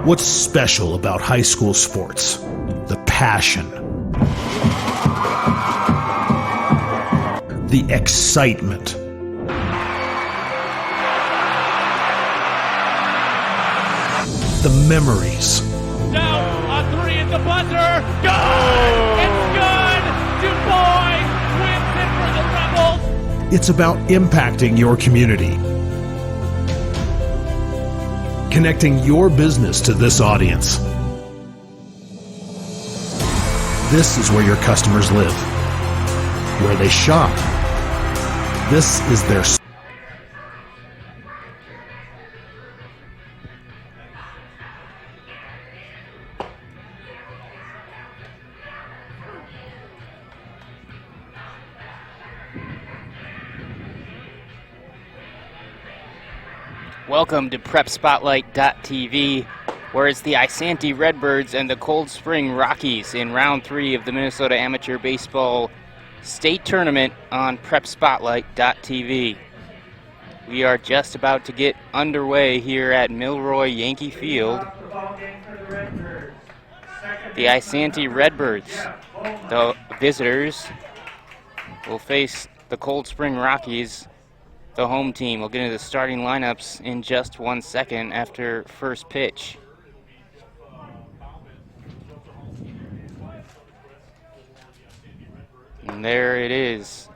What's special about high school sports? The passion, the excitement, the memories. Down on three at the buzzer. Good! It's good! Du Bois wins it for the Rebels. It's about impacting your community, connecting your business to this audience. This is where your customers live, where they shop. This is their Welcome to PrepSpotlight.tv, where it's the Isanti Redbirds and the Cold Spring Rockies in round 3 of the Minnesota Amateur Baseball State Tournament on PrepSpotlight.tv. We are just about to get underway here at Milroy Yankee Field. The Isanti Redbirds, the visitors, will face the Cold Spring Rockies, the home team. We'll get into the starting lineups in just 1 second after first pitch. And there it is.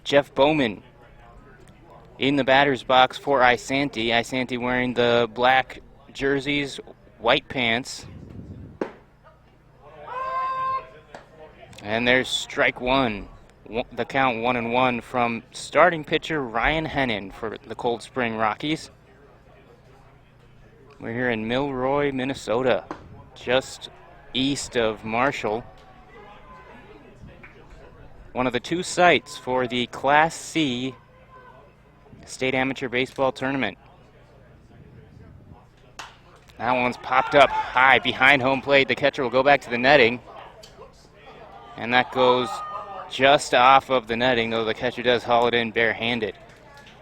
Jeff Bowman in the batter's box for Isanti. Isanti wearing the black jerseys, white pants. And there's strike one. The count 1-1 from starting pitcher Ryan Hennon for the Cold Spring Rockies. We're here in Milroy, Minnesota, just east of Marshall. One of the 2 sites for the Class C State Amateur Baseball Tournament. That one's popped up high behind home plate. The catcher will go back to the netting. And that goes just off of the netting, though the catcher does haul it in barehanded.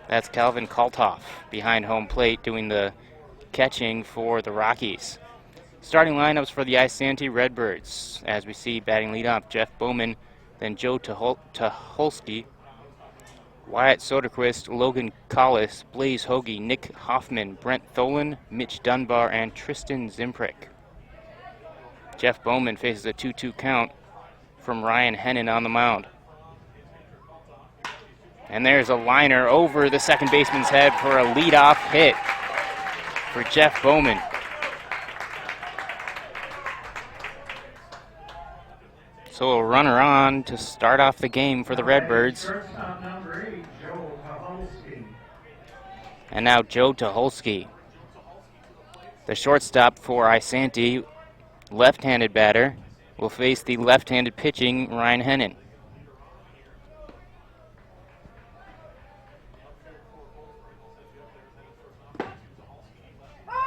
That's Calvin Kaltoff behind home plate doing the catching for the Rockies. Starting lineups for the Isanti Redbirds. As we see batting leadoff, Jeff Bowman, then Joe Tucholsky, Wyatt Soderquist, Logan Collis, Blaze Hoagie, Nick Hoffman, Brent Tholen, Mitch Dunbar, and Tristan Zimprick. Jeff Bowman faces a 2-2 count from Ryan Hennon on the mound. And there's a liner over the second baseman's head for a leadoff hit for Jeff Bowman. So a runner on to start off the game for the Redbirds. And now Joe Tucholsky, the shortstop for Isanti, left-handed batter, will face the left-handed pitching Ryan Hennon.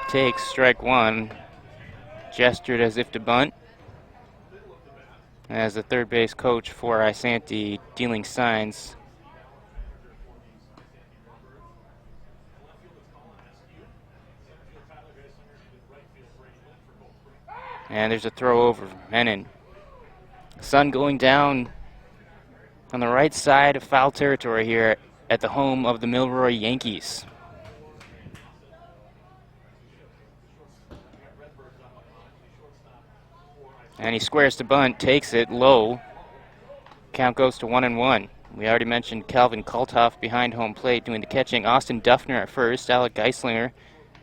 Takes strike one, gestured as if to bunt, as the third base coach for Isanti dealing signs. And there's a throw over from Hennon. Sun going down on the right side of foul territory here at the home of the Milroy Yankees. And he squares to bunt, takes it low. Count goes to 1-1. We already mentioned Calvin Kaltoff behind home plate doing the catching. Austin Duffner at first, Alec Geislinger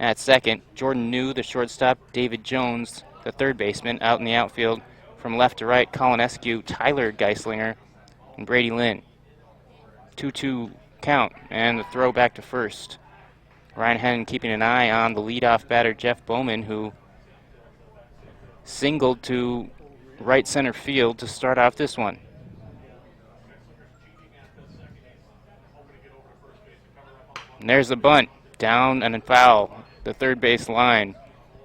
at second. Jordan New, the shortstop. David Jones, the third baseman, out in the outfield. From left to right, Colin Eskew, Tyler Geislinger, and Brady Lynn. 2-2 count, and the throw back to first. Ryan Hennon keeping an eye on the leadoff batter, Jeff Bowman, who singled to right center field to start off this one. And there's the bunt, down and foul, the third base line.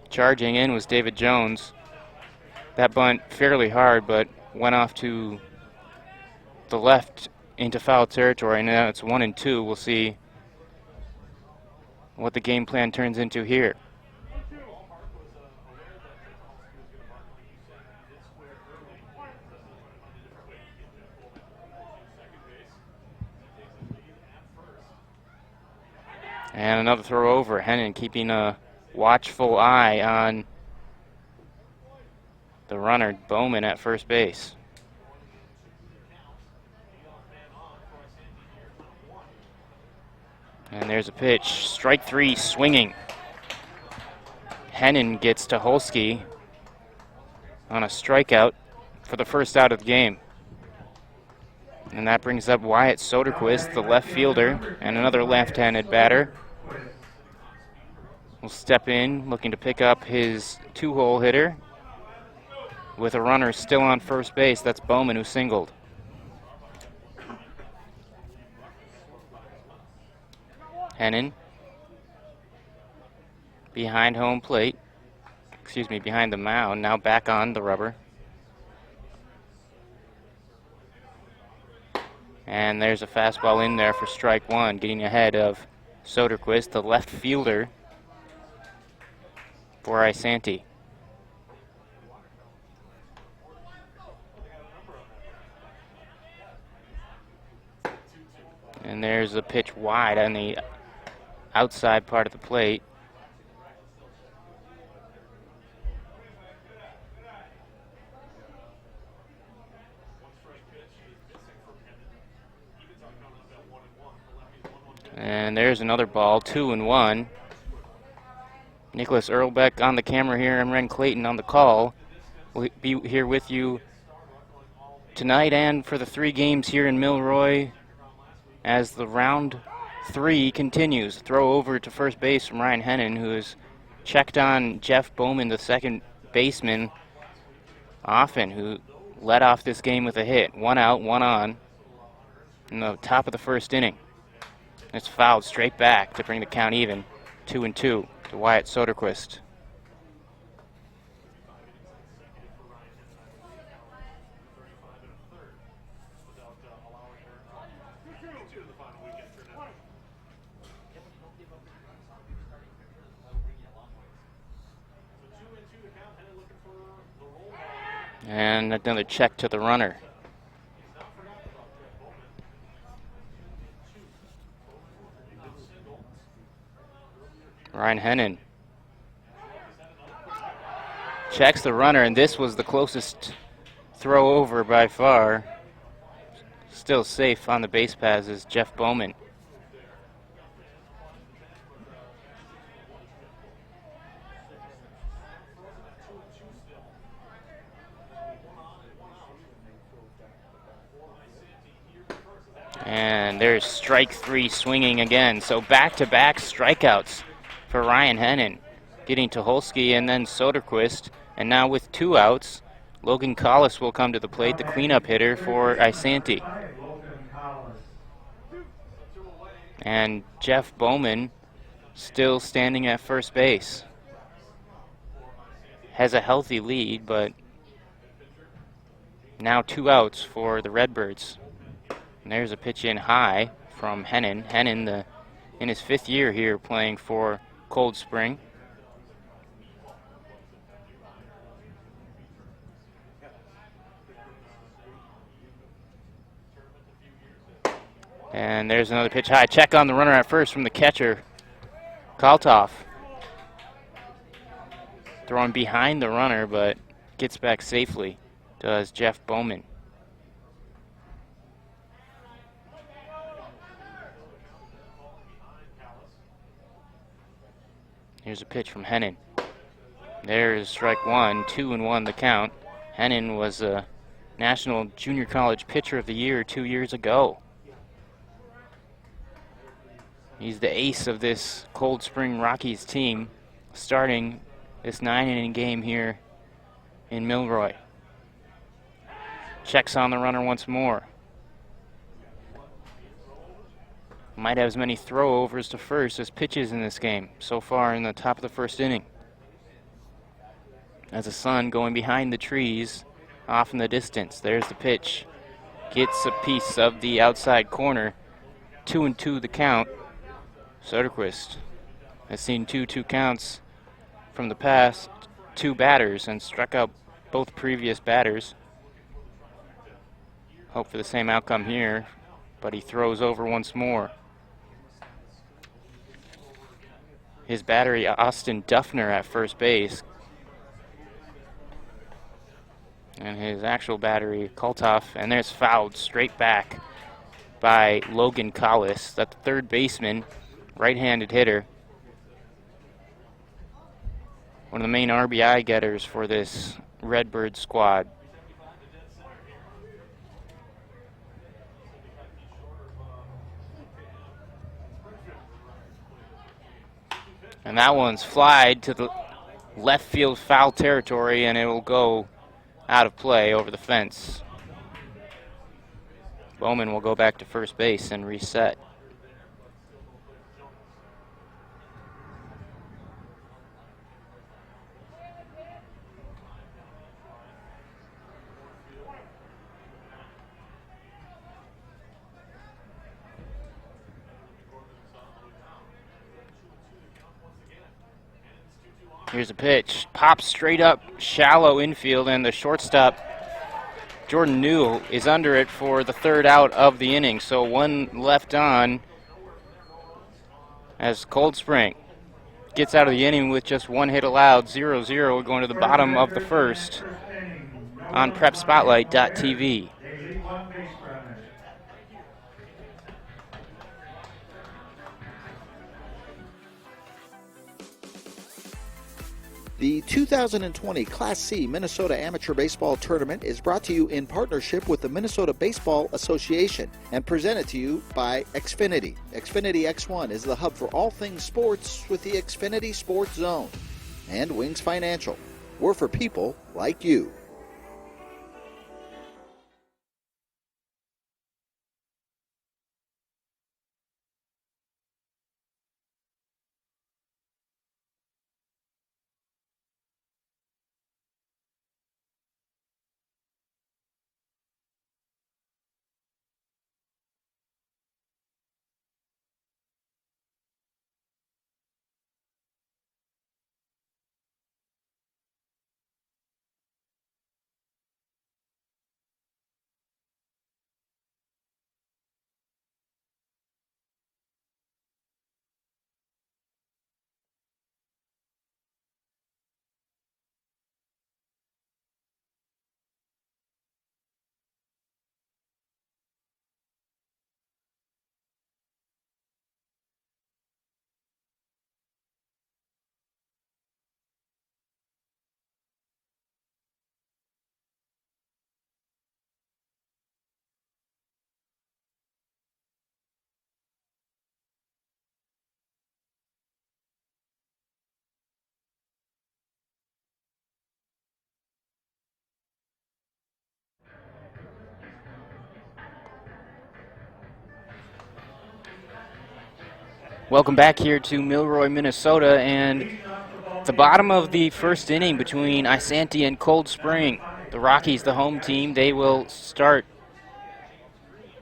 Charging in was David Jones. That bunt fairly hard, but went off to the left into foul territory. Now it's 1-2. We'll see what the game plan turns into here. And another throw over. Hennon keeping a watchful eye on the runner, Bowman, at first base. And there's a pitch. Strike three, swinging. Hennon gets to Holsky on a strikeout for the first out of the game. And that brings up Wyatt Soderquist, the left fielder, and another left-handed batter will step in, looking to pick up his two-hole hitter with a runner still on first base. That's Bowman, who singled. Hennon behind home plate, behind the mound, now back on the rubber. And there's a fastball in there for strike one, getting ahead of Soderquist, the left fielder for Isanti. And there's a pitch wide on the outside part of the plate. And there's another ball, 2-1. Nicholas Earlbeck on the camera here and Ren Clayton on the call. We'll be here with you tonight and for the 3 games here in Milroy as the round 3 continues. Throw over to first base from Ryan Hennon, who has checked on Jeff Bowman, the second baseman, often, who led off this game with a hit. 1 out, 1 on in the top of the first inning. It's fouled straight back to bring the count even. 2-2 to Wyatt Soderquist. And another check to the runner. Ryan Hennon checks the runner, and this was the closest throw over by far. Still safe on the base paths is Jeff Bowman. And there's strike 3 swinging again. So back-to-back strikeouts for Ryan Hennon, getting to Holsky and then Soderquist. And now with 2 outs, Logan Collis will come to the plate, the cleanup hitter for Isanti. And Jeff Bowman still standing at first base. Has a healthy lead, but now 2 outs for the Redbirds. And there's a pitch in high from Hennon. Hennon in his 5th year here playing for Cold Spring. And there's another pitch high. Check on the runner at first from the catcher, Kaltoff. Throwing behind the runner, but gets back safely, does Jeff Bowman. Here's a pitch from Hennon. There's strike 1, 2-1 the count. Hennon was a National Junior College Pitcher of the Year 2 years ago. He's the ace of this Cold Spring Rockies team, starting this 9-inning game here in Milroy. Checks on the runner once more. Might have as many throw-overs to first as pitches in this game so far in the top of the first inning. As the sun going behind the trees off in the distance. There's the pitch. Gets a piece of the outside corner. 2-2 the count. Soderquist has seen 2-2 counts from the past 2 batters and struck out both previous batters. Hope for the same outcome here, but he throws over once more. His battery, Austin Duffner, at first base. And his actual battery, Kaltoff, and there's fouled straight back by Logan Collis, that third baseman, right-handed hitter. One of the main RBI getters for this Redbird squad. And that one's flied to the left field foul territory, and it will go out of play over the fence. Bowman will go back to first base and reset. Here's a pitch, pops straight up, shallow infield, and the shortstop, Jordan New, is under it for the third out of the inning. So one left on as Cold Spring gets out of the inning with just one hit allowed. 0-0 going to the bottom of the first on PrepSpotlight.tv. The 2020 Class C Minnesota Amateur Baseball Tournament is brought to you in partnership with the Minnesota Baseball Association and presented to you by Xfinity. Xfinity X1 is the hub for all things sports with the Xfinity Sports Zone. And Wings Financial. We're for people like you. Welcome back here to Milroy, Minnesota, and the bottom of the first inning between Isanti and Cold Spring. The Rockies, the home team, they will start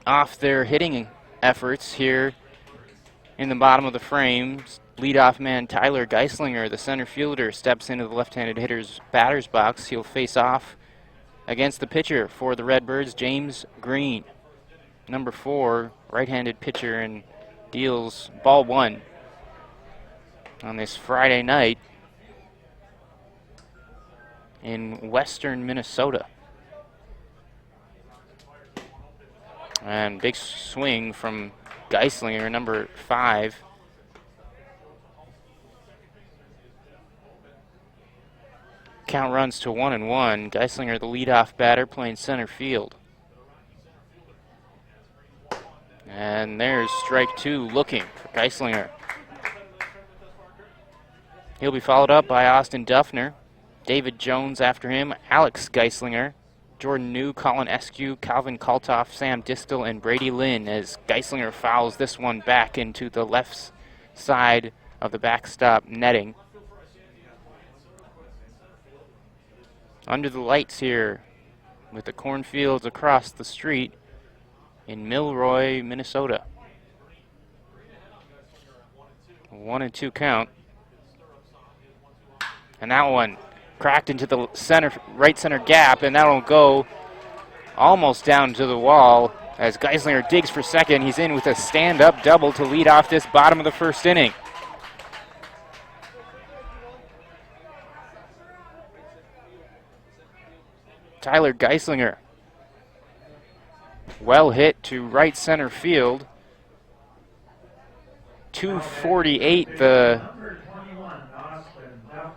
off their hitting efforts here in the bottom of the frame. Leadoff man Tyler Geislinger, the center fielder, steps into the left-handed hitter's batter's box. He'll face off against the pitcher for the Redbirds, James Green, number 4, right-handed pitcher, and deals ball 1 on this Friday night in western Minnesota. And big swing from Geislinger, number 5. Count runs to 1-1. Geislinger, the leadoff batter, playing center field. And there's strike 2 looking for Geislinger. He'll be followed up by Austin Duffner, David Jones after him, Alex Geislinger, Jordan New, Colin Eskew, Calvin Kaltoff, Sam Distel, and Brady Lynn as Geislinger fouls this one back into the left side of the backstop netting. Under the lights here with the cornfields across the street in Milroy, Minnesota. 1-2 count. And that one cracked into the right center gap, and that'll go almost down to the wall as Geislinger digs for second. He's in with a stand-up double to lead off this bottom of the first inning. Tyler Geislinger, well hit to right center field. 248 the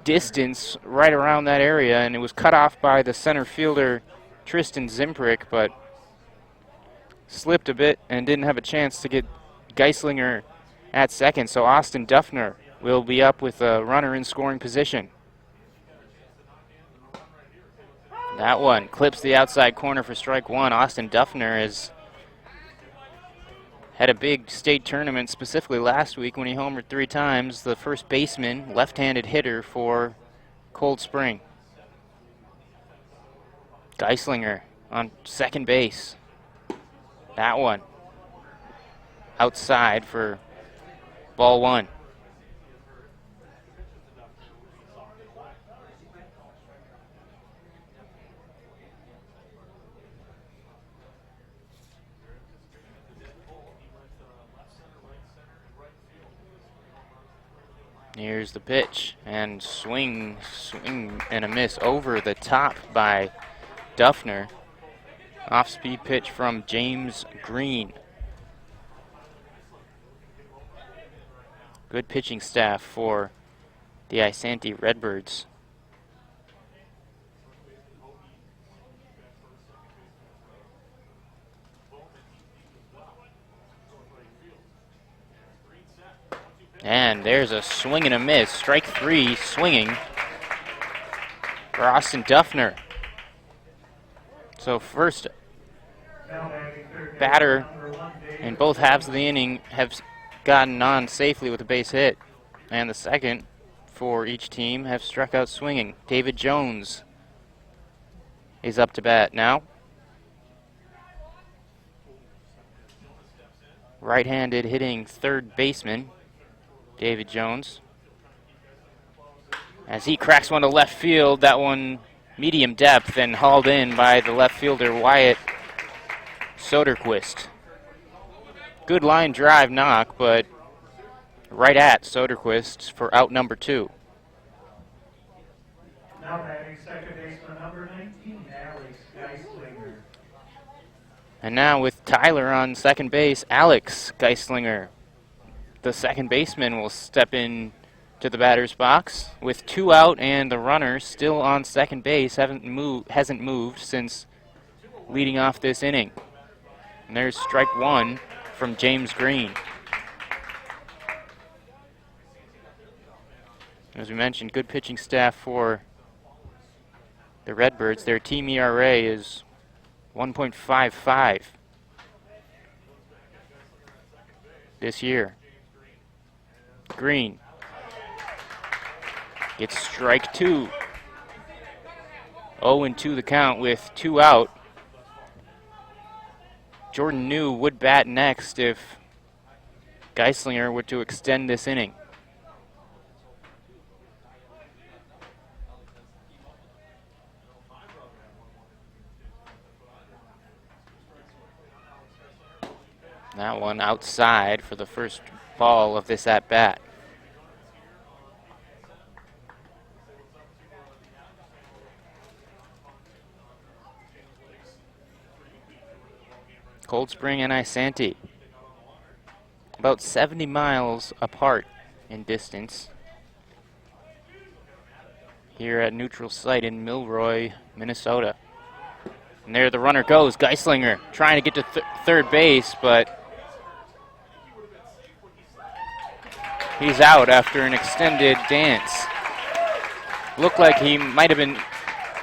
distance right around that area, and it was cut off by the center fielder Tristan Zimprick, but slipped a bit and didn't have a chance to get Geislinger at second. So Austin Duffner will be up with a runner in scoring position. That one clips the outside corner for strike one. Austin Duffner has had a big state tournament, specifically last week when he homered 3 times. The first baseman, left-handed hitter for Cold Spring. Geislinger on second base. That one outside for ball 1. Here's the pitch, and swing and a miss over the top by Duffner. Off-speed pitch from James Green. Good pitching staff for the Isanti Redbirds. And there's a swing and a miss. Strike 3 swinging for Austin Duffner. So first batter in both halves of the inning have gotten on safely with a base hit. And the second for each team have struck out swinging. David Jones is up to bat now. Right-handed hitting third baseman David Jones. As he cracks one to left field, that one medium depth and hauled in by the left fielder Wyatt Soderquist. Good line drive knock, but right at Soderquist for out number 2. Now batting second baseman number 19, Alex Geislinger. And now with Tyler on second base, Alex Geislinger. The second baseman will step in to the batter's box with 2 out, and the runner still on second base hasn't moved since leading off this inning. And there's strike 1 from James Green. As we mentioned, good pitching staff for the Redbirds. Their team ERA is 1.55 this year. Green gets strike 2. 0-2 the count with 2 out. Jordan New would bat next if Geislinger were to extend this inning. That one outside for the first ball of this at-bat. Cold Spring and Isanti, about 70 miles apart in distance, here at neutral site in Milroy, Minnesota. And there the runner goes, Geislinger trying to get to third base, but he's out after an extended dance. Looked like he might have been,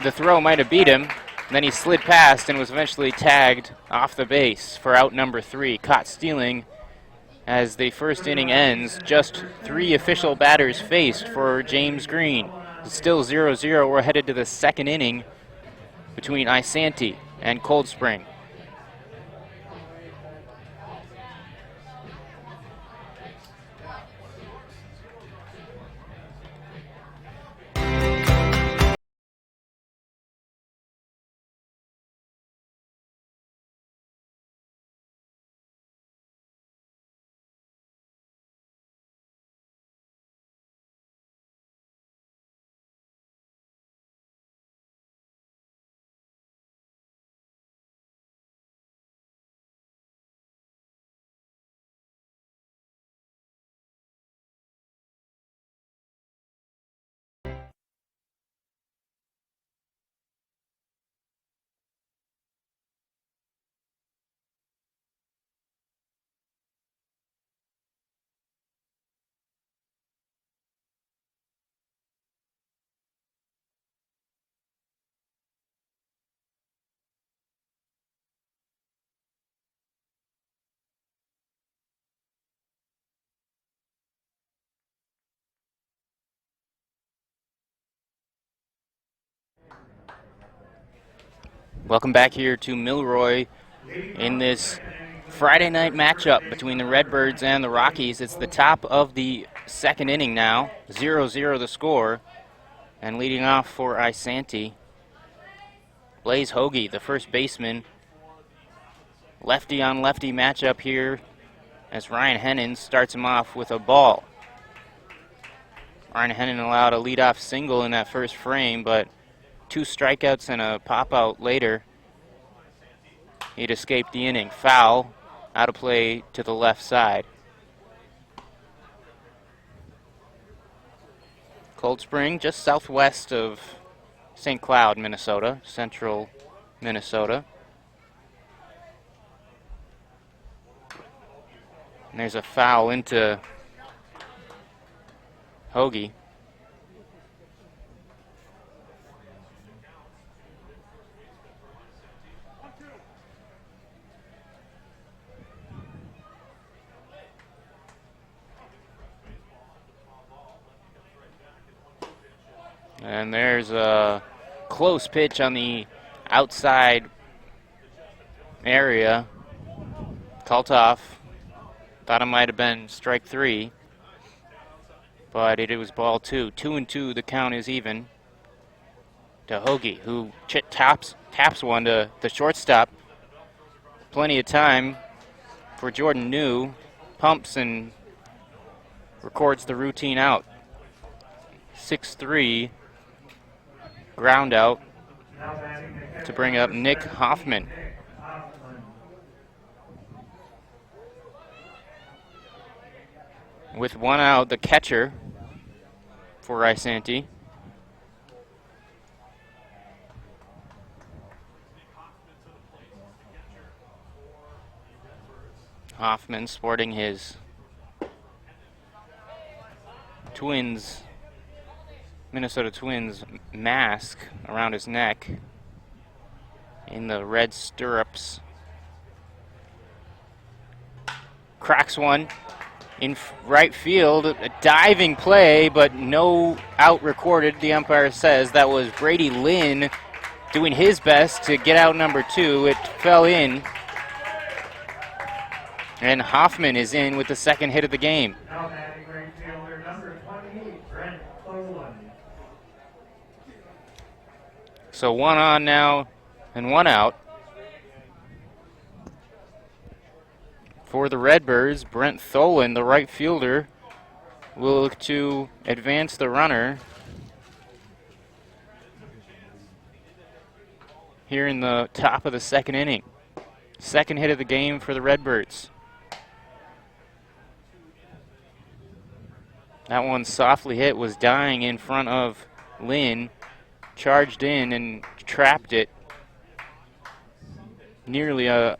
the throw might have beat him, and then he slid past and was eventually tagged off the base for out number 3. Caught stealing as the first inning ends. Just 3 official batters faced for James Green. It's still 0-0. We're headed to the second inning between Isanti and Cold Spring. Welcome back here to Milroy in this Friday night matchup between the Redbirds and the Rockies. It's the top of the second inning now, 0-0 the score. And leading off for Isanti, Blaze Hoagie, the first baseman. Lefty on lefty matchup here as Ryan Hennon starts him off with a ball. Ryan Hennon allowed a leadoff single in that first frame, but 2 strikeouts and a pop-out later, he'd escaped the inning. Foul, out of play to the left side. Cold Spring, just southwest of St. Cloud, Minnesota, central Minnesota. And there's a foul into Hoagie. And there's a close pitch on the outside area. Called off. Thought it might have been strike 3. But it was ball 2. 2-2, the count is even. To Hoagie, who taps one to the shortstop. Plenty of time for Jordan New. Pumps and records the routine out. 6-3. Ground out to bring up Nick Hoffman. With 1 out, the catcher for Isanti. Hoffman sporting his Minnesota Twins mask around his neck in the red stirrups. Cracks one in right field, a diving play, but no out recorded. The umpire says that was Brady Lynn doing his best to get out number 2. It fell in, and Hoffman is in with the second hit of the game. Now batting right fielder number 28, Brent Poland. So 1 on now and 1 out. For the Redbirds, Brent Tholen, the right fielder, will look to advance the runner here in the top of the second inning. Second hit of the game for the Redbirds. That one softly hit, was dying in front of Lynn, charged in and trapped it. Nearly a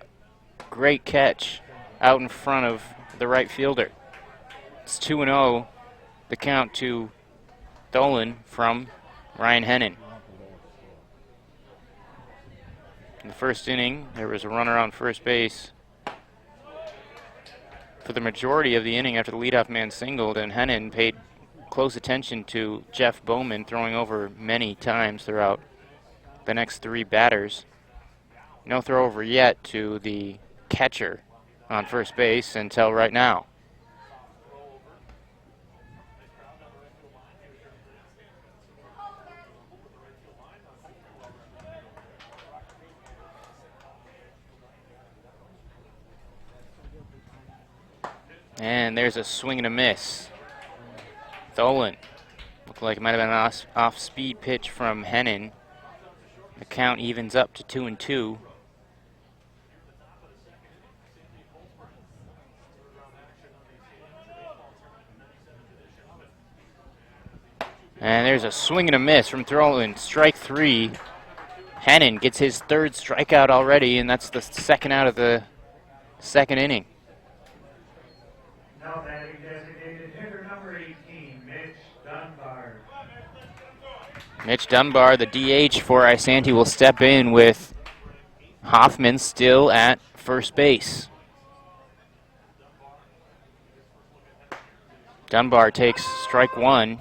great catch out in front of the right fielder. It's 2-0, the count to Tholen from Ryan Hennon. In the first inning, there was a runner on first base for the majority of the inning after the leadoff man singled, and Hennon paid close attention to Jeff Bowman throwing over many times throughout the next 3 batters. No throw over yet to the catcher on first base until right now. And there's a swing and a miss. Tholen. Looked like it might have been an off-speed pitch from Hennon. The count evens up to 2-2. And there's a swing and a miss from Tholen. Strike 3. Hennon gets his 3rd strikeout already, and that's the second out of the second inning. Now batting designated hitter number 18, Mitch Dunbar. Mitch Dunbar, the DH for Isanti, will step in with Hoffman still at first base. Dunbar takes strike 1.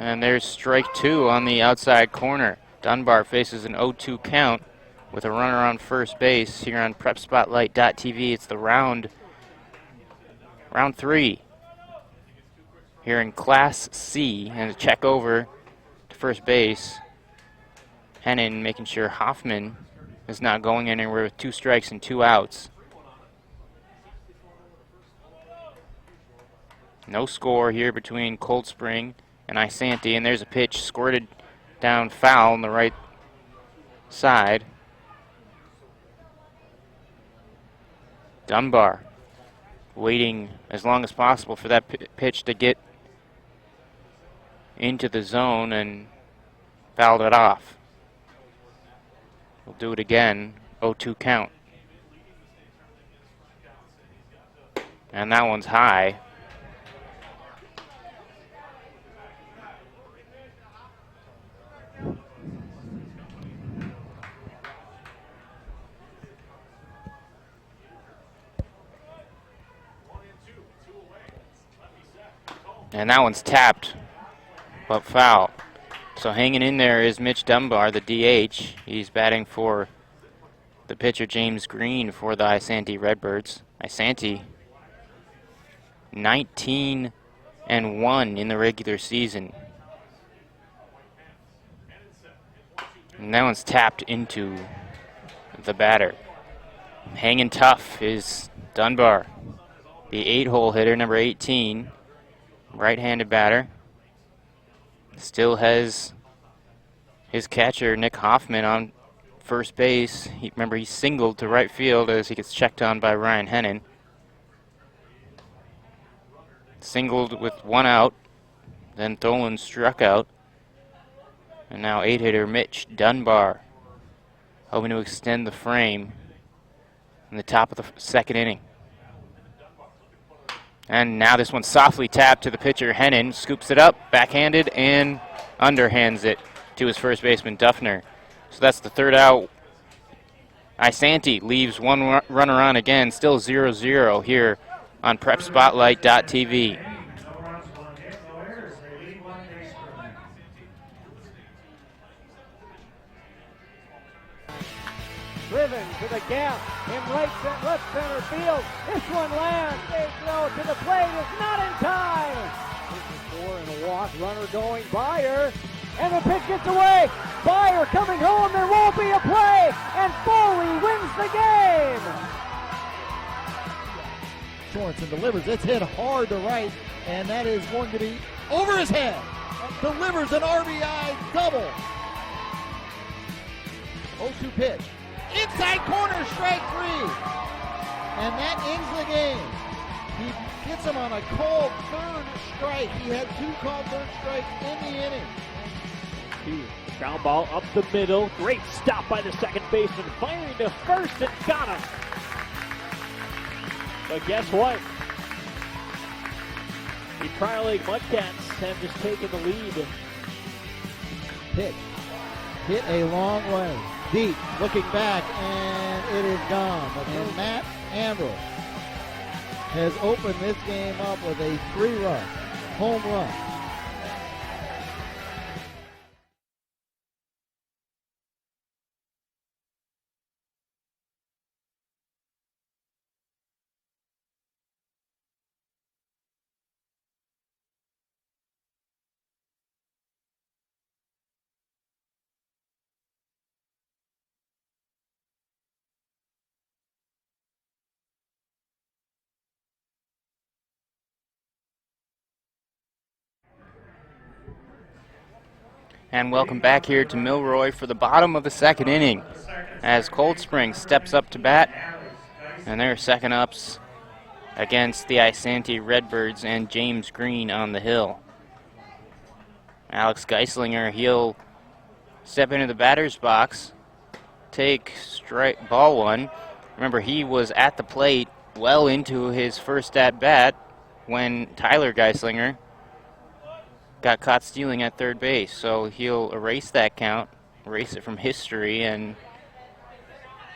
And there's strike 2 on the outside corner. Dunbar faces an 0-2 count with a runner on first base here on PrepSpotlight.tv. It's the round 3 here in Class C, and a check over to first base. Hennon making sure Hoffman is not going anywhere with 2 strikes and 2 outs. No score here between Cold Spring and Isanti, and there's a pitch squirted down foul on the right side. Dunbar waiting as long as possible for that pitch to get into the zone and fouled it off. We'll do it again, 0-2 count. And that one's high. And that one's tapped, but foul. So hanging in there is Mitch Dunbar, the DH. He's batting for the pitcher James Green for the Isanti Redbirds. Isanti 19-1 in the regular season. And that one's tapped into the batter. Hanging tough is Dunbar, the 8-hole hitter, number 18. Right-handed batter. Still has his catcher, Nick Hoffman, on first base. Remember, he singled to right field as he gets checked on by Ryan Hennon. Singled with 1 out. Then Tholen struck out. And now 8-hitter Mitch Dunbar, hoping to extend the frame in the top of the 2nd inning. And now this one softly tapped to the pitcher, Hennon, scoops it up, backhanded, and underhands it to his first baseman, Duffner. So that's the 3rd out. Isanti leaves 1 runner on again, still 0-0 here on PrepSpotlight.tv. No runs, 1 hit, no errors. They lead 1 base runner. Driven to the gap in left center field. This one lands. They throw to the plate. It's not in time. This is 4 and a walk. Runner going. Byer. And the pitch gets away. Byer coming home. There won't be a play. And Foley wins the game. Sorensen delivers. It's hit hard to right. And that is going to be over his head. Delivers an RBI double. 0-2 pitch. Inside corner, strike 3. And that ends the game. He gets him on a called 3rd strike. He had 2 called 3rd strikes in the inning. Ground ball up the middle. Great stop by the second baseman. Firing to first and got him. But guess what? The Prior League Mudcats have just taken the lead. Pitch. Hit a long way. Deep, looking back, and it is gone. But Matt Ambrose has opened this game up with a 3-run home run. And welcome back here to Milroy for the bottom of the 2nd inning as Cold Spring steps up to bat, and their second ups against the Isanti Redbirds and James Green on the hill. Alex Geislinger, he'll step into the batter's box, take ball 1. Remember, he was at the plate well into his first at-bat when Tyler Geislinger got caught stealing at 3rd base, so he'll erase that count, erase it from history, and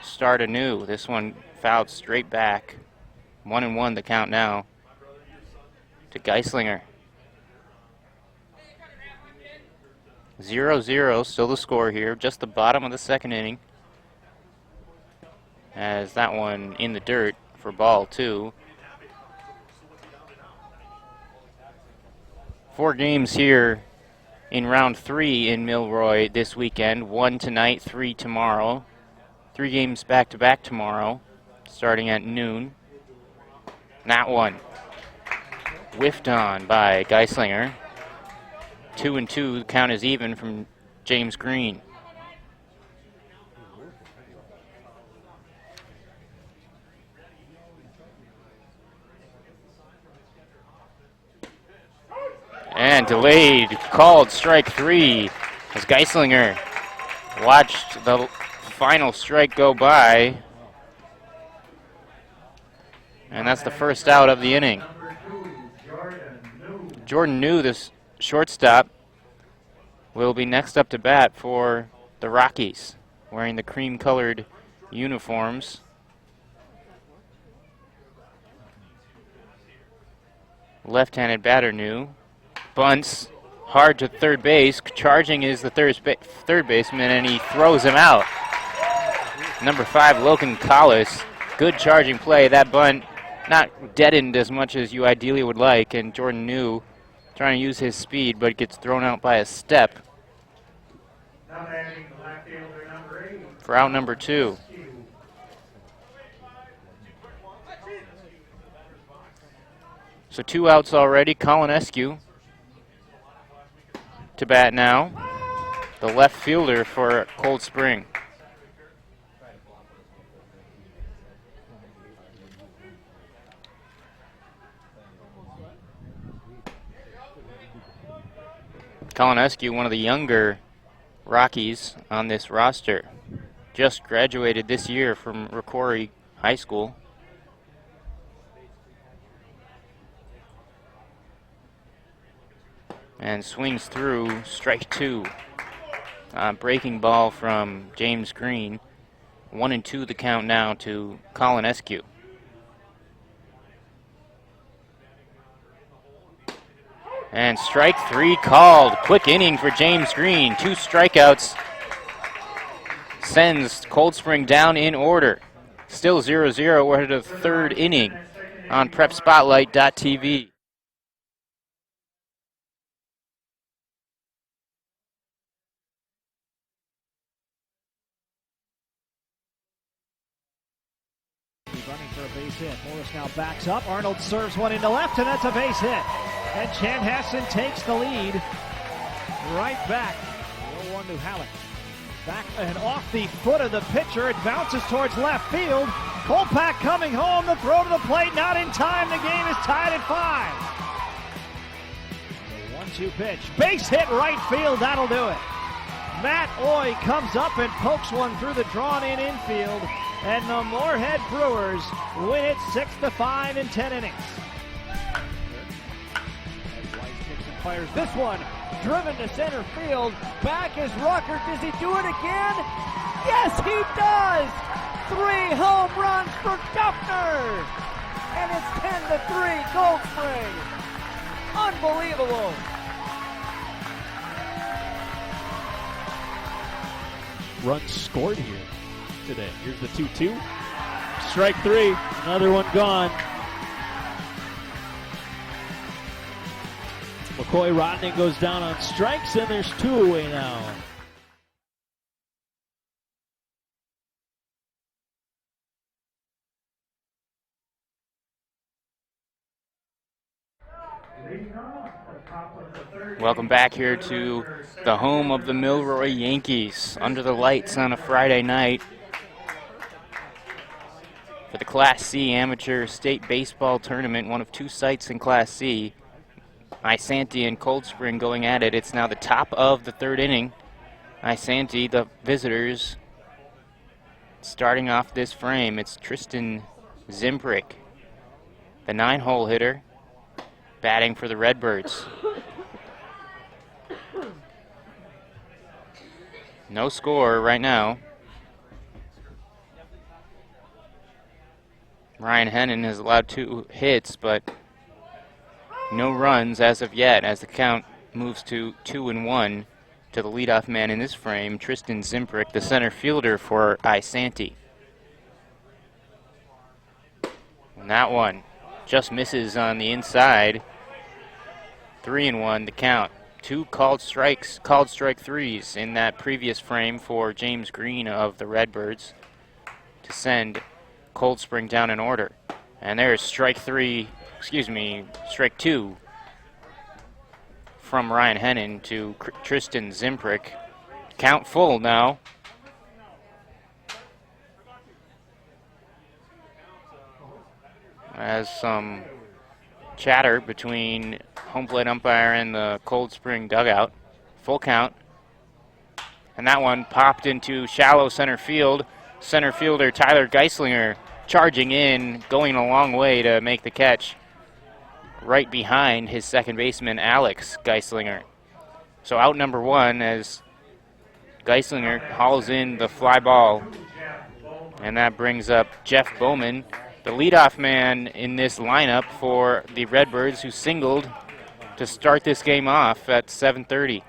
start anew. This one fouled straight back. 1-1 the count now to Geislinger. 0-0, still the score here, just the bottom of the second inning. As that one in the dirt for ball 2. 4 games here in round 3 in Milroy this weekend. 1 tonight, 3 tomorrow. 3 games back-to-back tomorrow, starting at noon. That one whiffed on by Geislinger. 2-2, the count is even from James Green. And delayed, called strike 3 as Geislinger watched the final strike go by. And that's the first out of the inning. Jordan New, this shortstop, will be next up to bat for the Rockies, wearing the cream-colored uniforms. Left-handed batter New. Bunts hard to third base. Charging is the third baseman, and he throws him out. Number 5, Logan Collis. Good charging play. That bunt not deadened as much as you ideally would like, and Jordan New trying to use his speed, but gets thrown out by a step for out number 2. So 2 outs already. Colin Eskew to bat now, the left fielder for Cold Spring. Colin Eskew, one of the younger Rockies on this roster, just graduated this year from Rocori High School. And swings through, strike 2. Breaking ball from James Green. 1-2 the count now to Colin Eskew. And strike 3 called. Quick inning for James Green. 2 strikeouts. Sends Cold Spring down in order. Still 0-0. We're headed to the 3rd inning on PrepSpotlight.tv. Running for a base hit. Morris now backs up. Arnold serves one into left, and that's a base hit. And Chanhassen takes the lead right back. 0-1 to Halleck. Back and off the foot of the pitcher. It bounces towards left field. Kolpak coming home. The throw to the plate. Not in time. The game is tied at 5. The 1-2 pitch. Base hit right field. That'll do it. Matt Oy comes up and pokes one through the drawn-in infield. And the Moorhead Brewers win it 6-5 in 10 innings. As Weiss kicks and fires this one, driven to center field. Back is Rucker. Does he do it again? Yes, he does! 3 home runs for Duffner! And it's 10-3 Cold Spring. Unbelievable! Runs scored here today. Here's the 2-2. Strike 3. Another one gone. McCoy Rodney goes down on strikes, and there's 2 away now. Welcome back here to the home of the Milroy Yankees, under the lights on a Friday night for the Class C Amateur State Baseball Tournament, one of 2 sites in Class C. Isanti and Cold Spring going at it. It's now the top of the 3rd inning. Isanti, the visitors, starting off this frame. It's Tristan Zimbrick, the 9-hole hitter, batting for the Redbirds. No score right now. Ryan Hennon has allowed 2 hits, but no runs as of yet, as the count moves to 2-1 to the leadoff man in this frame, Tristan Zimprick, the center fielder for Isanti. And that one just misses on the inside. 3-1 to count. 2 called strike threes in that previous frame for James Green of the Redbirds to send Cold Spring down in order. And there's strike 2 from Ryan Hennon to Tristan Zimprick. Count full now. As some chatter between home plate umpire and the Cold Spring dugout. Full count. And that one popped into shallow center field. Center fielder Tyler Geislinger charging in, going a long way to make the catch right behind his second baseman, Alex Geislinger. So out number 1 as Geislinger hauls in the fly ball. And that brings up Jeff Bowman, the leadoff man in this lineup for the Redbirds, who singled to start this game off at 7:30.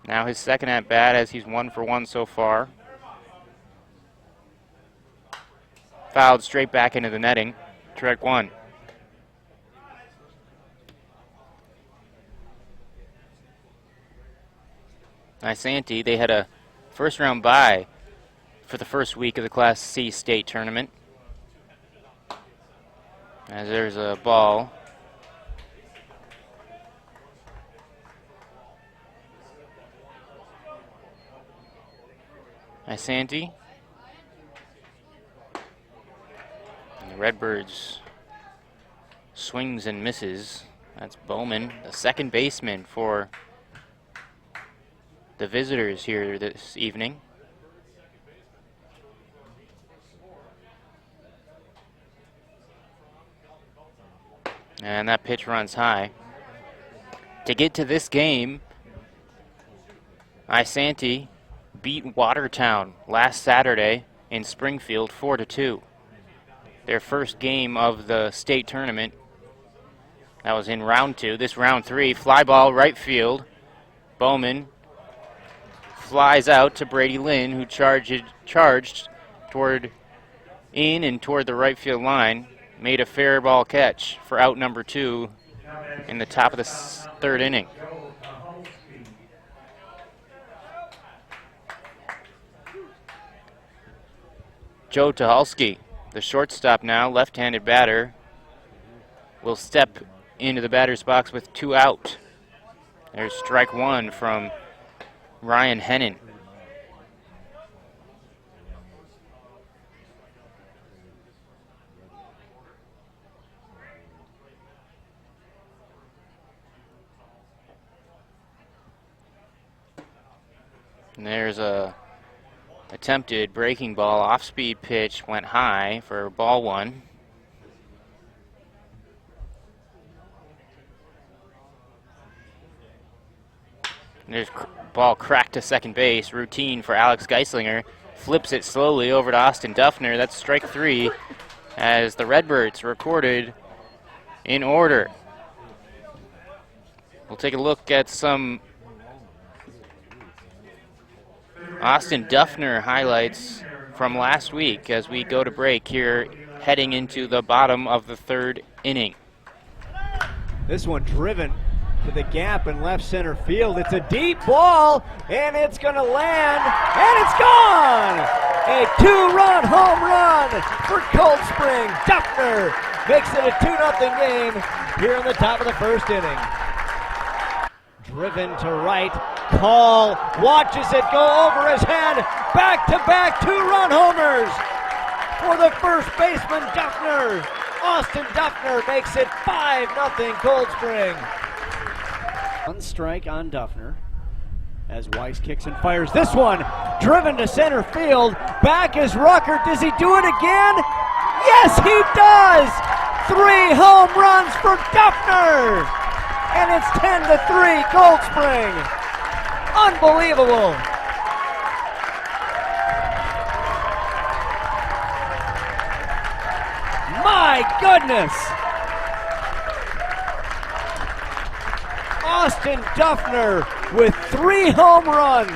Now his second at bat as he's 1 for 1 so far. Fouled straight back into the netting. Strike 1. Isanti, they had a first round bye for the first week of the Class C state tournament. As there's a ball. Isanti. And the Redbirds swings and misses. That's Bowman, the second baseman for the visitors here this evening. And that pitch runs high. To get to this game, Isanti beat Watertown last Saturday in Springfield 4-2. Their first game of the state tournament. That was in round 2. This round 3, fly ball right field. Bowman flies out to Brady Lynn, who charged toward the right field line. Made a fair ball catch for out number 2 in the top of the third inning. Joe Tucholsky, the shortstop now, left-handed batter, will step into the batter's box with 2 out. There's strike 1 from Ryan Hennon. And there's a attempted breaking ball, off-speed pitch, went high for ball 1. There's ball cracked to second base, routine for Alex Geislinger. Flips it slowly over to Austin Duffner. That's strike 3 as the Redbirds recorded in order. We'll take a look at some Austin Duffner highlights from last week as we go to break here, heading into the bottom of the third inning. This one driven to the gap in left center field. It's a deep ball, and it's going to land, and it's gone! A 2-run home run for Cold Spring. Duffner makes it a 2-0 game here in the top of the first inning. Driven to right. Call watches it go over his head. Back-to-back 2-run homers for the first baseman, Duffner. Austin Duffner makes it 5-0 Cold Spring. 1 strike on Duffner as Weiss kicks and fires this one. Driven to center field. Back is Rucker. Does he do it again? Yes, he does! 3 home runs for Duffner! And it's 10-3 Cold Spring. Unbelievable. My goodness. Austin Duffner with 3 home runs.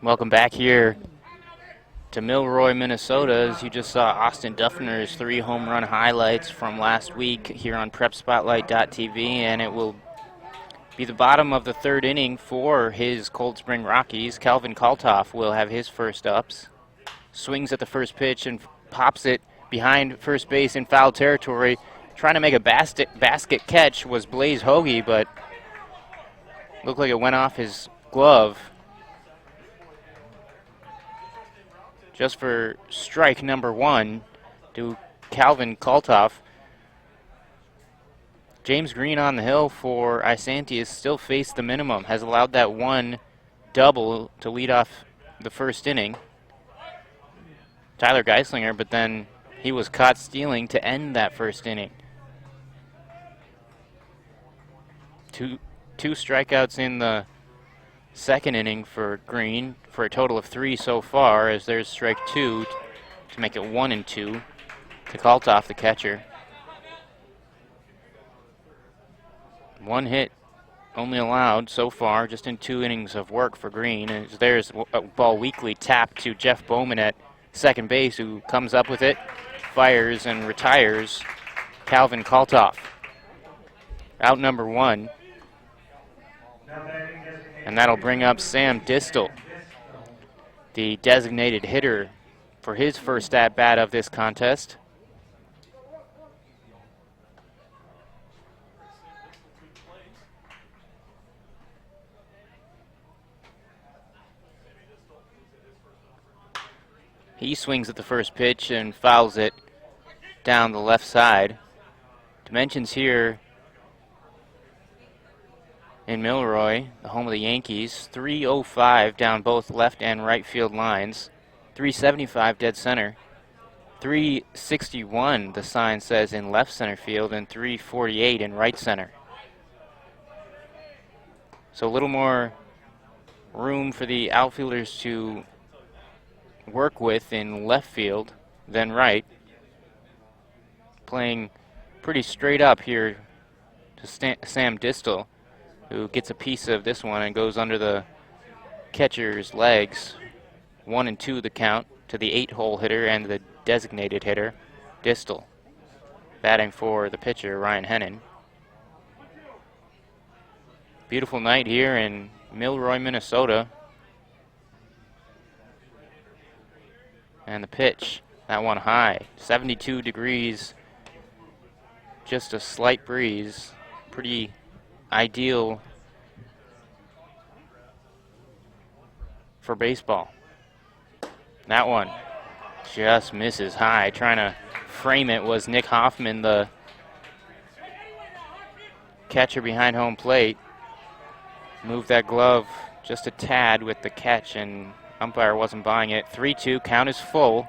Welcome back here to Milroy, Minnesota. As you just saw Austin Duffner's 3 home run highlights from last week here on PrepSpotlight.tv, and it will be the bottom of the 3rd inning for his Cold Spring Rockies. Calvin Kaltoff will have his first ups. Swings at the first pitch and pops it behind first base in foul territory. Trying to make a basket catch was Blaze Hoagie, but looked like it went off his glove. Just for strike number 1 to Calvin Kaltoff. James Green on the hill for Isanti has still faced the minimum, has allowed that 1 double to lead off the first inning. Tyler Geislinger, but then he was caught stealing to end that first inning. Two strikeouts in the 2nd inning for Green, for a total of 3 so far, as there's strike 2 to make it 1-2 to Kaltoff, the catcher. 1 hit only allowed so far, just in 2 innings of work for Green. And there's a ball weakly tapped to Jeff Bowman at second base, who comes up with it, fires, and retires Calvin Kaltoff. Out number 1. And that'll bring up Sam Distel, the designated hitter, for his first at-bat of this contest. He swings at the first pitch and fouls it down the left side. Dimensions here in Milroy, the home of the Yankees. 305 down both left and right field lines. 375 dead center. 361, the sign says, in left center field, and 348 in right center. So a little more room for the outfielders to work with in left field than right. Playing pretty straight up here to Sam Distel, who gets a piece of this one and goes under the catcher's legs. 1-2 the count to the 8-hole hitter and the designated hitter, Distel. Batting for the pitcher, Ryan Hennon. Beautiful night here in Milroy, Minnesota. And the pitch, that one high, 72 degrees, just a slight breeze, pretty ideal for baseball. That one just misses high. Trying to frame it was Nick Hoffman, the catcher behind home plate. Moved that glove just a tad with the catch, and umpire wasn't buying it. 3-2, count is full.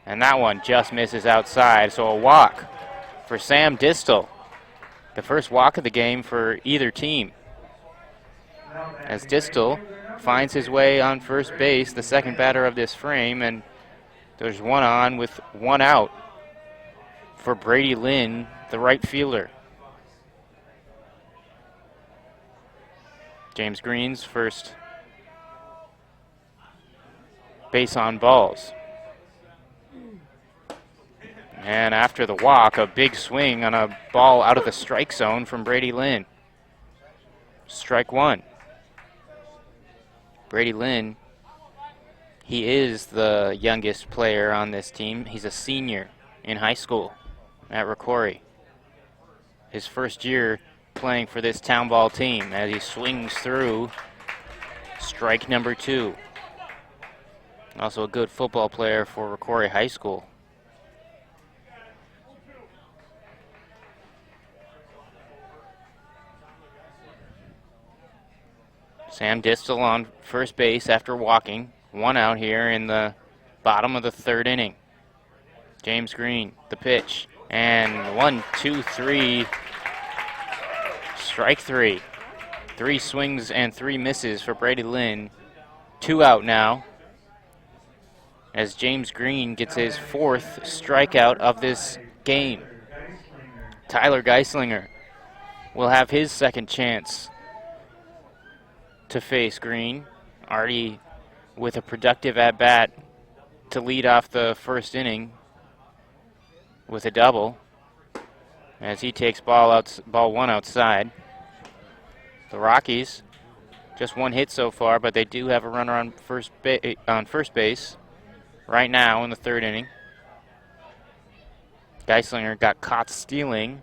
And that one just misses outside, so a walk for Sam Distel. The first walk of the game for either team. As Distel finds his way on first base, the second batter of this frame, and there's 1 on with 1 out for Brady Lynn, the right fielder. James Green's first base on balls. And after the walk, a big swing on a ball out of the strike zone from Brady Lynn. Strike 1. Brady Lynn, he is the youngest player on this team. He's a senior in high school at Rocori. His first year playing for this town ball team as he swings through strike number 2. Also a good football player for Rocori High School. Sam Distel on first base after walking. 1 out here in the bottom of the 3rd inning. James Green, the pitch. And 1, 2, 3. Strike 3. 3 swings and 3 misses for Brady Lynn 2 out now, as James Green gets his 4th strikeout of this game. Tyler Geislinger will have his second chance to face Green, already with a productive at-bat to lead off the first inning with a double, as he takes ball 1 outside. The Rockies, just 1 hit so far, but they do have a runner on first base right now in the 3rd inning. Geislinger got caught stealing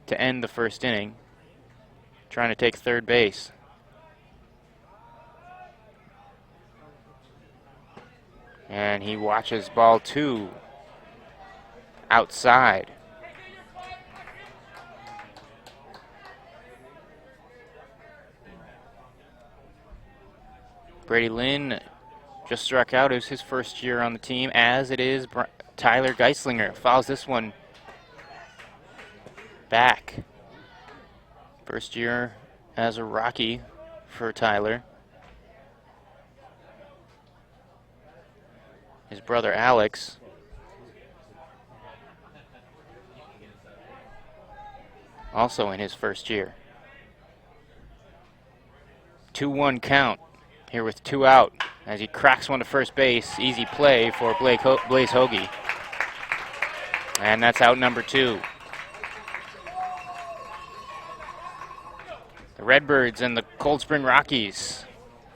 to end the 1st inning, trying to take 3rd base. And he watches ball 2 outside. Brady Lynn just struck out. It was his first year on the team, as it is Tyler Geislinger. Fouls this one back. First year as a Rocky for Tyler. His brother Alex also in his first year. 2-1 count here with 2 out as he cracks one to first base. Easy play for Blaze Hoagie. And that's out number 2. The Redbirds and the Cold Spring Rockies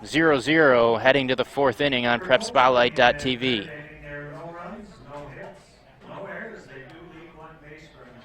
0-0 heading to the 4th inning on PrepSpotlight.tv. There are no runs, no hits, no errors. They do leave 1 base runner.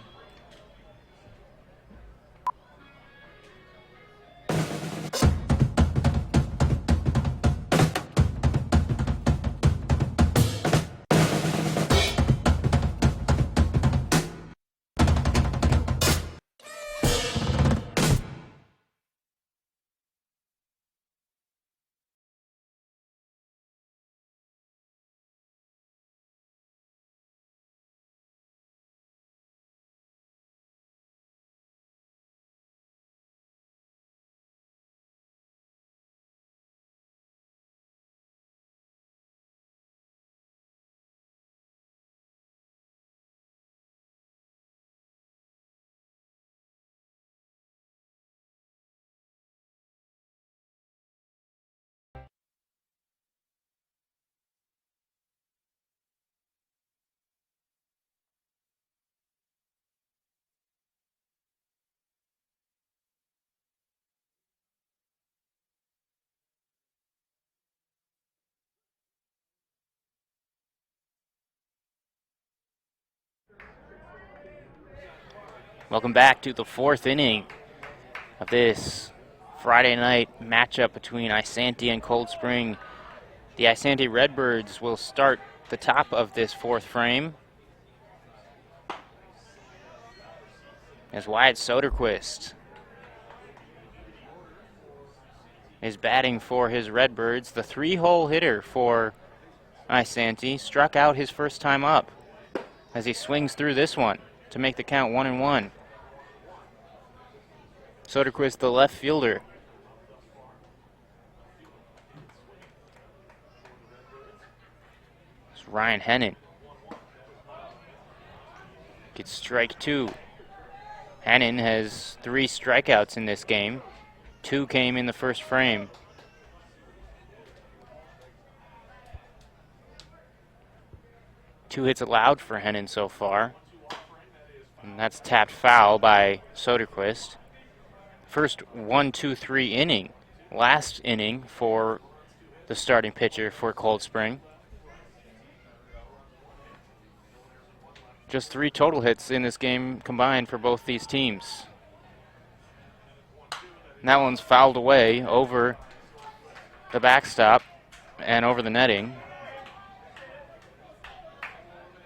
Welcome back to the 4th inning of this Friday night matchup between Isanti and Cold Spring. The Isanti Redbirds will start the top of this 4th frame as Wyatt Soderquist is batting for his Redbirds. The 3-hole hitter for Isanti struck out his first time up as he swings through this one to make the count 1-1. Soderquist, the left fielder. It's Ryan Hennon. Gets strike 2. Hennon has 3 strikeouts in this game. 2 came in the first frame. Two hits allowed for Hennon so far. And that's tapped foul by Soderquist. First 1-2-3 inning. Last inning for the starting pitcher for Cold Spring. Just 3 total hits in this game combined for both these teams. And that one's fouled away over the backstop and over the netting.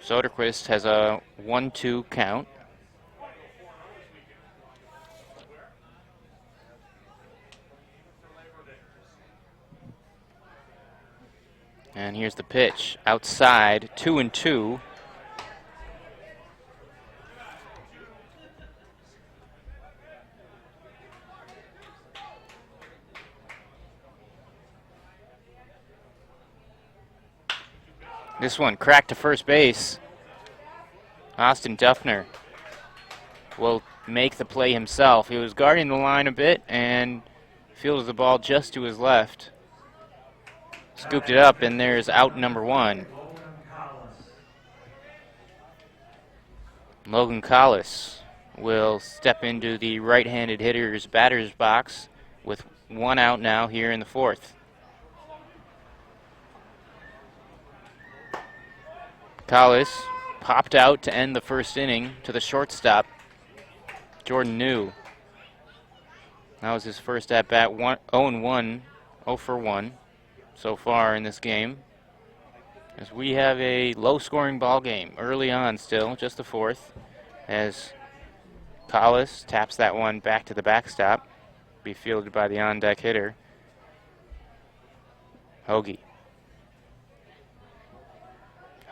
Soderquist has a 1-2 count. And here's the pitch. Outside, 2-2. This one cracked to first base. Austin Duffner will make the play himself. He was guarding the line a bit and fields the ball just to his left. Scooped it up, and there's out number 1. Logan Collis will step into the right-handed hitter's batter's box with 1 out now here in the 4th. Collis popped out to end the first inning to the shortstop, Jordan New. That was his first at-bat, 0-1, 0 for 1 so far in this game. As we have a low-scoring ball game early on still, just the 4th, as Collis taps that one back to the backstop, be fielded by the on-deck hitter, Hoagie.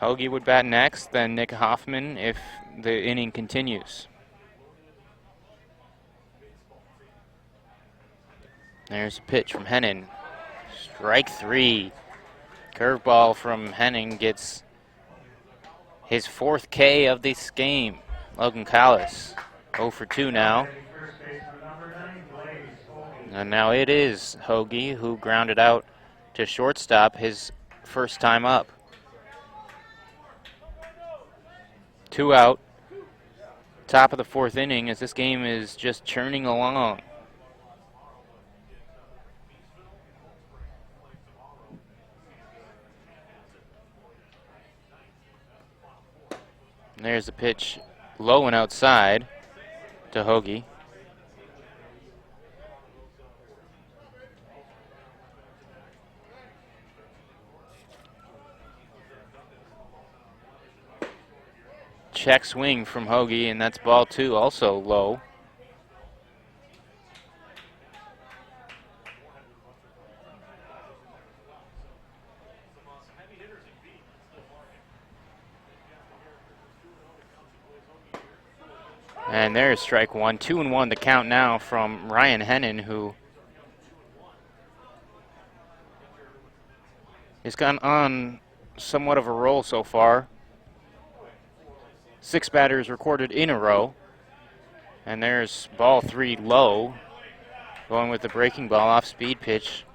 Hoagie would bat next, then Nick Hoffman if the inning continues. There's a pitch from Hennon. Strike 3. Curveball from Henning gets his 4th K of this game. Logan Collis, 0 for 2 now. And now it is Hoagie who grounded out to shortstop his first time up. 2 out. Top of the 4th inning as this game is just churning along. And there's the pitch low and outside to Hoagie. Check swing from Hoagie, and that's ball 2, also low. And there's strike 1. 2-1 the count now from Ryan Hennon, who has gone on somewhat of a roll so far. 6 batters recorded in a row. And there's ball 3 low, going with the breaking ball off speed pitch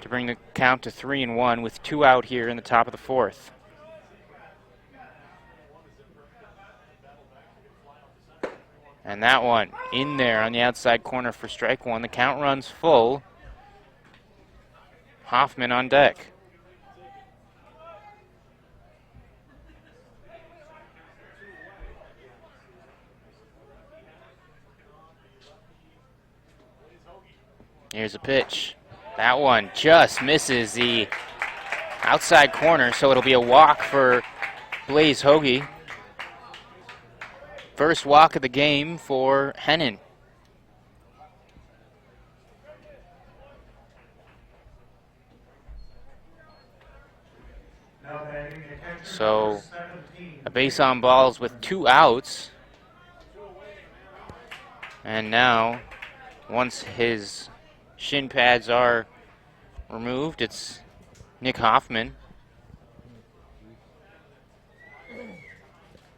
to bring the count to 3-1 with 2 out here in the top of the 4th. And that one in there on the outside corner for strike 1. The count runs full. Hoffman on deck. Here's a pitch. That one just misses the outside corner, so it'll be a walk for Blaze Hoagie. First walk of the game for Hennon. So a base on balls with 2 outs. And now, once his shin pads are removed, it's Nick Hoffman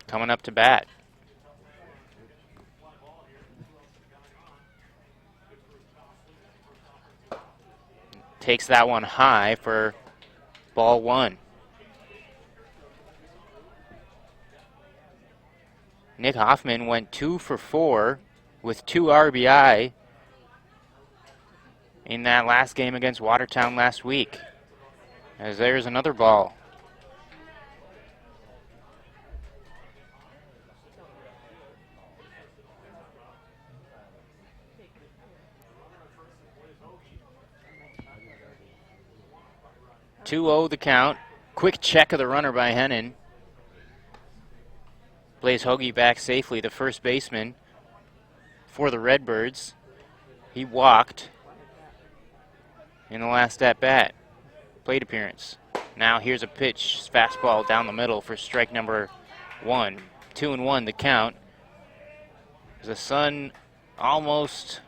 coming up to bat. Takes that one high for ball 1. Nick Hoffman went 2 for 4 with 2 RBI in that last game against Watertown last week. As there's another ball. (2-0) the count. Quick check of the runner by Hennon. Blaze Hoagie back safely, the first baseman for the Redbirds. He walked in the last at-bat, plate appearance. Now here's a pitch, fastball down the middle for strike number 1. 2-1 the count. The sun almost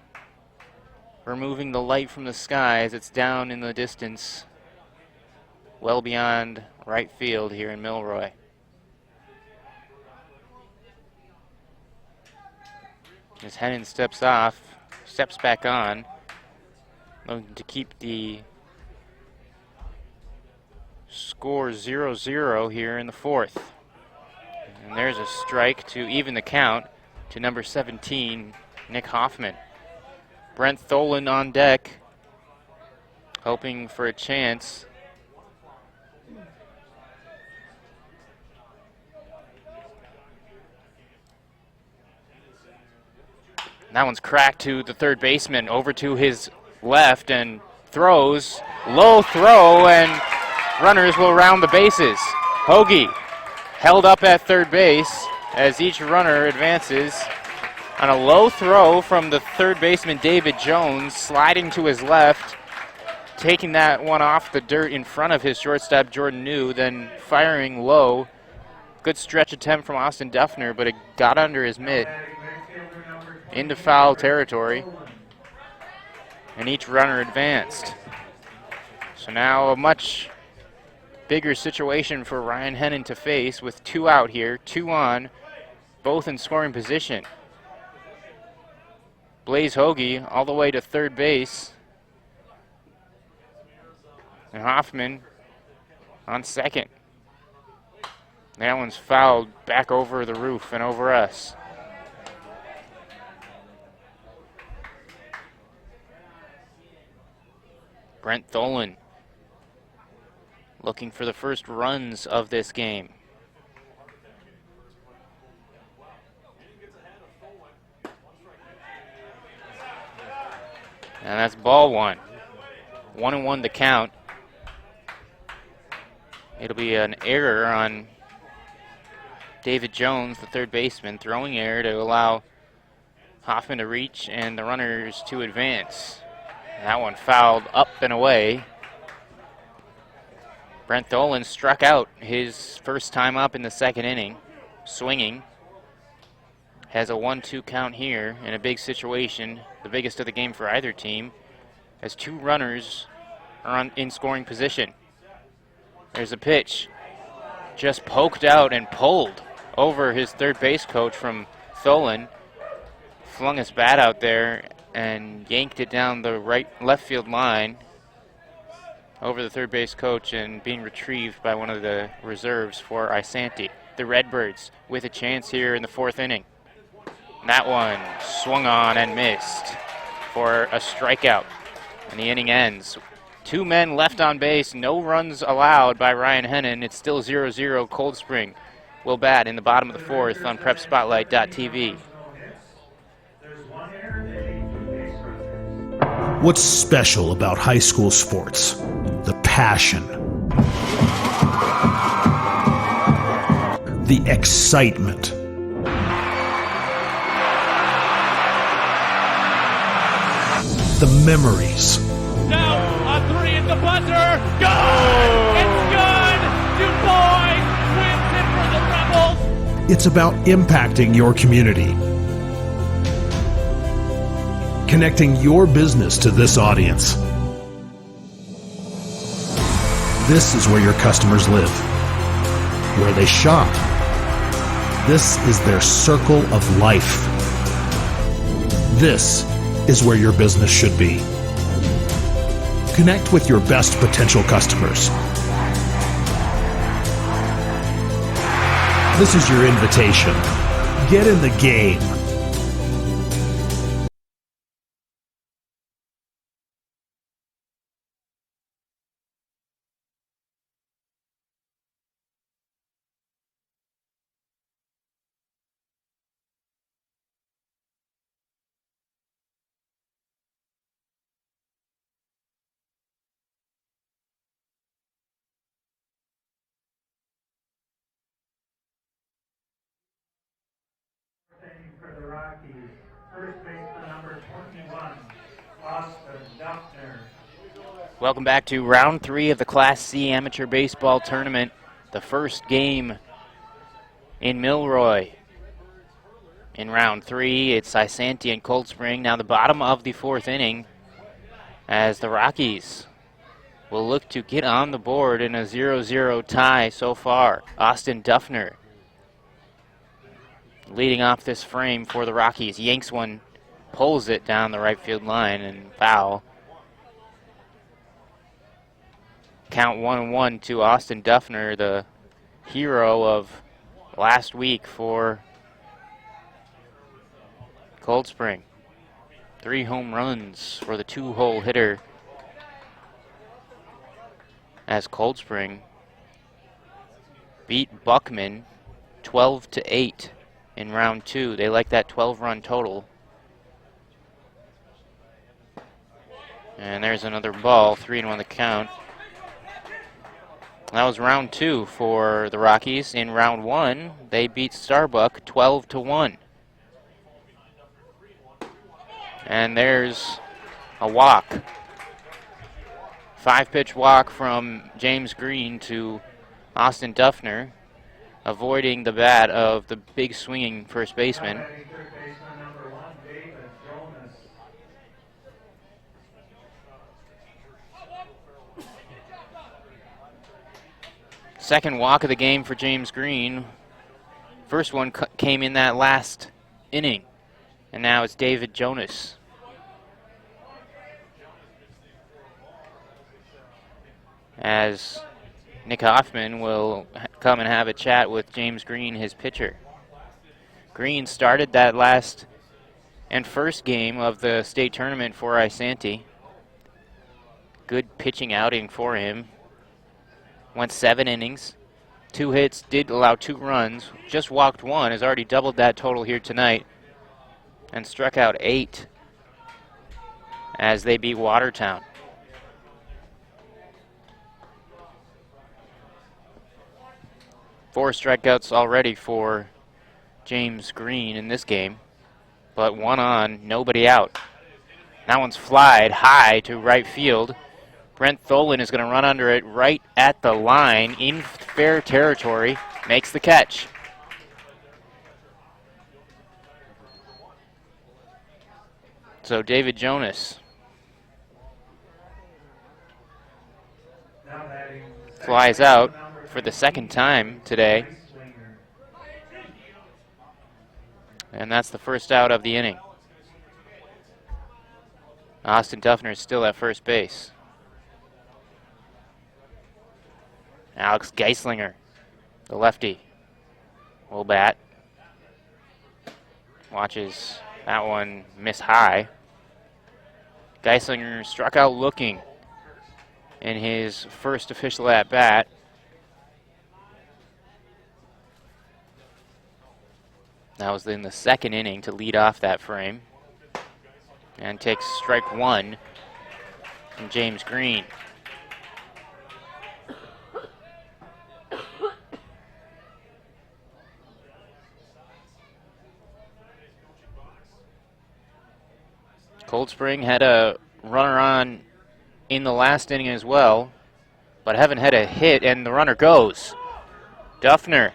removing the light from the sky as it's down in the distance, well beyond right field here in Milroy. As Hennon steps back on, looking to keep the score 0-0 here in the fourth. And there's a strike to even the count to number 17, Nick Hoffman. Brent Tholen on deck, hoping for a chance. That one's cracked to the third baseman, over to his left, and throws. Low throw, and runners will round the bases. Hoagie held up at third base as each runner advances on a low throw from the third baseman, David Jones, sliding to his left, taking that one off the dirt in front of his shortstop, Jordan New, then firing low. Good stretch attempt from Austin Duffner, but it got under his mitt into foul territory, and each runner advanced. So now a much bigger situation for Ryan Hennon to face with 2 out here, 2 on, both in scoring position. Blaze Hoagie all the way to third base, and Hoffman on second. That one's fouled back over the roof and over us. Brent Tholen looking for the first runs of this game. And that's ball 1. 1-1 the count. It'll be an error on David Jones, the third baseman, throwing error to allow Hoffman to reach and the runners to advance. That one fouled up and away. Brent Tholen struck out his first time up in the second inning, swinging. Has a 1-2 count here in a big situation, the biggest of the game for either team, as 2 runners are in scoring position. There's a pitch, just poked out and pulled over his third base coach from Tholen. Flung his bat out there and yanked it down the left field line over the third base coach, and being retrieved by one of the reserves for Isanti. The Redbirds with a chance here in the fourth inning. That one swung on and missed for a strikeout, and the inning ends. 2 men left on base, no runs allowed by Ryan Hennon. It's still 0-0 Cold Spring. Will bat in the bottom of the fourth on PrepSpotlight.tv. What's special about high school sports? The passion, the excitement, the memories. Now a 3 at the buzzer. Good! It's good! Du Bois wins it for the Rebels. It's about impacting your community, connecting your business to this audience. This is where your customers live, where they shop. This is their circle of life. This is where your business should be. Connect with your best potential customers. This is your invitation. Get in the game. For the Rockies, first baseman number 21, Austin Duffner. Welcome back to round 3 of the Class C Amateur Baseball Tournament, the first game in Milroy. In round 3, it's Isanti and Cold Spring. Now the bottom of the fourth inning as the Rockies will look to get on the board in a 0-0 tie so far. Austin Duffner leading off this frame for the Rockies. Yanks one, pulls it down the right field line, and foul. Count 1-1 to Austin Duffner, the hero of last week for Cold Spring. 3 home runs for the 2-hole hitter as Cold Spring beat Buckman 12-8 in round 2. They like that 12-run total. And there's another ball, 3-1 the count. That was round 2 for the Rockies. In round 1, they beat Starbuck 12-1. And there's a walk. 5-pitch walk from James Green to Austin Duffner, avoiding the bat of the big swinging first baseman. Second walk of the game for James Green. First one came in that last inning. And now it's David Jonas. As Nick Hoffman will come and have a chat with James Green, his pitcher. Green started that last and first game of the state tournament for Isanti. Good pitching outing for him. Went 7 innings, 2 hits, did allow 2 runs, just walked 1, has already doubled that total here tonight, and struck out 8 as they beat Watertown. Four strikeouts already for James Green in this game, but 1 on, nobody out. That one's flied high to right field. Brent Tholen is going to run under it right at the line in fair territory, makes the catch. So David Jonas flies out for the second time today. And that's the first out of the inning. Austin Duffner is still at first base. Alex Geislinger, the lefty, will bat. Watches that one miss high. Geislinger struck out looking in his first official at-bat. That was in the second inning to lead off that frame. And takes strike 1 from James Green. Cold Spring had a runner on in the last inning as well, but haven't had a hit, and the runner goes. Duffner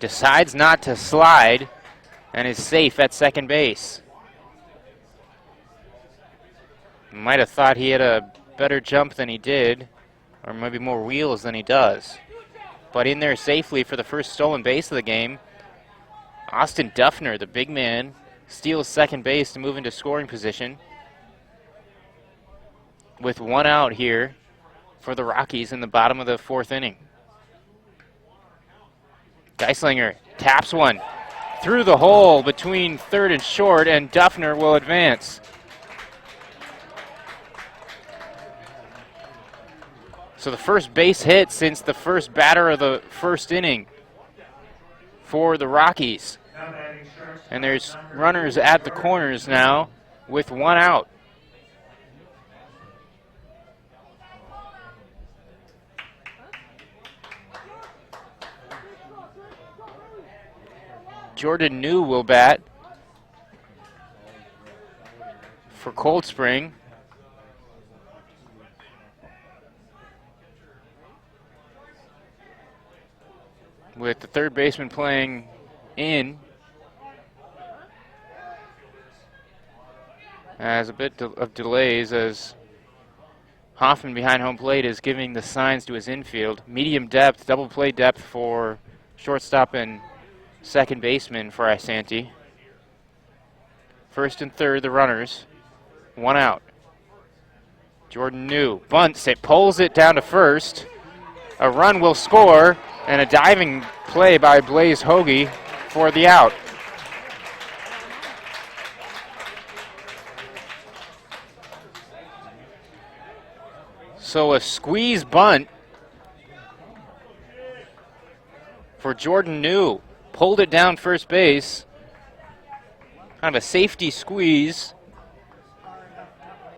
decides not to slide and is safe at second base. Might have thought he had a better jump than he did, or maybe more wheels than he does. But in there safely for the first stolen base of the game. Austin Duffner, the big man, steals second base to move into scoring position. With 1 out here for the Rockies in the bottom of the 4th inning. Geislinger taps one through the hole between third and short, and Duffner will advance. So the first base hit since the first batter of the first inning for the Rockies. And there's runners at the corners now with 1 out. Jordan New will bat for Cold Spring. With the third baseman playing in. As a bit of delays as Hoffman behind home plate is giving the signs to his infield. Medium depth, double play depth for shortstop and second baseman for Isanti. First and third, the runners. One out. Jordan New bunts it, pulls it down to first. A run will score, and a diving play by Blaze Hoagie for the out. So a squeeze bunt for Jordan New. Pulled it down first base. Kind of a safety squeeze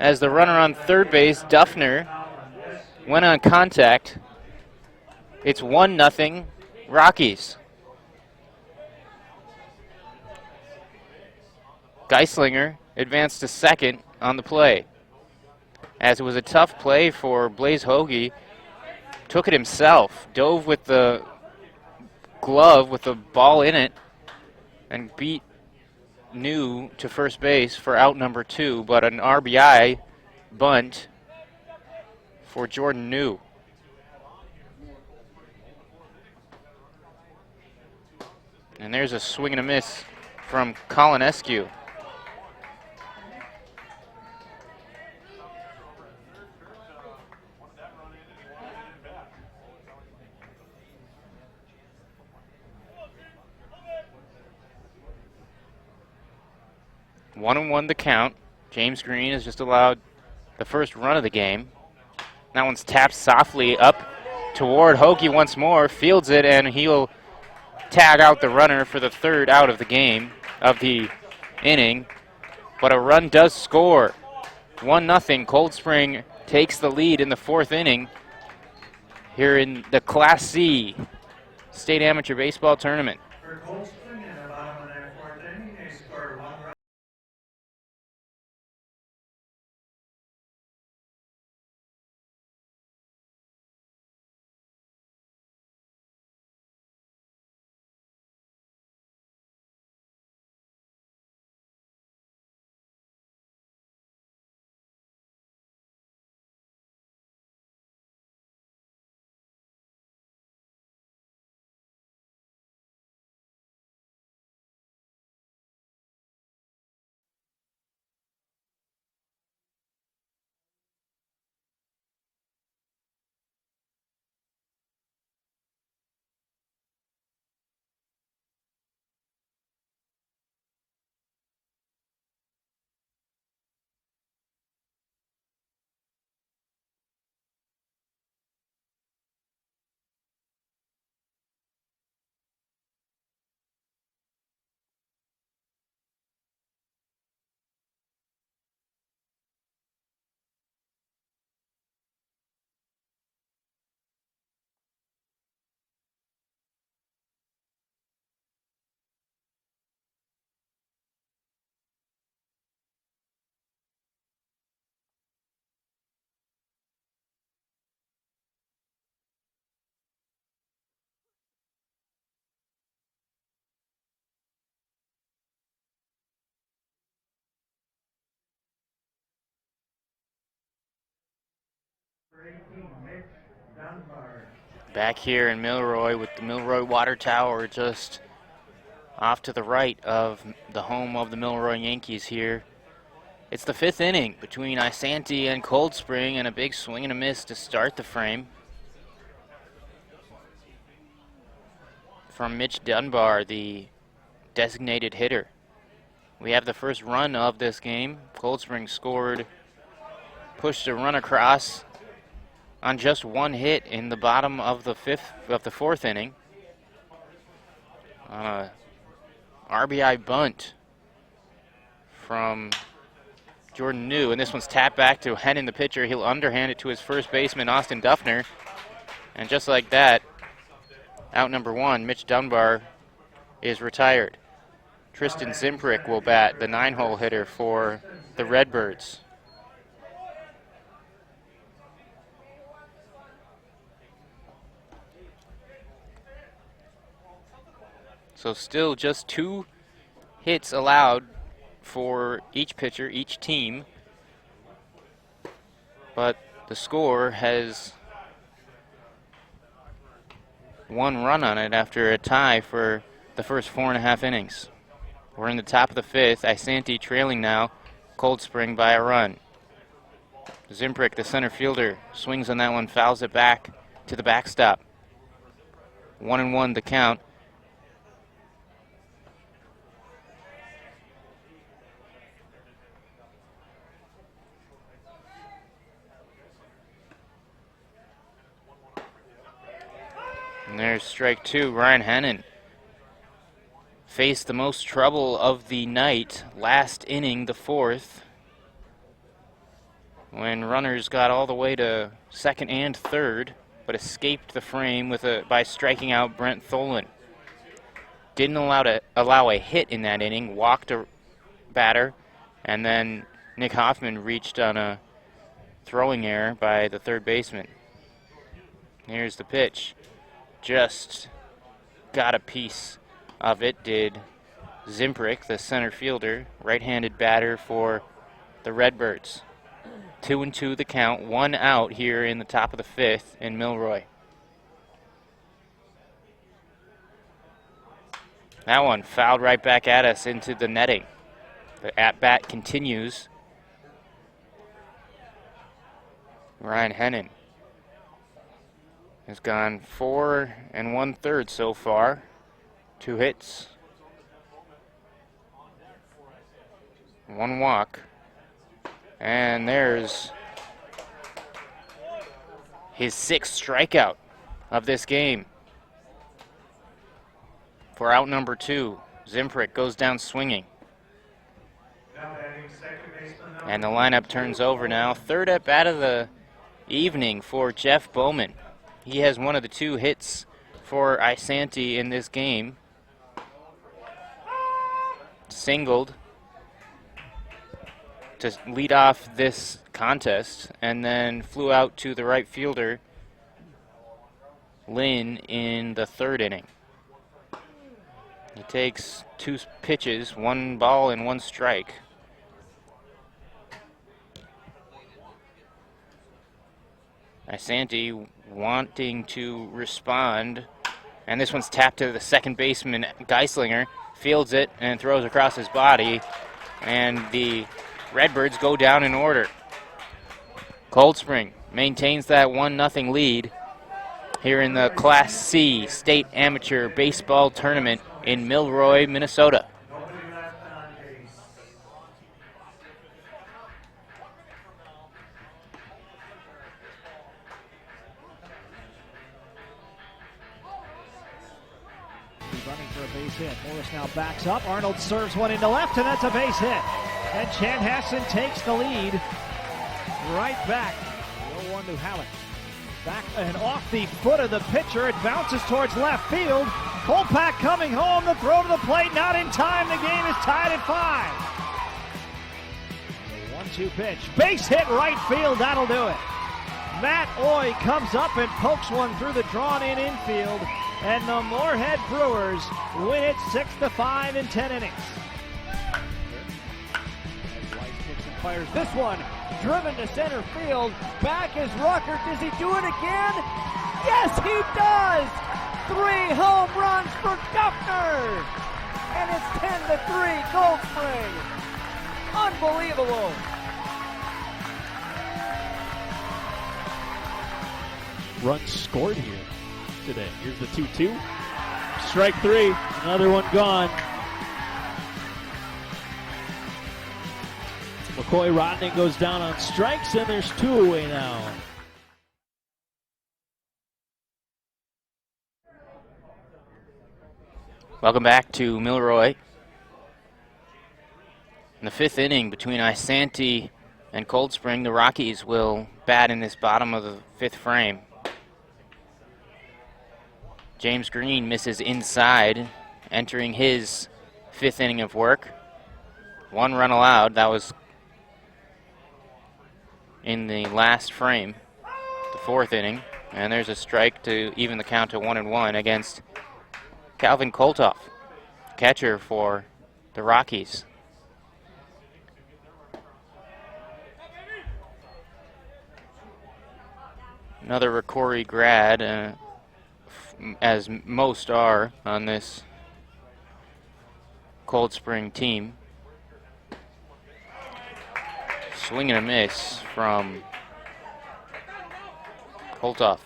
as the runner on third base, Duffner, went on contact. It's 1-0 Rockies. Geislinger advanced to second on the play. As it was a tough play for Blaze Hoagie, took it himself, dove with the glove with the ball in it, and beat New to first base for out number 2, but an RBI bunt for Jordan New. And there's a swing and a miss from Colin Eskew. One and one the count. James Green has just allowed the first run of the game. That one's tapped softly up toward Hoagie once more, fields it, and he'll tag out the runner for the third out of the game, of the inning. But a run does score. 1-0. Cold Spring takes the lead in the fourth inning here in the Class C State Amateur Baseball Tournament. For Cold Spring in the bottom of their fourth inning, they scored 1 run. Back here in Milroy with the Milroy Water Tower just off to the right of the home of the Milroy Yankees here. It's the fifth inning between Isanti and Cold Spring, and a big swing and a miss to start the frame from Mitch Dunbar, the designated hitter. We have the first run of this game. Cold Spring scored, pushed a run across on just one hit in the bottom of the fourth inning on a RBI bunt from Jordan New, and this one's tapped back to Hennon, the pitcher. He'll underhand it to his first baseman, Austin Duffner, and just like that, out number 1, Mitch Dunbar, is retired. Tristan Zimprick will bat, the 9-hole hitter for the Redbirds. So still just 2 hits allowed for each pitcher, each team. But the score has one run on it after a tie for the first 4.5 innings. We're in the top of the 5th. Isanti trailing now, Cold Spring by a run. Zimprick, the center fielder, swings on that one, fouls it back to the backstop. 1-1 the count. And there's strike 2. Ryan Hennon faced the most trouble of the night last inning, the 4th, when runners got all the way to 2nd and 3rd, but escaped the frame by striking out Brent Tholen. Didn't allow a hit in that inning, walked a batter, and then Nick Hoffman reached on a throwing error by the third baseman. Here's the pitch. Just got a piece of it, did Zimprick, the center fielder, right-handed batter for the Redbirds. 2-2 the count, 1 out here in the top of the 5th in Milroy. That one fouled right back at us into the netting. The at-bat continues. Ryan Hennon has gone 4 1/3 so far. 2 hits, 1 walk. And there's his 6th strikeout of this game. For out number 2, Zimprick goes down swinging. And the lineup turns over now. 3rd at bat of the evening for Jeff Bowman. He has one of the 2 hits for Isanti in this game. Singled to lead off this contest, and then flew out to the right fielder, Lynn, in the 3rd inning. He takes 2 pitches, 1 ball and 1 strike. Isanti wanting to respond, and this one's tapped to the second baseman, Geislinger, fields it and throws across his body, and the Redbirds go down in order. Cold Spring maintains that 1-0 lead here in the Class C State Amateur Baseball Tournament in Milroy, Minnesota. Running for a base hit. Morris now backs up. Arnold serves one into left, and that's a base hit. And Chanhassen takes the lead right back. 0-1 to Hallett. Back and off the foot of the pitcher. It bounces towards left field. Kolpak coming home. The throw to the plate, not in time. The game is tied at 5. The 1-2 pitch. Base hit right field. That'll do it. Matt Oy comes up and pokes one through the drawn-in infield. And the Moorhead Brewers win it 6-5 in 10 innings. Fires this one, driven to center field. Back is Rucker. Does he do it again? Yes, he does! 3 home runs for Duffner! And it's 10-3, Cold Spring. Unbelievable! Runs scored here today. Here's the 2-2. Strike 3, another one gone. McCoy Rodney goes down on strikes, and there's 2 away now. Welcome back to Milroy. In the 5th inning between Isanti and Cold Spring, the Rockies will bat in this bottom of the 5th frame. James Green misses inside, entering his 5th inning of work. 1 run allowed. That was in the last frame, the 4th inning. And there's a strike to even the count to 1-1 against Calvin Koltoff, catcher for the Rockies. Another Rocori grad, as most are on this Cold Spring team. Swing and a miss from Koltoff.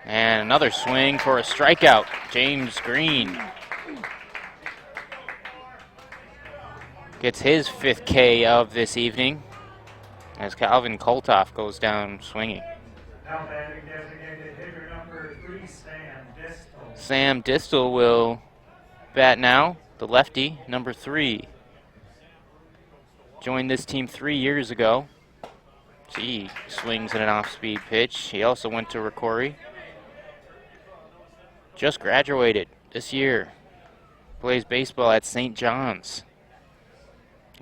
And another swing for a strikeout. James Green gets his 5th K of this evening as Calvin Koltoff goes down swinging. Now batting designated hitter number 3, Sam Distel. Sam Distel will bat now, the lefty, number 3. Joined this team 3 years ago. He swings at an off-speed pitch. He also went to Rocori. Just graduated this year. Plays baseball at St. John's.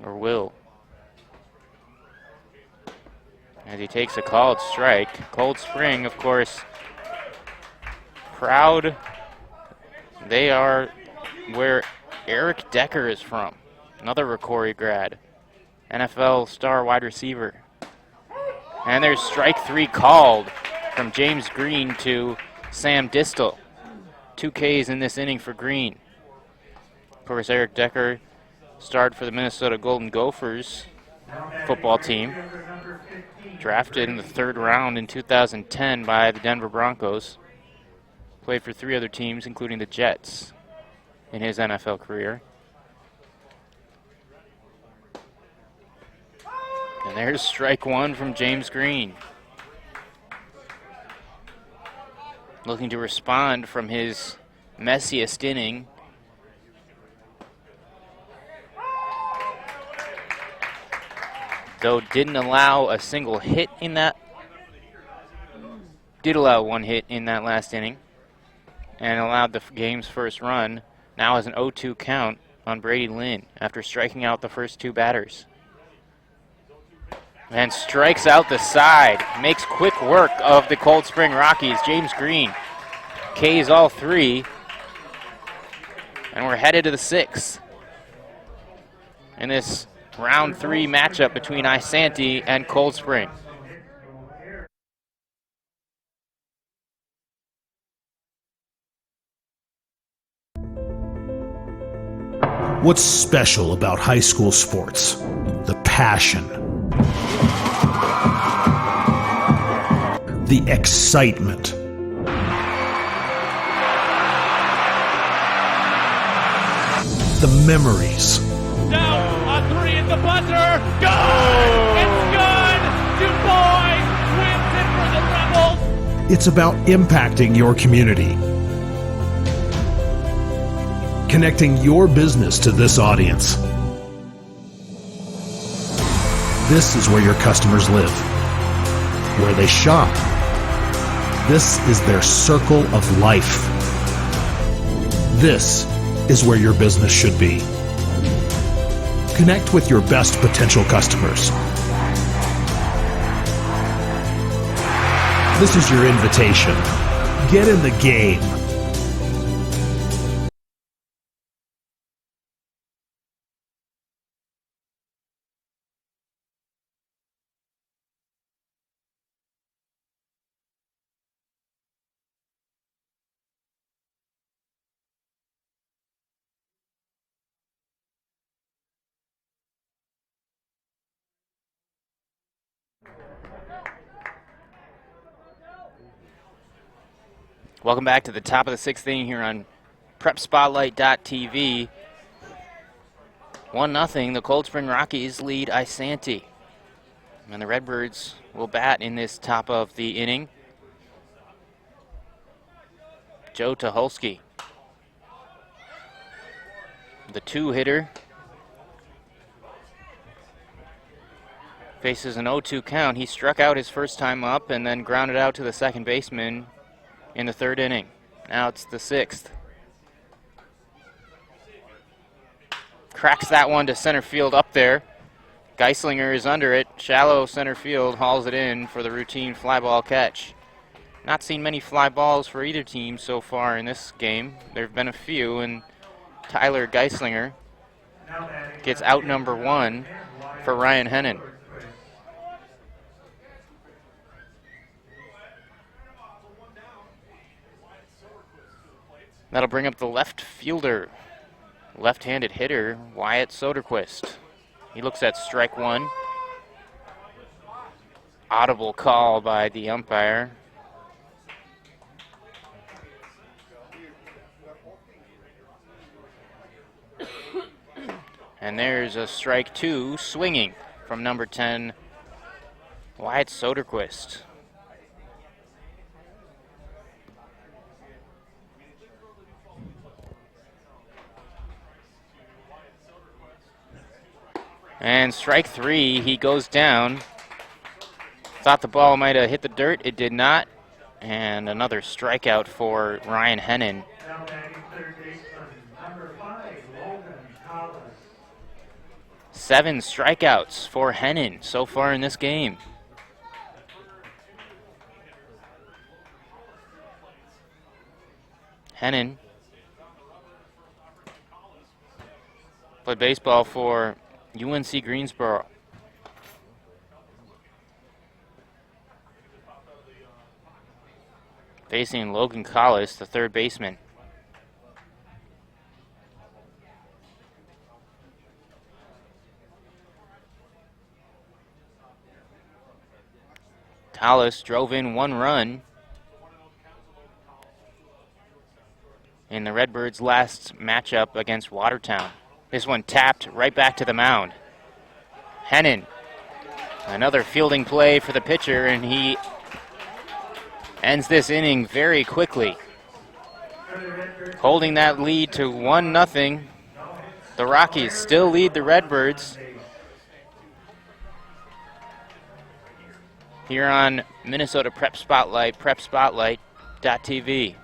Or will. As he takes a called strike. Cold Spring, of course, proud. They are where Eric Decker is from. Another Rocori grad. NFL star wide receiver. And there's strike 3 called from James Green to Sam Distel. 2 Ks in this inning for Green. Of course, Eric Decker starred for the Minnesota Golden Gophers football team. Drafted in the 3rd round in 2010 by the Denver Broncos. Played for 3 other teams, including the Jets, in his NFL career. And there's strike 1 from James Green. Looking to respond from his messiest inning. Though didn't allow a single hit in that. Did allow 1 hit in that last inning. And allowed the game's first run. Now has an 0-2 count on Brady Lynn after striking out the first 2 batters. And strikes out the side. Makes quick work of the Cold Spring Rockies. James Green Ks all 3. And we're headed to the 6th. In this round 3 matchup between Isanti and Cold Spring. What's special about high school sports? The passion. The excitement. The memories. Down on 3 at the buzzer. Good! It's good! Du Bois wins it for the Rebels. It's about impacting your community. Connecting your business to this audience. This is where your customers live, where they shop. This is their circle of life. This is where your business should be. Connect with your best potential customers. This is your invitation. Get in the game. Welcome back to the top of the 6th inning here on PrepSpotlight.tv. 1-0, the Cold Spring Rockies lead Isanti. And the Redbirds will bat in this top of the inning. Joe Tucholsky, the 2-hitter, faces an 0-2 count. He struck out his first time up and then grounded out to the second baseman in the 3rd inning. Now it's the 6th. Cracks that one to center field up there. Geislinger is under it. Shallow center field hauls it in for the routine fly ball catch. Not seen many fly balls for either team so far in this game. There have been a few, and Tyler Geislinger gets out number 1 for Ryan Hennon. That'll bring up the left fielder, left-handed hitter, Wyatt Soderquist. He looks at strike 1. Audible call by the umpire. And there's a strike 2 swinging from number 10, Wyatt Soderquist. And strike 3, he goes down. Thought the ball might have hit the dirt, it did not. And another strikeout for Ryan Hennon. Now batting third baseman, number 5, Logan Collis. 7 strikeouts for Hennon so far in this game. Hennon played baseball for UNC Greensboro. Facing Logan Collis, the third baseman. Collis drove in 1 run in the Redbirds' last matchup against Watertown. This one tapped right back to the mound. Hennon, another fielding play for the pitcher, and he ends this inning very quickly. Holding that lead to 1-0. The Rockies still lead the Redbirds here on Minnesota Prep Spotlight, prepspotlight.tv.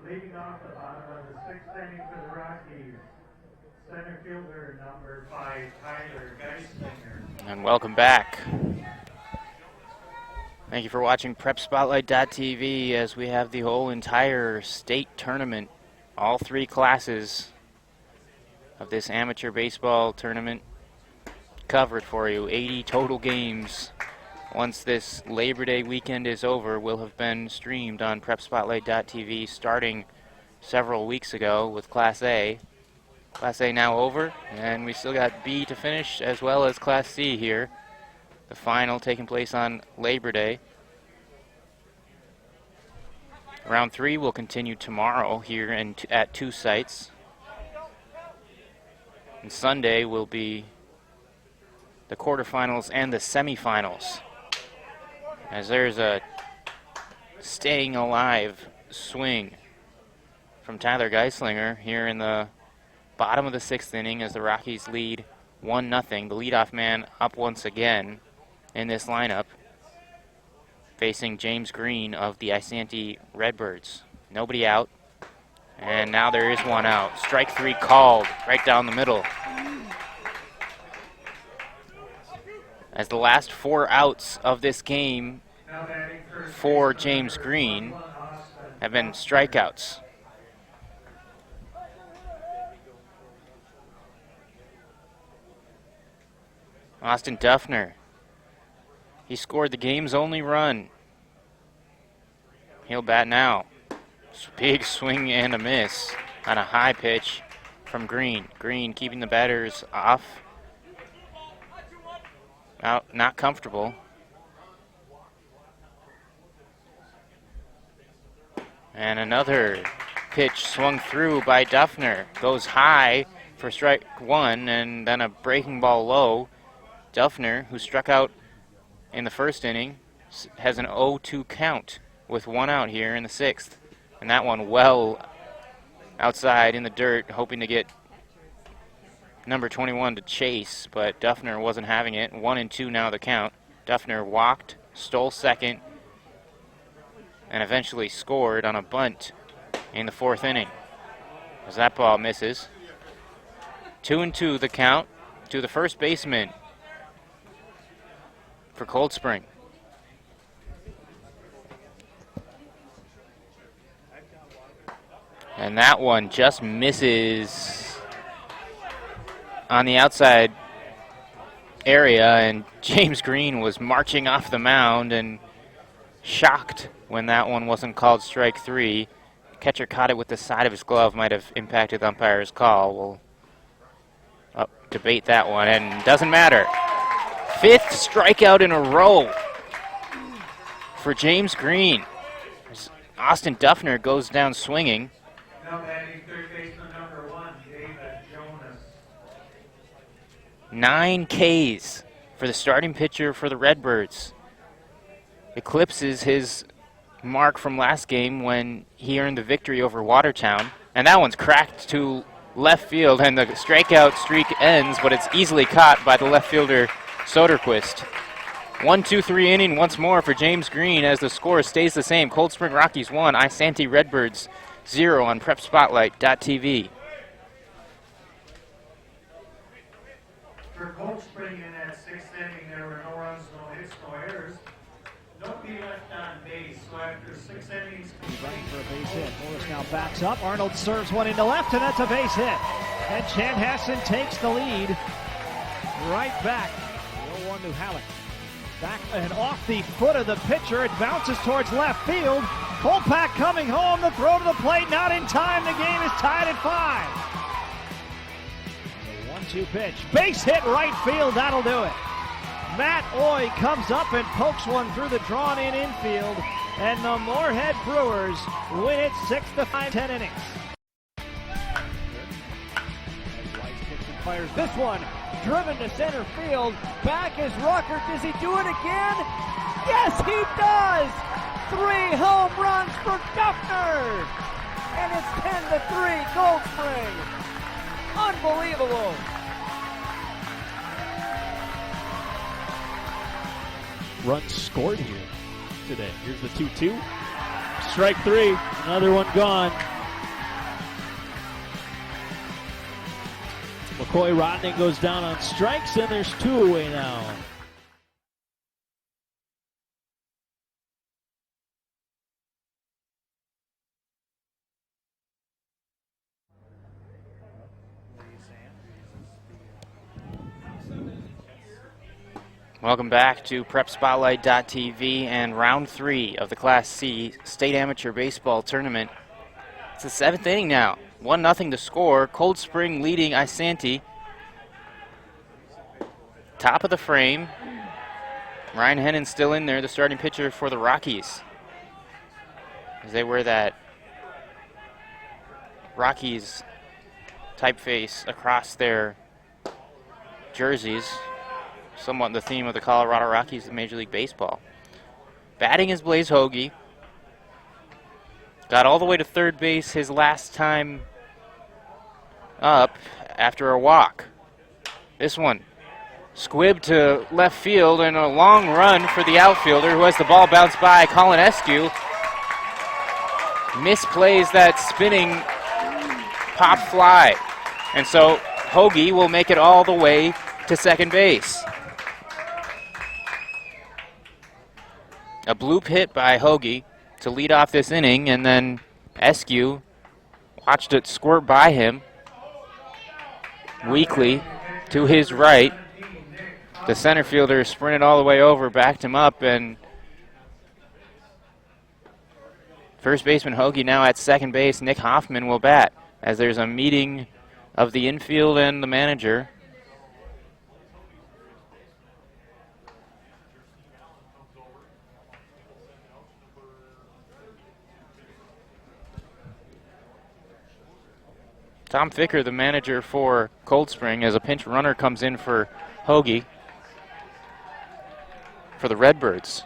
Leading off the bottom of the 6th inning for the Rockies, center fielder number 5, Tyler Geislinger. And welcome back. Thank you for watching PrepSpotlight.tv as we have the whole entire state tournament, all 3 classes of this amateur baseball tournament covered for you. 80 total games. Once this Labor Day weekend is over, will have been streamed on PrepSpotlight.tv starting several weeks ago with Class A. Class A now over, and we still got B to finish as well as Class C here. The final taking place on Labor Day. Round 3 will continue tomorrow here at 2 sites. And Sunday will be the quarterfinals and the semifinals, as there's a staying alive swing from Tyler Geislinger here in the bottom of the 6th inning as the Rockies lead 1-0. The leadoff man up once again in this lineup, facing James Green of the Isanti Redbirds. Nobody out, and now there is 1 out. Strike 3 called right down the middle, as the last 4 outs of this game for James Green have been strikeouts. Austin Duffner He scored the game's only run. He'll bat now. Big swing and a miss on a high pitch from Green. Green keeping the batters off. Out, not comfortable. And another pitch swung through by Duffner. Goes high for strike one, and then a breaking ball low. Duffner, who struck out in the first inning, has an 0-2 count with one out here in the sixth. And that one well outside in the dirt, hoping to get number 21 to chase, but Duffner wasn't having it. 1-2 now the count. Duffner walked, stole second, and eventually scored on a bunt in the fourth inning, as that ball misses. 2-2 the count to the first baseman for Cold Spring. And that one just misses on the outside area, and James Green was marching off the mound and shocked when that one wasn't called strike three. Catcher caught it with the side of his glove, might have impacted the umpire's call. We'll debate that one, and doesn't matter. Fifth strikeout in a row for James Green. Austin Duffner goes down swinging. Now batting third baseman number 1, David Jonas. 9 Ks for the starting pitcher for the Redbirds. Eclipses his mark from last game when he earned the victory over Watertown. And that one's cracked to left field, and the strikeout streak ends, but it's easily caught by the left fielder Soderquist. 1-2-3 inning once more for James Green as the score stays the same. Cold Spring Rockies 1, Isanti Redbirds 0 on PrepSpotlight.tv. For Cold Spring in that sixth inning, there were no runs, no hits, no errors. Nobody left on base, so after 6 innings... Running for a base hit. Morris now backs up. Arnold serves one into left, and that's a base hit. And Chanhassen takes the lead right back. 0-1 to Halleck. Back and off the foot of the pitcher. It bounces towards left field. Kolpak coming home. The throw to the plate, not in time. The game is tied at 5. The 1-2 pitch. Base hit right field. That'll do it. Matt Oy comes up and pokes one through the drawn-in infield, and the Moorhead Brewers win it 6-5, 10 innings. Weiss kicks and fires this one, driven to center field. Back is Rucker. Does he do it again? Yes, he does! 3 home runs for Duffner, and it's 10-3, Cold Spring. Unbelievable. Runs scored here today. Here's the 2-2. Strike three. Another one gone. McCoy Rodney goes down on strikes, and there's 2 away now. Welcome back to PrepSpotlight.tv and round 3 of the Class C State Amateur Baseball Tournament. It's the 7th inning now. 1-0 to score. Cold Spring leading Isanti. Top of the frame. Ryan Hennon still in there, the starting pitcher for the Rockies, as they wear that Rockies typeface across their jerseys. Somewhat the theme of the Colorado Rockies in Major League Baseball. Batting is Blaze Hoagie. Got all the way to third base his last time up after a walk. This one squibbed to left field, and a long run for the outfielder who has the ball bounced by Colin Eskew. Misplays that spinning pop fly. And so Hoagie will make it all the way to second base. A bloop hit by Hoagie to lead off this inning, and then Eskew watched it squirt by him weakly to his right. The center fielder sprinted all the way over, backed him up, and first baseman Hoagie now at second base. Nick Hoffman will bat as there's a meeting of the infield and the manager. Tom Ficker, the manager for Cold Spring, as a pinch runner comes in for Hoagie for the Redbirds.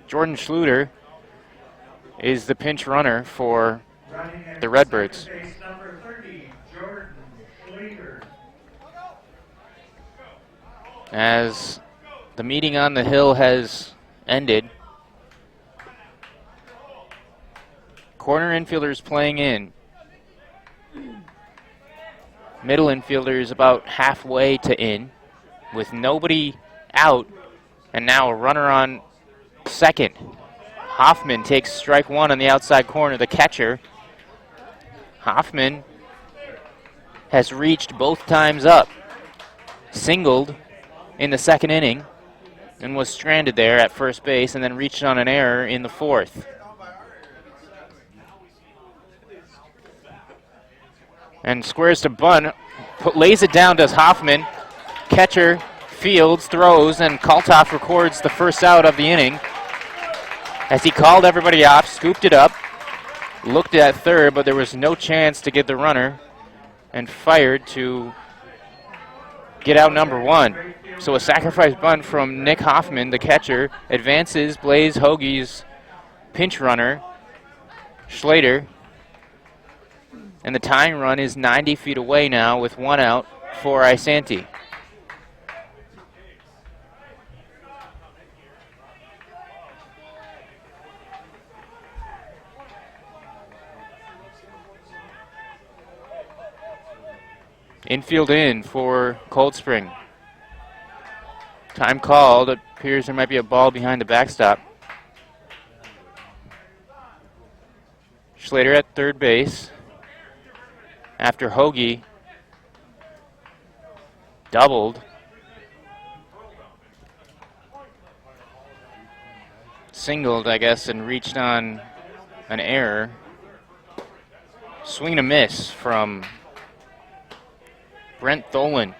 Jordan Schluter is the pinch runner for the Redbirds. Number 30, Jordan Schluter. As the meeting on the hill has ended, corner infielders playing in. Middle infielders about halfway to in with nobody out, and now a runner on second. Hoffman takes strike one on the outside corner, the catcher. Hoffman has reached both times up, singled in the second inning, and was stranded there at first base, and then reached on an error in the fourth. And squares to bunt, lays it down, does Hoffman. Catcher fields, throws, and Kaltoff records the first out of the inning as he called everybody off, scooped it up, looked at third, but there was no chance to get the runner, and fired to get out number one. So a sacrifice bunt from Nick Hoffman, the catcher, advances Blaze Hoagie's pinch runner, Schlater. And the tying run is 90 feet away now with one out for Isanti. Infield in for Cold Spring. Time called. It appears there might be a ball behind the backstop. Schlater at third base after Hoagie doubled. Singled, I guess, and reached on an error. Swing and a miss from Brent Tholen,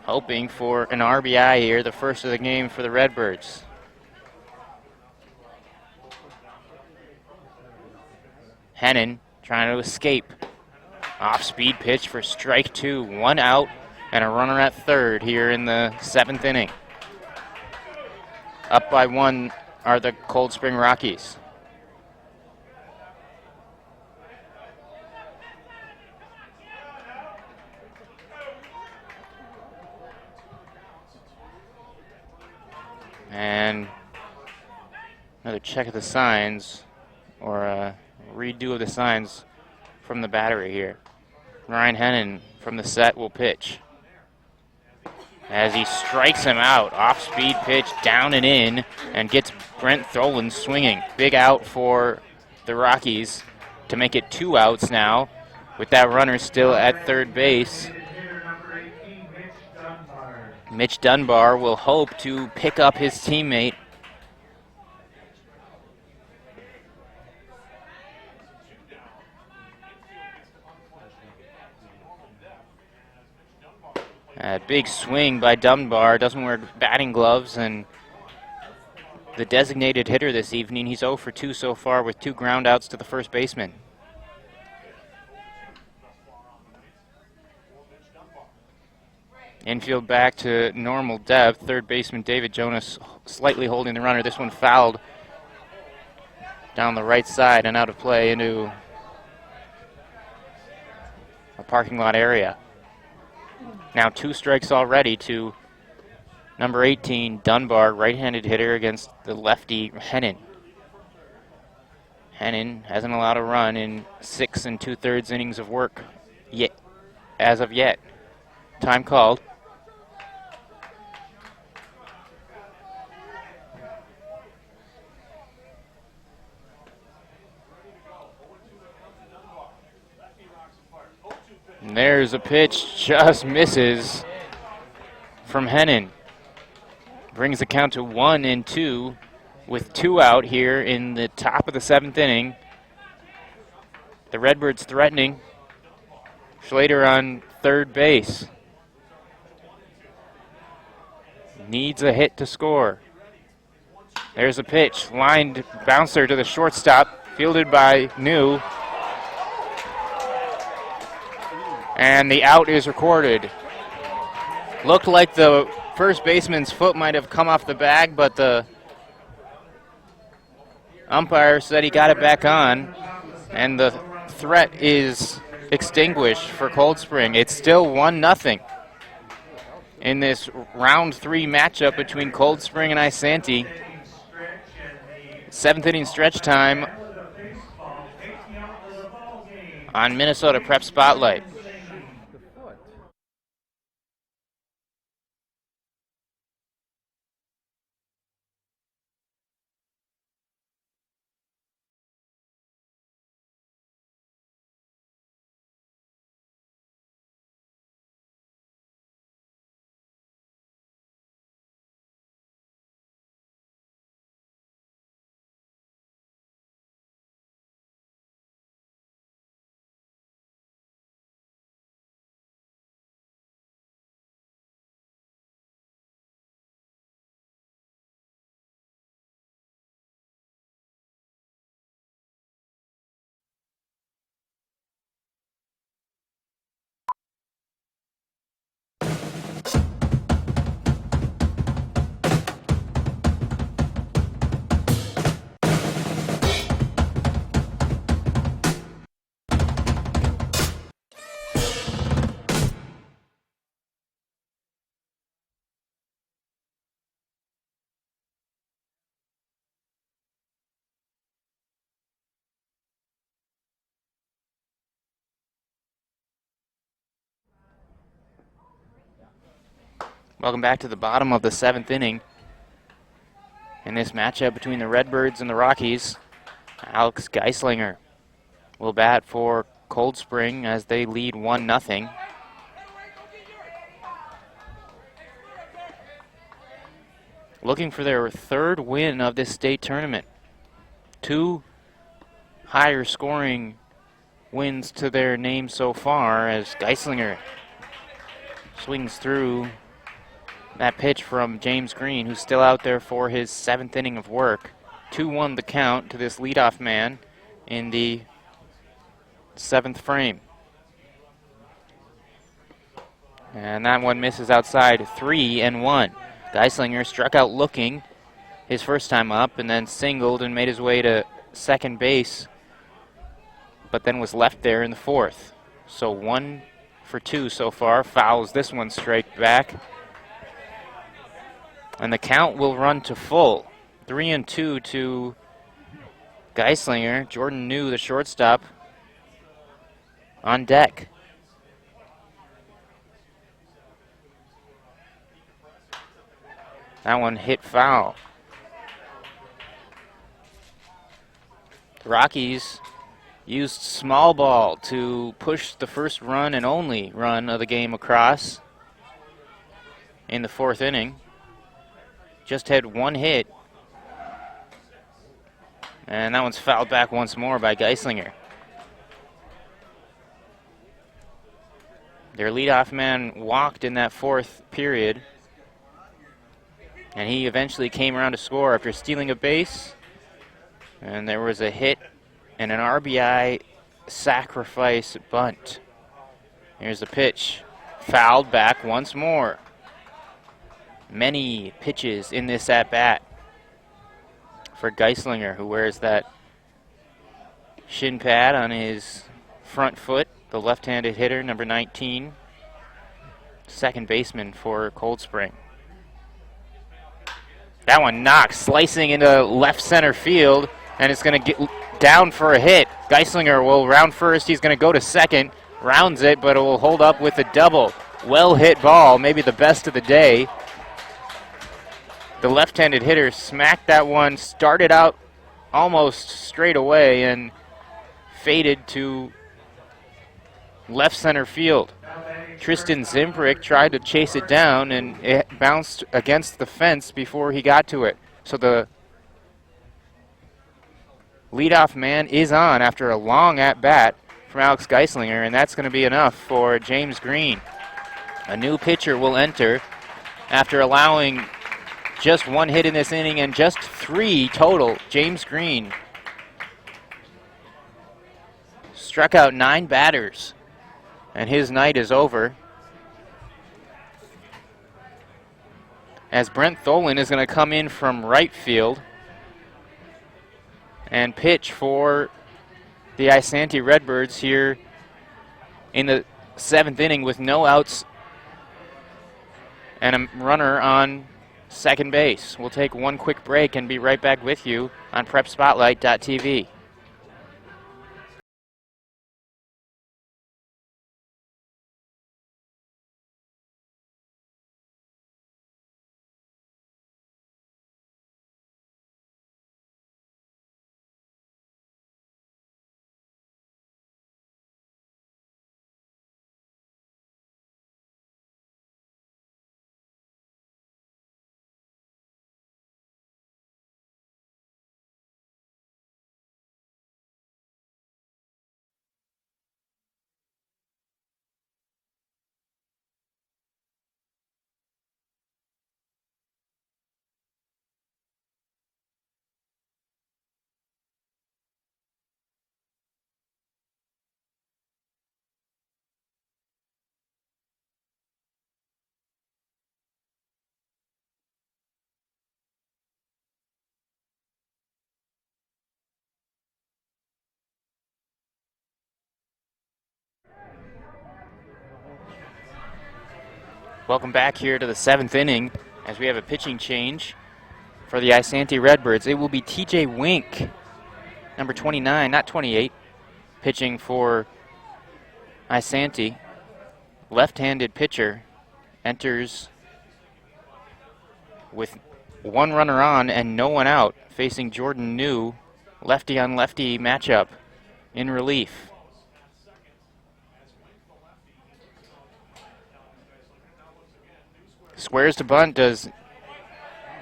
hoping for an RBI here, the first of the game for the Redbirds. Hennon trying to escape. Off-speed pitch for strike two, one out, and a runner at third here in the seventh inning. Up by one are the Cold Spring Rockies. And another check of the signs, or a redo of the signs from the battery here. Ryan Hennon from the set will pitch as he strikes him out. Off-speed pitch down and in, and gets Brent Tholen swinging. Big out for the Rockies to make it 2 outs now, with that runner still at third base. Mitch Dunbar will hope to pick up his teammate. A big swing by Dunbar, doesn't wear batting gloves, and the designated hitter this evening. He's 0 for 2 so far with 2 ground outs to the first baseman. Infield back to normal depth. Third baseman David Jonas slightly holding the runner. This one fouled down the right side and out of play into a parking lot area. Now 2 strikes already to number 18, Dunbar, right-handed hitter against the lefty Hennon. Hennon hasn't allowed a run in 6 2/3 innings of work yet, as of yet. Time called. And there's a pitch, just misses from Hennon. Brings the count to 1-2 with 2 out here in the top of the 7th inning. The Redbirds threatening. Schlater on third base. Needs a hit to score. There's a pitch, lined bouncer to the shortstop, fielded by New. And the out is recorded. Looked like the first baseman's foot might have come off the bag, but the umpire said he got it back on, and the threat is extinguished for Cold Spring. It's still 1-0 in this round 3 matchup between Cold Spring and Isanti. 7th inning stretch time on Minnesota Prep Spotlight. Welcome back to the bottom of the 7th inning. In this matchup between the Redbirds and the Rockies, Alex Geislinger will bat for Cold Spring as they lead 1-0. Looking for their 3rd win of this state tournament. 2 higher scoring wins to their name so far as Geislinger swings through that pitch from James Green, who's still out there for his 7th inning of work. 2-1 the count to this leadoff man in the 7th frame. And that one misses outside, 3-1. Geislinger struck out looking his first time up and then singled and made his way to second base, but then was left there in the 4th. So 1 for 2 so far. Fouls this one straight back. And the count will run to full. 3-2 to Geislinger. Jordan New, the shortstop, on deck. That one hit foul. The Rockies used small ball to push the first run and only run of the game across in the 4th inning. Just had 1 hit. And that one's fouled back once more by Geislinger. Their leadoff man walked in that 4th period. And he eventually came around to score after stealing a base. And there was a hit and an RBI sacrifice bunt. Here's the pitch. Fouled back once more. Many pitches in this at-bat for Geislinger, who wears that shin pad on his front foot, the left-handed hitter, number 19, second baseman for Cold Spring. That one knocked, slicing into left center field, and it's going to get down for a hit. Geislinger will round first. He's going to go to second, rounds it, but it will hold up with a double. Well-hit ball, maybe the best of the day. The left-handed hitter smacked that one, started out almost straight away and faded to left center field. Tristan Zimbrick tried to chase it down, and it bounced against the fence before he got to it. So the leadoff man is on after a long at-bat from Alex Geislinger, and that's going to be enough for James Green. A new pitcher will enter after allowing just one hit in this inning and just 3 total. James Green struck out 9 batters, and his night is over. As Brent Tholen is going to come in from right field and pitch for the Isanti Redbirds here in the 7th inning with no outs and a runner on second base. We'll take one quick break and be right back with you on PrepSpotlight.tv. Welcome back here to the 7th inning as we have a pitching change for the Isanti Redbirds. It will be TJ Wink, number 29, not 28, pitching for Isanti. Left-handed pitcher enters with 1 runner on and no one out, facing Jordan New, lefty-on-lefty matchup in relief. Squares to bunt does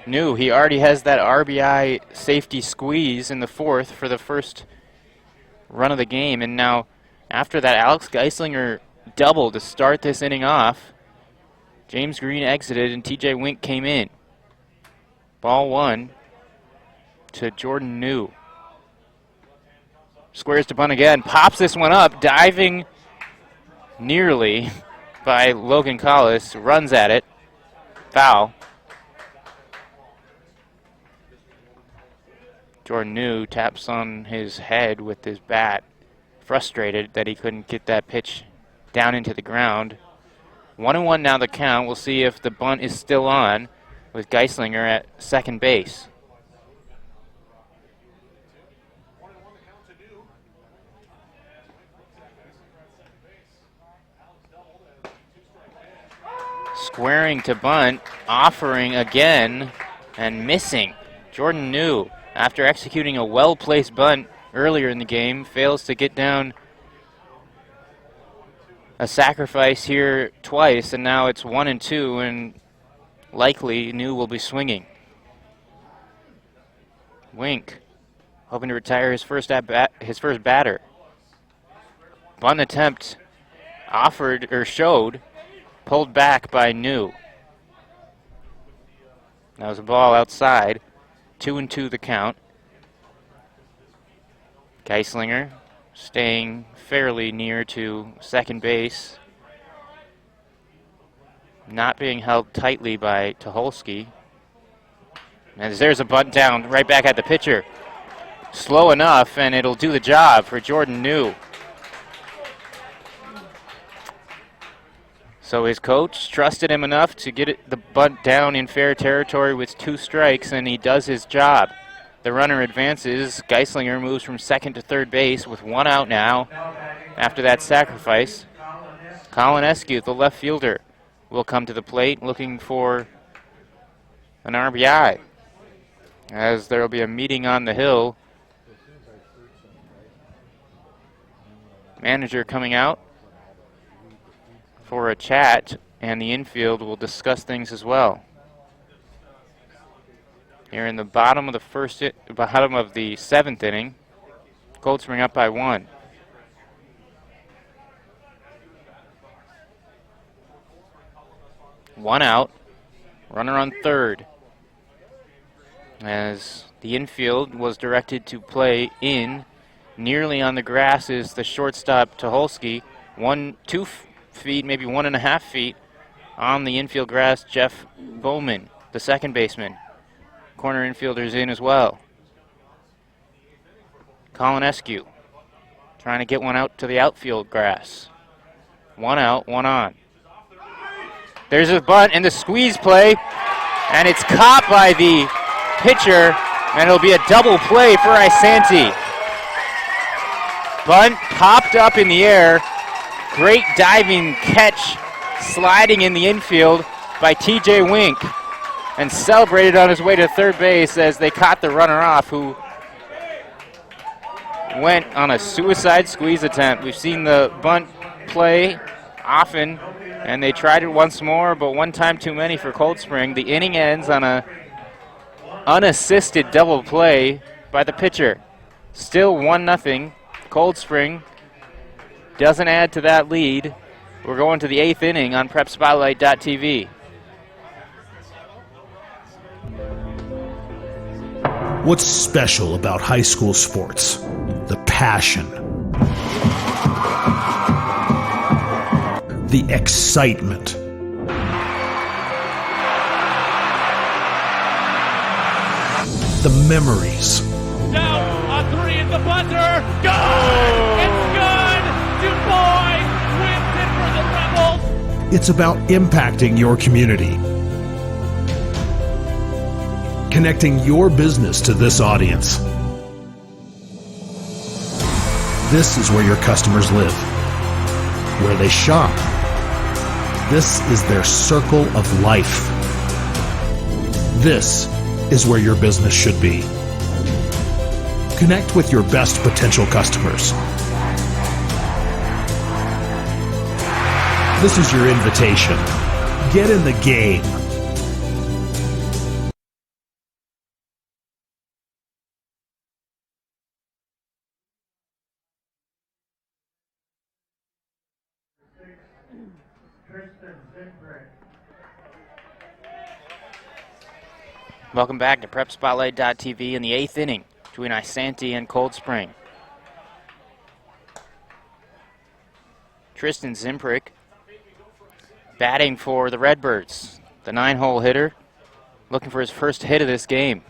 New. He already has that RBI safety squeeze in the 4th for the first run of the game. And now, after that Alex Geislinger double to start this inning off, James Green exited and TJ Wink came in. Ball 1 to Jordan New. Squares to bunt again. Pops this one up, diving nearly by Logan Collis. Runs at it. Foul. Jordan New taps on his head with his bat, frustrated that he couldn't get that pitch down into the ground. 1-1 now the count. We'll see if the bunt is still on with Geislinger at second base. Squaring to bunt, offering again, and missing. Jordan New, after executing a well-placed bunt earlier in the game, fails to get down a sacrifice here twice, and now it's 1-2, and likely New will be swinging. Wink, hoping to retire his first batter. Bunt attempt offered or showed. Pulled back by New. That was a ball outside. 2-2 the count. Geislinger staying fairly near to second base. Not being held tightly by Tucholsky. As there's a bunt down right back at the pitcher. Slow enough, and it'll do the job for Jordan New. So his coach trusted him enough to get the bunt down in fair territory with 2 strikes, and he does his job. The runner advances. Geislinger moves from second to third base with 1 out now after that sacrifice. Colin Eskew, the left fielder, will come to the plate looking for an RBI, as there will be a meeting on the hill. Manager coming out for a chat, and the infield will discuss things as well. Here in the bottom of the seventh inning, Cold Spring up by 1. One out, runner on third. As the infield was directed to play in, nearly on the grass is the shortstop Tucholsky. 2 feet, maybe 1.5 feet on the infield grass, Jeff Bowman, the second baseman. Corner infielder's in as well. Colin Eskew trying to get one out to the outfield grass. One out, one on. There's a bunt and the squeeze play, and it's caught by the pitcher, and it'll be a double play for Isanti. Bunt popped up in the air. Great diving catch, sliding in the infield by TJ Wink, and celebrated on his way to third base as they caught the runner off, who went on a suicide squeeze attempt. We've seen the bunt play often, and they tried it once more, but one time too many for Cold Spring. The inning ends on a unassisted double play by the pitcher. Still 1-0. Cold Spring doesn't add to that lead. We're going to the 8th inning on PrepSpotlight.tv. What's special about high school sports? The passion, the excitement, the memories. Down on 3 in the buzzer. Good! It's good! Du Bois wins it for the Rebels. It's about impacting your community, connecting your business to this audience. This is where your customers live, where they shop. This is their circle of life. This is where your business should be. Connect with your best potential customers. This is your invitation. Get in the game. Welcome back to PrepSpotlight.tv in the 8th inning between Isanti and Cold Spring. Tristan Zimprick batting for the Redbirds, the 9-hole hitter, looking for his first hit of this game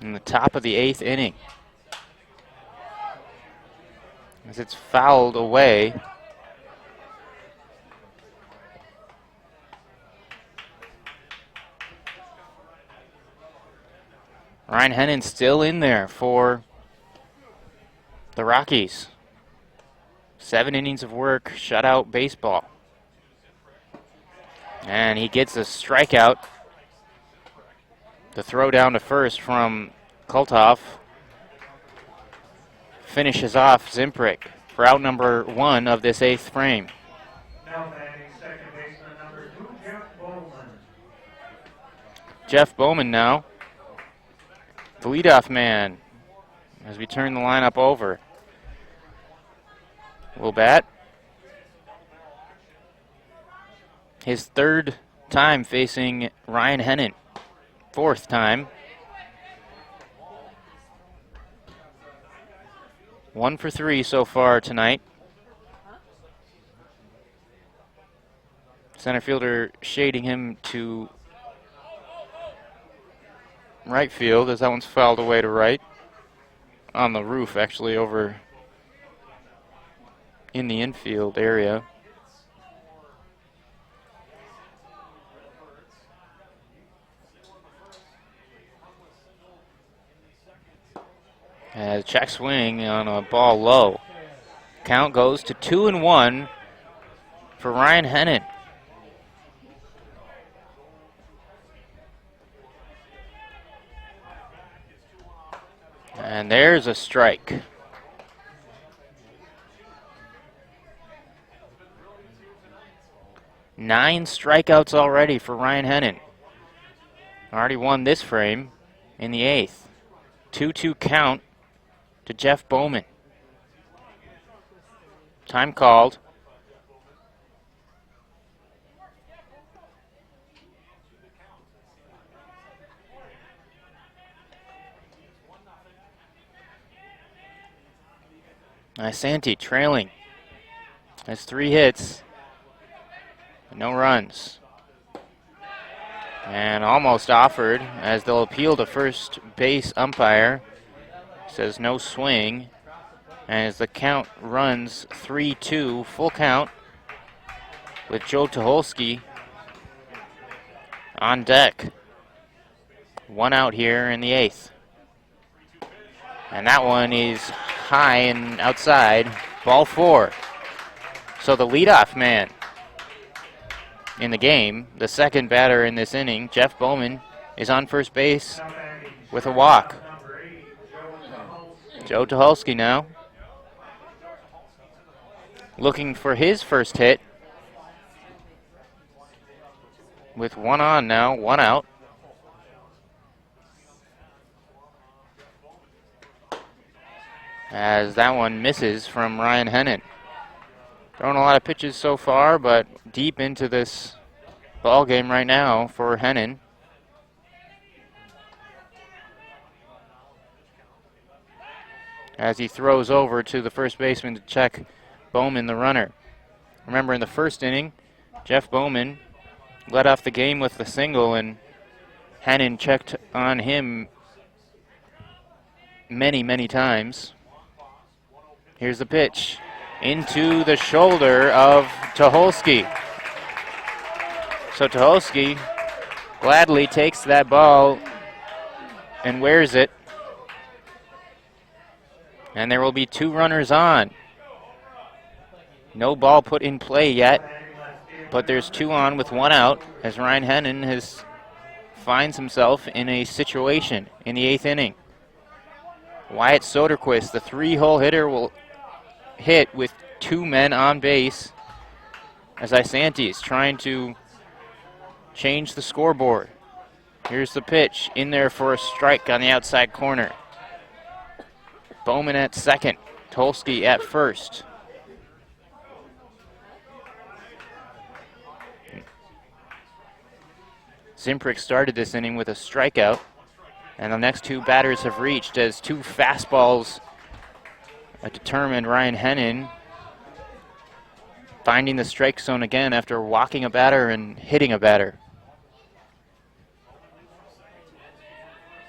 in the top of the 8th inning. As it's fouled away. Ryan Hennon still in there for the Rockies. 7 innings of work, shutout baseball. And he gets a strikeout. The throw down to first from Kulthoff finishes off Zimprick for out number 1 of this 8th frame. Now batting second baseman number 2, Jeff Bowman. Jeff Bowman now, the leadoff man, as we turn the lineup over. Will bat. His 3rd time facing Ryan Hennon. 4th time. 1 for 3 so far tonight. Center fielder shading him to right field as that one's fouled away to right. On the roof, actually, over in the infield area. As check swing on a ball low. Count goes to 2-1 for Ryan Hennon. And there's a strike. 9 strikeouts already for Ryan Hennon. Already won this frame in the 8th. 2-2 count to Jeff Bowman. Time called. Isanti trailing. Has 3 hits. No runs. And almost offered as they'll appeal to first base umpire. Says no swing. As the count runs 3-2, full count with Joe Tucholsky on deck. 1 out here in the 8th. And that one is high and outside, ball 4. So the leadoff man in the game, the second batter in this inning, Jeff Bowman, is on first base with a walk. Joe Tucholsky now looking for his first hit with 1 on now, 1 out. As that one misses from Ryan Hennon. Throwing a lot of pitches so far, but deep into this ball game right now for Hennon. As he throws over to the first baseman to check Bowman, the runner. Remember, in the first inning, Jeff Bowman led off the game with the single, and Hennon checked on him many, many times. Here's the pitch into the shoulder of Tucholsky. So Tucholsky gladly takes that ball and wears it. And there will be 2 runners on. No ball put in play yet, but there's 2 on with 1 out as Ryan Hennon finds himself in a situation in the 8th inning. Wyatt Soderquist, the 3-hole hitter, will hit with 2 men on base as Isanti is trying to change the scoreboard. Here's the pitch in there for a strike on the outside corner. Bowman at second, Tucholsky at first. Zimprick started this inning with a strikeout, and the next 2 batters have reached as 2 fastballs determined Ryan Hennon finding the strike zone again after walking a batter and hitting a batter.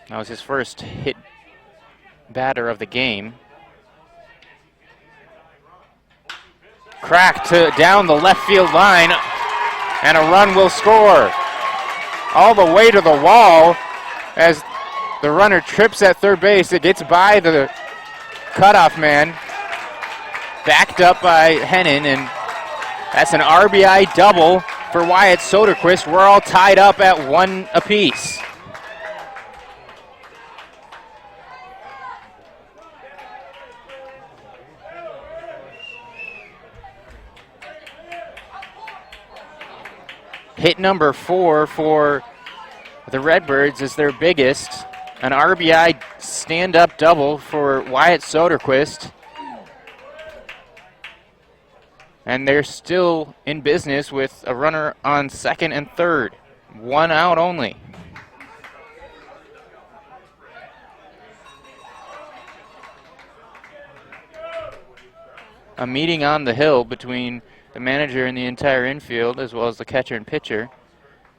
That was his first hit batter of the game. Cracked down the left field line, and a run will score. All the way to the wall as the runner trips at third base. It gets by the cutoff man, backed up by Hennon, and that's an RBI double for Wyatt Soderquist. We're all tied up at 1 apiece. Hit number 4 for the Redbirds is their biggest. An RBI stand-up double for Wyatt Soderquist. And they're still in business with a runner on second and third. 1 out only. A meeting on the hill between the manager and the entire infield, as well as the catcher and pitcher.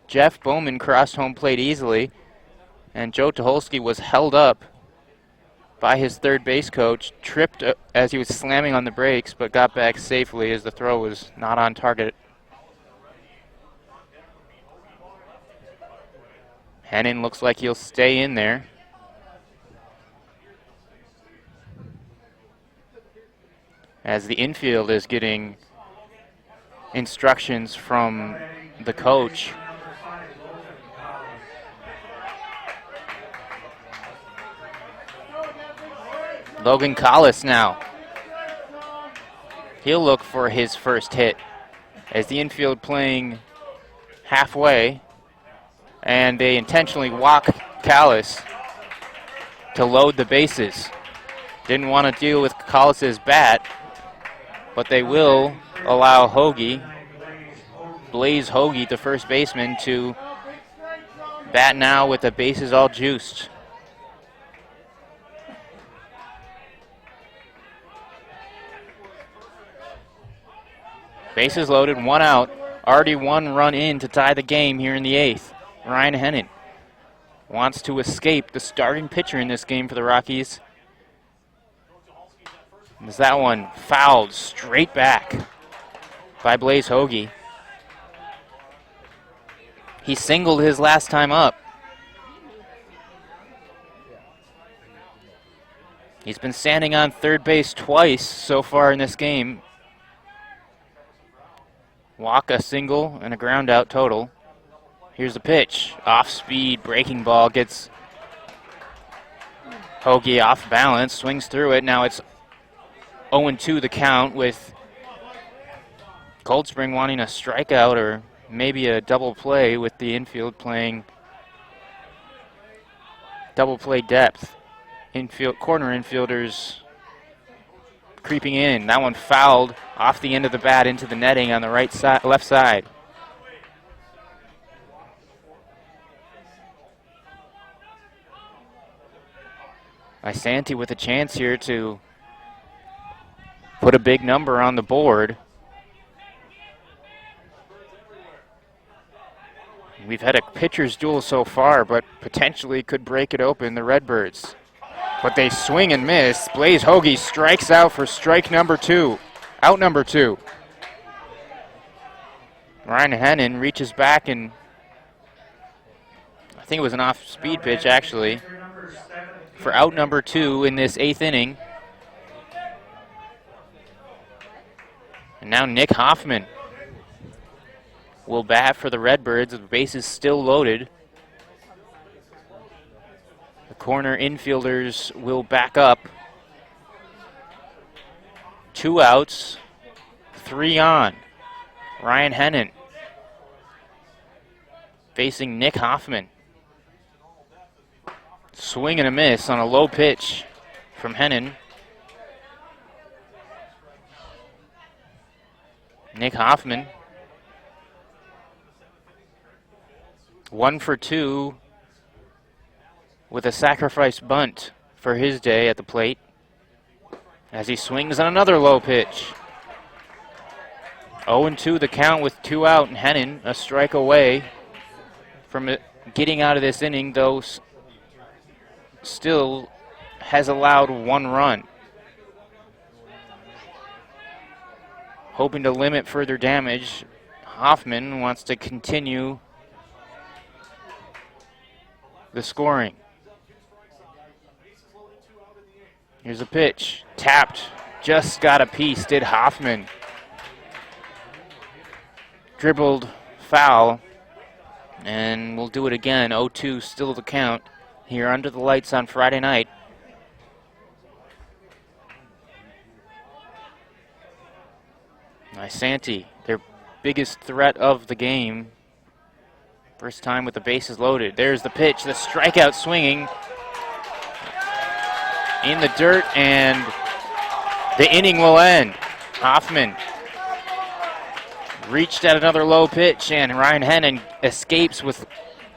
Jeff Bowman crossed home plate easily, and Joe Tucholsky was held up by his third base coach, tripped as he was slamming on the brakes, but got back safely as the throw was not on target. Hennon looks like he'll stay in there. As the infield is getting instructions from the coach. Logan Collis now. He'll look for his first hit as the infield playing halfway, and they intentionally walk Callis to load the bases. Didn't want to deal with Callis's bat, but they will allow Blaze Hoagie, the first baseman, to bat now with the bases all juiced. Bases loaded, 1 out. Already 1 run in to tie the game here in the 8th. Ryan Hennon wants to escape the starting pitcher in this game for the Rockies. As that one fouled straight back by Blaze Hoagie. He singled his last time up. He's been standing on third base twice so far in this game. Walk, a single, and a ground out total. Here's the pitch. Off speed, breaking ball gets Hoagie off balance, swings through it. Now it's 0-2 the count, with Cold Spring wanting a strikeout or maybe a double play, with the infield playing double play depth. Corner infielders creeping in. That one fouled off the end of the bat into the netting on the left side. Isanti with a chance here to put a big number on the board. We've had a pitcher's duel so far, but potentially could break it open, the Redbirds. But they swing and miss. Blaze Hoagie strikes out for strike number 2. Out number 2. Ryan Hennon reaches back, and I think it was an off-speed pitch, actually, for out number 2 in this 8th inning. And now Nick Hoffman will bat for the Redbirds. The base is still loaded. The corner infielders will back up. 2 outs, 3 on. Ryan Hennon facing Nick Hoffman. Swing and a miss on a low pitch from Hennon. Nick Hoffman, 1 for 2 with a sacrifice bunt for his day at the plate, as he swings on another low pitch. 0-2 the count with 2 out, and Hennon a strike away from getting out of this inning, though still has allowed 1 run. Hoping to limit further damage, Hoffman wants to continue the scoring. Here's a pitch, tapped, just got a piece, did Hoffman. Dribbled foul, and we'll do it again. 0-2 still the count here under the lights on Friday night. Isanti, their biggest threat of the game. First time with the bases loaded. There's the pitch, the strikeout swinging in the dirt, and the inning will end. Hoffman reached at another low pitch, and Ryan Hennon escapes with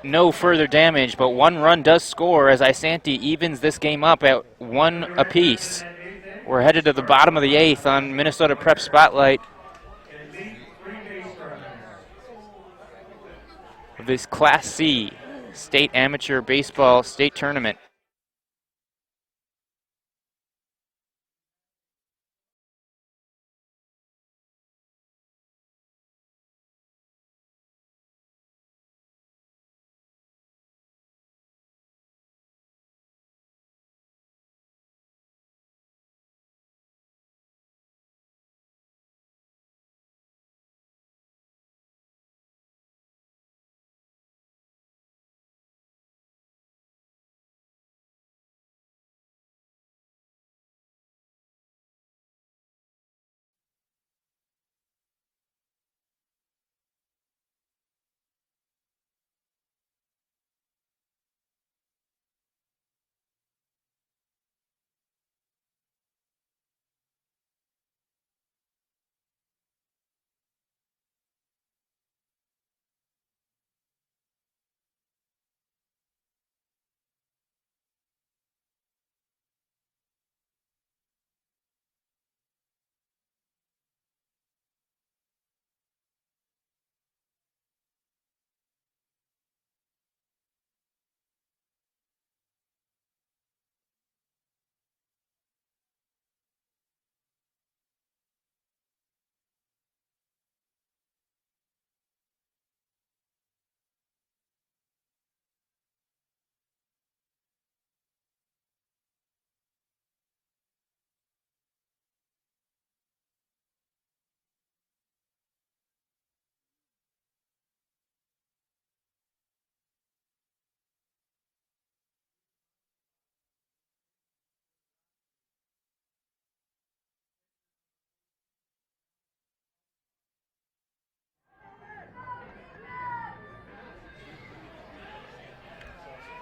no further damage, but 1 run does score as Isanti evens this game up at 1 apiece. We're headed to the bottom of the 8th on Minnesota Prep Spotlight of this Class C State Amateur Baseball State Tournament.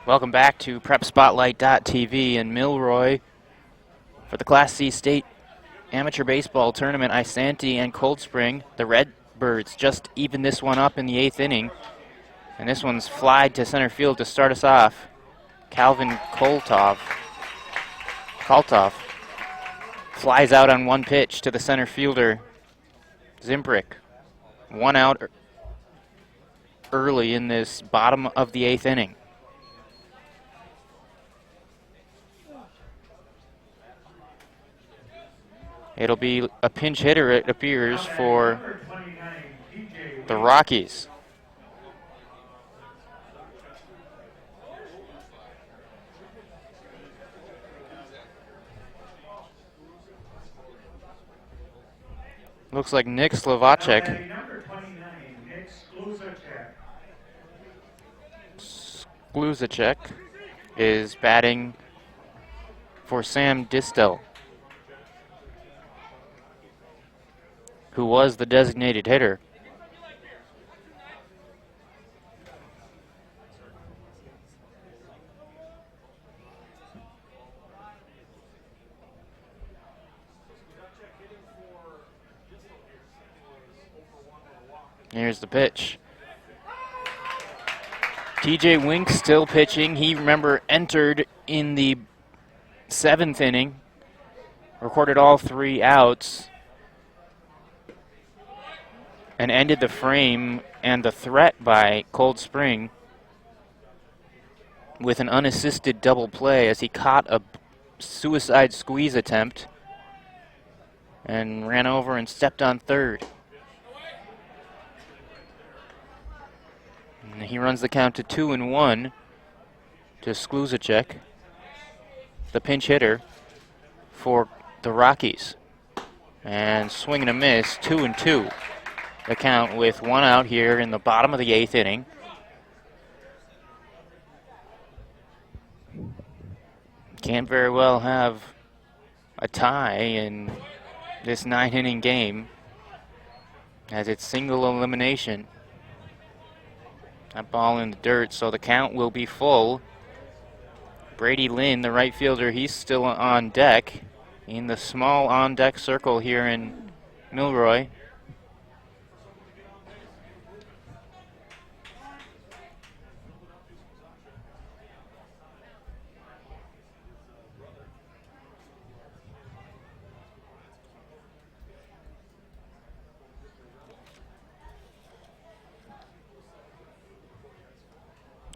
Welcome back to PrepSpotlight.tv in Milroy for the Class C State Amateur Baseball Tournament. Isanti and Cold Spring, the Redbirds, just even this one up in the 8th inning. And this one's flied to center field to start us off. Calvin Koltov flies out on one pitch to the center fielder, Zimbrick. 1 out early in this bottom of the 8th inning. It'll be a pinch hitter, it appears, for the Rockies. Looks like Nick Slovacek. Skluzacek is batting for Sam Distel, who was the designated hitter. Here's the pitch. TJ Wink still pitching. He, remember, entered in the 7th inning, recorded all 3 outs, and ended the frame and the threat by Cold Spring with an unassisted double play as he caught a suicide squeeze attempt and ran over and stepped on third. And he runs the count to 2-1 to Skluzacek, the pinch hitter for the Rockies. And swing and a miss, 2-2. The count with 1 out here in the bottom of the 8th inning. Can't very well have a tie in this 9-inning game as it's single elimination. That ball in the dirt, so the count will be full. Brady Lynn, the right fielder, he's still on deck in the small on-deck circle here in Milroy.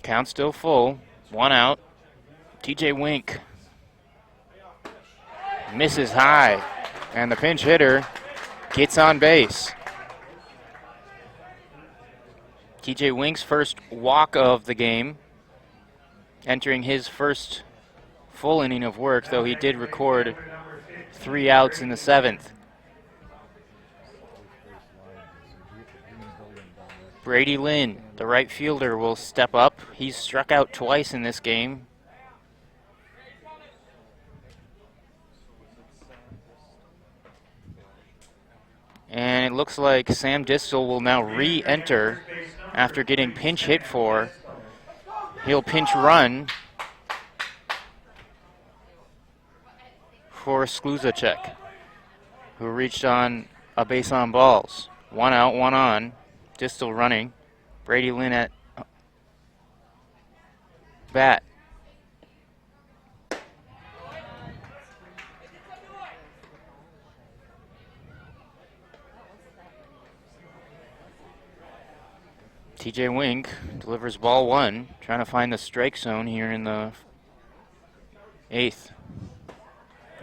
Count still full, 1 out. TJ Wink misses high, and the pinch hitter gets on base. TJ Wink's first walk of the game, entering his first full inning of work, though he did record 3 outs in the 7th. Brady Lynn, the right fielder, will step up. He's struck out twice in this game. And it looks like Sam Distel will now re-enter after getting pinch hit for. He'll pinch run for Skluzacek, who reached on a base on balls. 1 out, 1 on. Distel running. Brady Lynn at bat. TJ Wink delivers ball 1, trying to find the strike zone here in the 8th.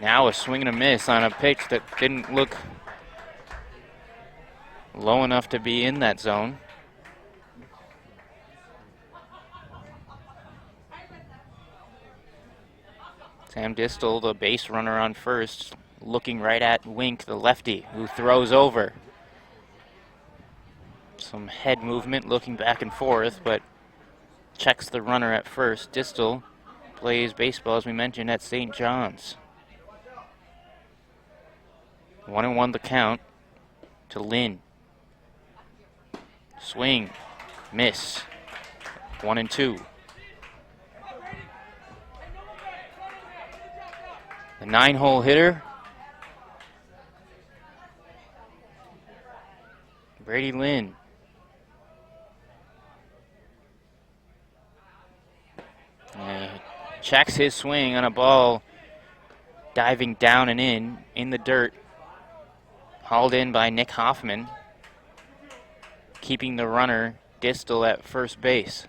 Now a swing and a miss on a pitch that didn't look low enough to be in that zone. Sam Distel, the base runner on first, looking right at Wink, the lefty, who throws over. Some head movement, looking back and forth, but checks the runner at first. Distel plays baseball, as we mentioned, at St. John's. 1-1 the count to Lynn. Swing, miss, 1-2. The 9-hole hitter. Brady Lynn. Checks his swing on a ball diving down and in the dirt. Hauled in by Nick Hoffman, keeping the runner distal at first base.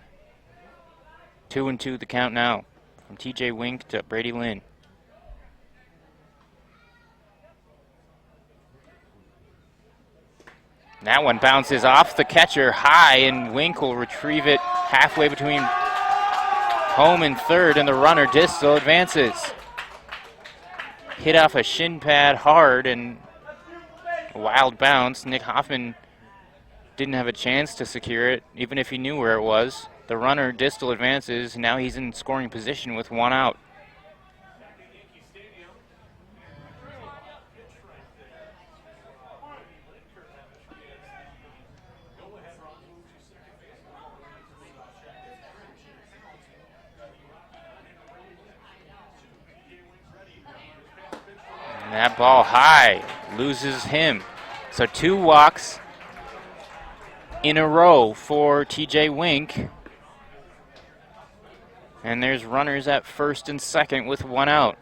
2-2 the count now from TJ Wink to Brady Lynn. That one bounces off the catcher high, and Wink will retrieve it halfway between home and third, and the runner distal advances. Hit off a shin pad hard and a wild bounce. Nick Hoffman didn't have a chance to secure it, even if he knew where it was. The runner distal advances. Now he's in scoring position with 1 out. And that ball high loses him. So 2 walks in a row for TJ Wink. And there's runners at first and second with 1 out.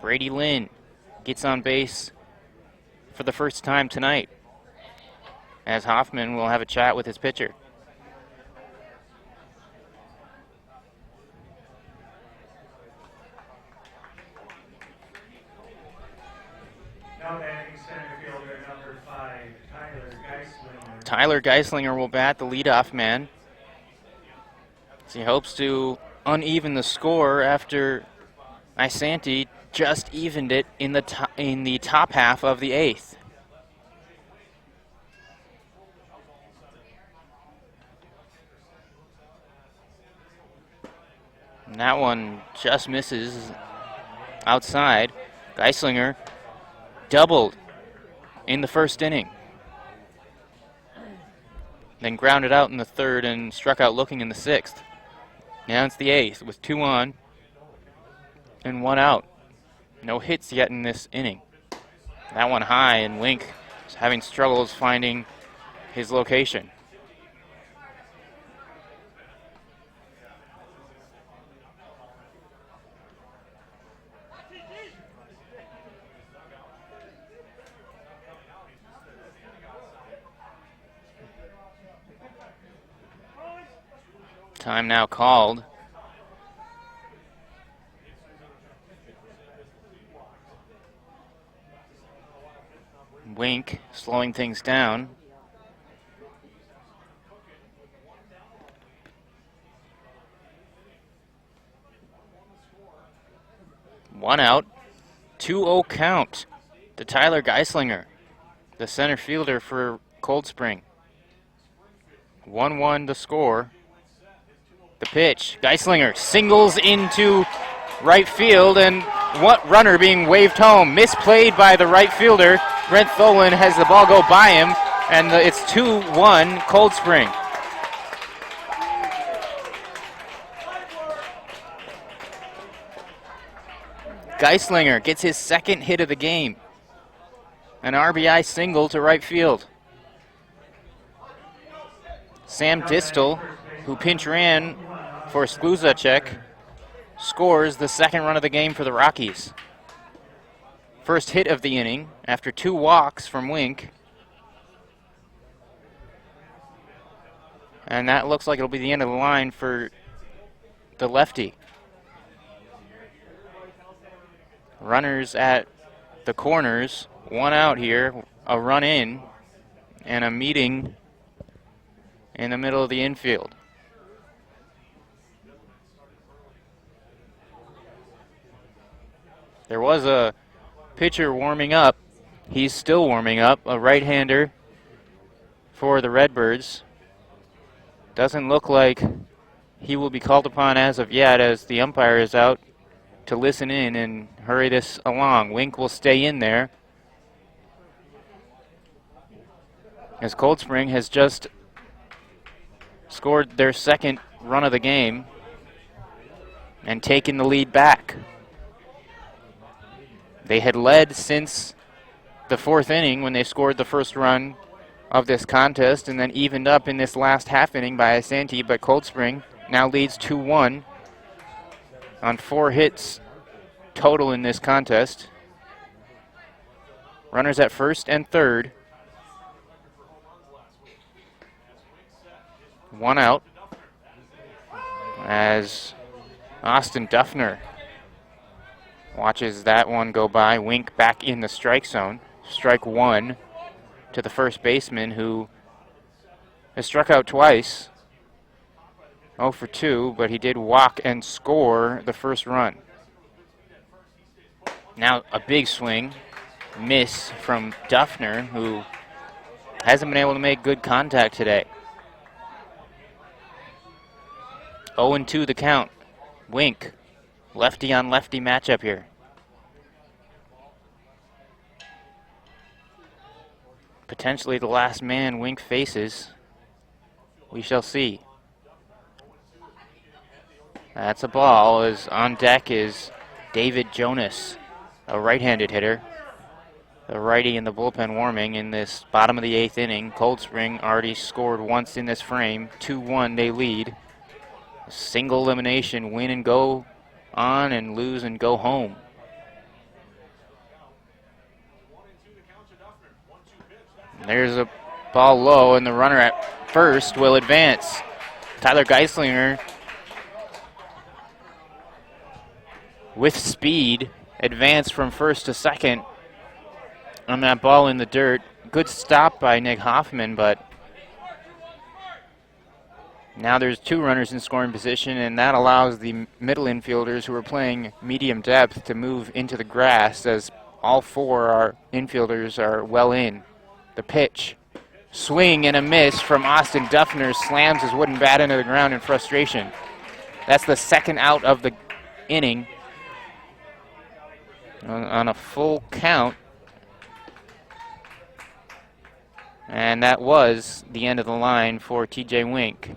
Brady Lynn gets on base for the first time tonight, as Hoffman will have a chat with his pitcher. Now batting center fielder number 5, Tyler Geislinger. Tyler Geislinger will bat, the leadoff man. He hopes to uneven the score after Isanti just evened it in the top half of the 8th. And that one just misses outside. Geislinger doubled in the first inning, then grounded out in the 3rd and struck out looking in the 6th. Now it's the 8th with 2 on and 1 out. No hits yet in this inning. That one high, and Wink is having struggles finding his location. Time now called. Wink slowing things down. One out. 2-0 count to Tyler Geislinger, the center fielder for Cold Spring. 1-1 the score. The pitch, Geislinger singles into right field, and what runner being waved home. Misplayed by the right fielder. Brent Tholen has the ball go by him, and it's 2-1 Cold Spring. Geislinger gets his 2nd hit of the game. An RBI single to right field. Sam Distal, who pinch ran for Skluzacek, scores the 2nd run of the game for the Rockies. First hit of the inning after 2 walks from Wink. And that looks like it'll be the end of the line for the lefty. Runners at the corners, 1 out here, a run in, and a meeting in the middle of the infield. There was a pitcher warming up. He's still warming up, a right-hander for the Redbirds. Doesn't look like he will be called upon as of yet, as the umpire is out to listen in and hurry this along. Wink will stay in there, as Cold Spring has just scored their 2nd run of the game and taken the lead back. They had led since the 4th inning when they scored the first run of this contest, and then evened up in this last half inning by Isanti, but Cold Spring now leads 2-1 on 4 hits total in this contest. Runners at first and third. 1 out as Austin Duffner watches that one go by. Wink back in the strike zone. Strike 1 to the first baseman, who has struck out twice. 0 for 2, but he did walk and score the first run. Now a big swing, miss from Duffner, who hasn't been able to make good contact today. 0-2 the count. Wink, lefty on lefty matchup here. Potentially the last man Wink faces. We shall see. That's a ball, as on deck is David Jonas, a right-handed hitter. The righty in the bullpen warming in this bottom of the 8th inning. Cold Spring already scored once in this frame. 2-1 they lead. Single elimination, win and go on, and lose and go home. There's a ball low, and the runner at first will advance. Tyler Geislinger, with speed, advanced from first to second on that ball in the dirt. Good stop by Nick Hoffman, but now there's 2 runners in scoring position, and that allows the middle infielders who are playing medium depth to move into the grass, as all 4 our infielders are well in. The pitch, swing and a miss from Austin Duffner, slams his wooden bat into the ground in frustration. That's the 2nd out of the inning on a full count. And that was the end of the line for TJ Wink.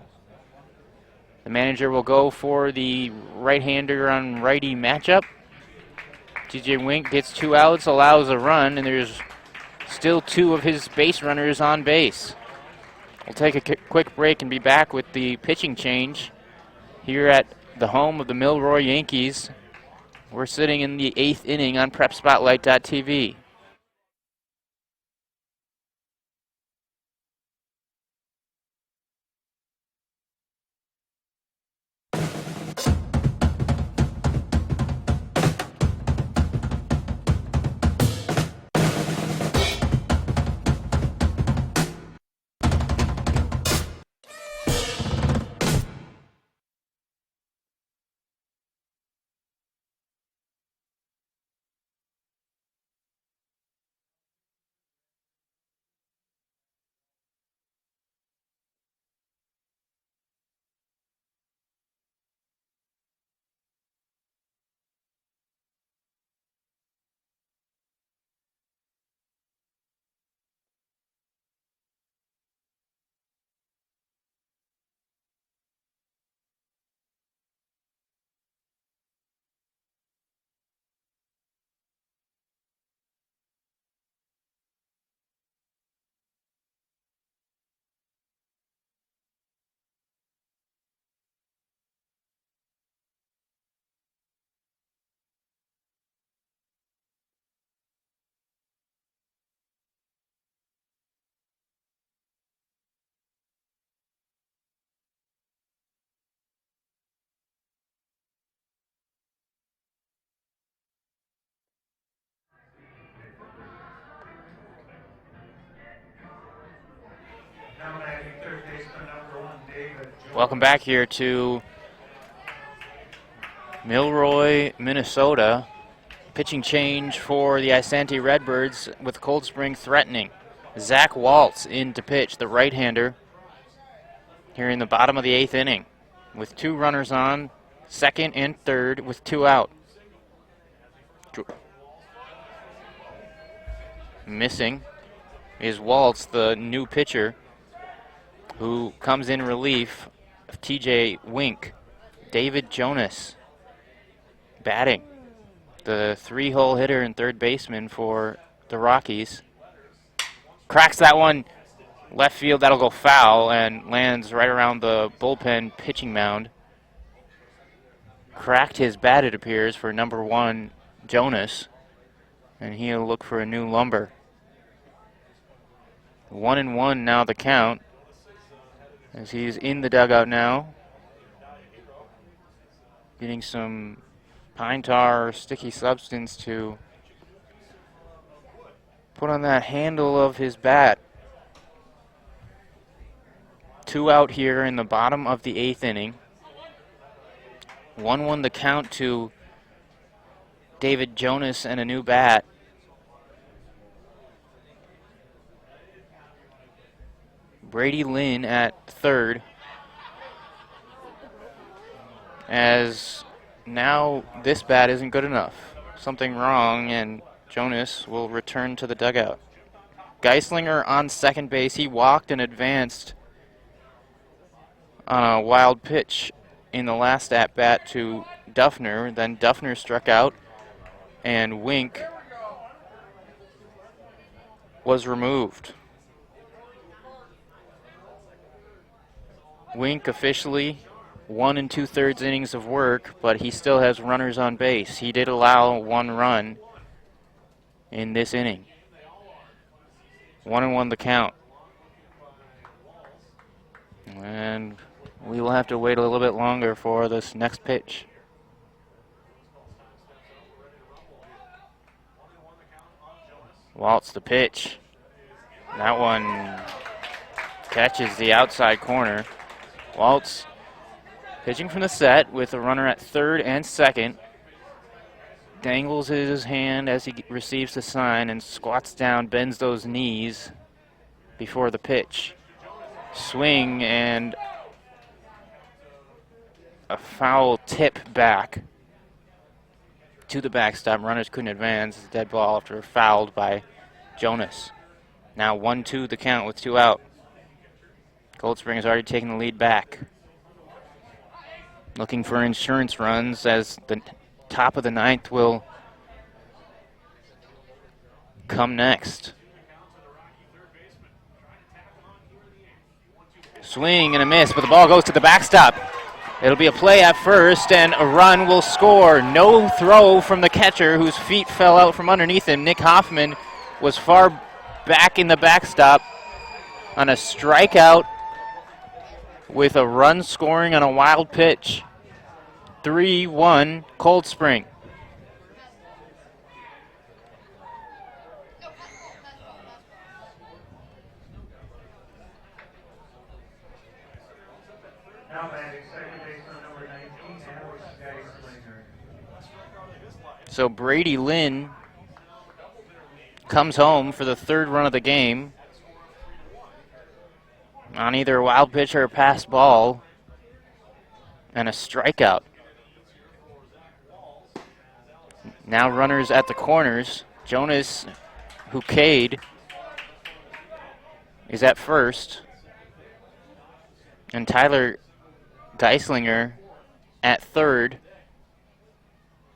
The manager will go for the right-hander on righty matchup. TJ Wink gets 2 outs, allows a run, and there's still 2 of his base runners on base. We'll take a quick break and be back with the pitching change here at the home of the Milroy Yankees. We're sitting in the 8th inning on PrepSpotlight.tv. Welcome back here to Milroy, Minnesota. Pitching change for the Isanti Redbirds with Cold Spring threatening. Zach Waltz in to pitch, the right-hander, here in the bottom of the 8th inning with 2 runners on, 2nd and 3rd with 2 out. Missing is Waltz, the new pitcher, who comes in relief of TJ Wink. David Jonas batting. the 3-hole hitter and third baseman for the Rockies. Cracks that one left field. That'll go foul and lands right around the bullpen pitching mound. Cracked his bat, it appears, for number 1, Jonas, and he'll look for a new lumber. 1-1 now the count, as he's in the dugout now, getting some pine tar or sticky substance to put on that handle of his bat. 2 out here in the bottom of the 8th inning. 1-1 the count to David Jonas and a new bat. Brady Lynn at third, as now this bat isn't good enough. Something wrong, and Jonas will return to the dugout. Geislinger on second base. He walked and advanced on a wild pitch in the last at-bat to Duffner. Then Duffner struck out, and Wink was removed. Wink officially 1 2/3 innings of work, but he still has runners on base. He did allow 1 run in this inning. 1-1 the count. And we will have to wait a little bit longer for this next pitch. Waltz the pitch. That one catches the outside corner. Waltz pitching from the set with a runner at third and second. Dangles his hand as he receives the sign and squats down, bends those knees before the pitch. Swing and a foul tip back to the backstop. Runners couldn't advance. It's a dead ball after fouled by Jonas. Now 1-2 the count with 2 out. Cold Spring has already taken the lead back. Looking for insurance runs as the top of the 9th will come next. Swing and a miss, but the ball goes to the backstop. It'll be a play at first, and a run will score. No throw from the catcher, whose feet fell out from underneath him. Nick Hoffman was far back in the backstop on a strikeout with a run scoring on a wild pitch. 3-1 Cold Spring. Now batting second baseman number 19, Alex Geislinger. So Brady Lynn comes home for the 3rd run of the game on either a wild pitch or a pass ball and a strikeout. Now runners at the corners. Jonas Hucade is at first, and Tyler Geislinger at third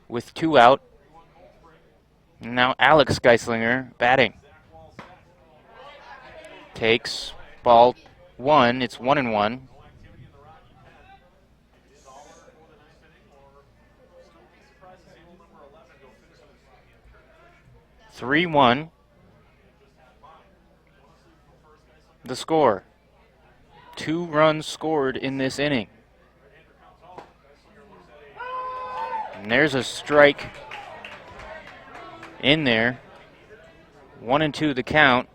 with 2 out. And now Alex Geislinger batting. Takes ball 1. It's 1-1. (3-1) the score. 2 runs scored in this inning. And there's a strike in there. 1-2 the count.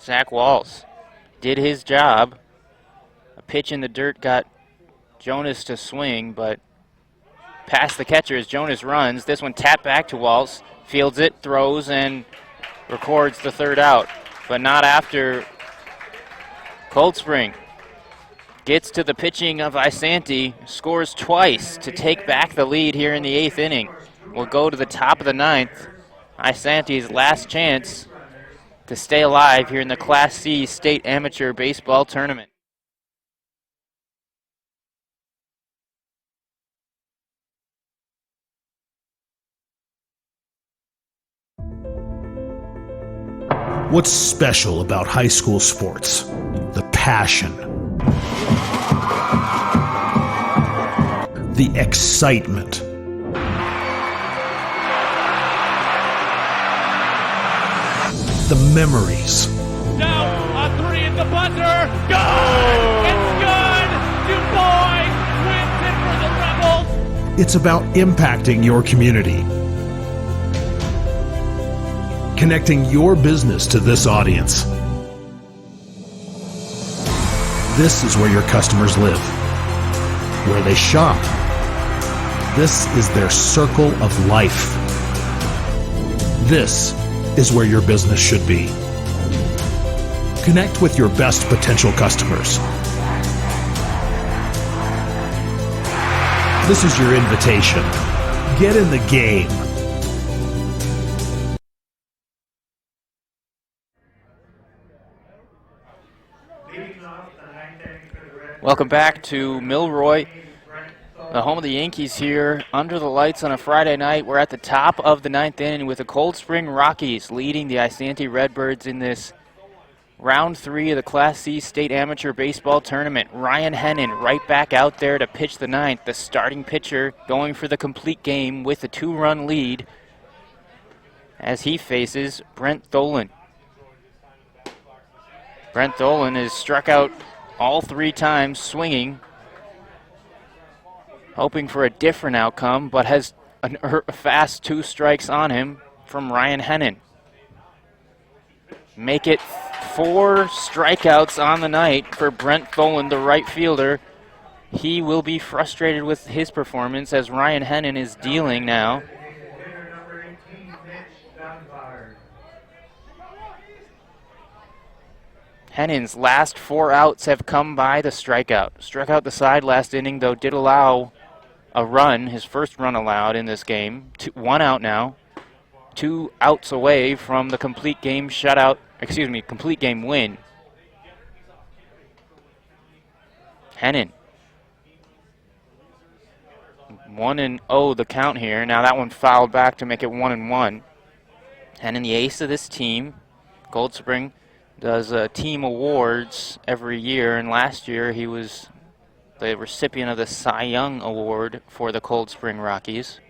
Zach Waltz did his job. A pitch in the dirt got Jonas to swing, but past the catcher as Jonas runs. This one tapped back to Waltz. Fields it, throws, and records the 3rd out. But not after Cold Spring gets to the pitching of Isanti, scores twice to take back the lead here in the 8th inning. We'll go to the top of the 9th. Isanti's last chance to stay alive here in the Class C State Amateur Baseball Tournament. What's special about high school sports? The passion, the excitement, the memories. Down on three at the buzzer. Good! It's good! Du Bois wins it for the Rebels. It's about impacting your community, connecting your business to this audience. This is where your customers live, where they shop. This is their circle of life. This is where your business should be. Connect with your best potential customers. This is your invitation. Get in the game. Welcome back to Milroy, the home of the Yankees here, under the lights on a Friday night. We're at the top of the ninth inning with the Cold Spring Rockies leading the Isanti Redbirds in this round 3 of the Class C State Amateur Baseball Tournament. Ryan Hennon right back out there to pitch the ninth, the starting pitcher going for the complete game with a 2-run lead as he faces Brent Tholen. Brent Tholen is struck out all 3 times swinging, hoping for a different outcome, but has a fast 2 strikes on him from Ryan Hennon. Make it 4 strikeouts on the night for Brent Tholen, the right fielder. He will be frustrated with his performance as Ryan Hennon is dealing now. Hennon's last 4 outs have come by the strikeout. Struck out the side last inning, though did allow a run, his first run allowed in this game. 1 out now. 2 outs away from the complete game complete game win. Hennon. 1-0 the count here. Now that one fouled back to make it 1-1. Hennon, the ace of this team. Cold Spring does team awards every year, and last year he was the recipient of the Cy Young Award for the Cold Spring Rockies.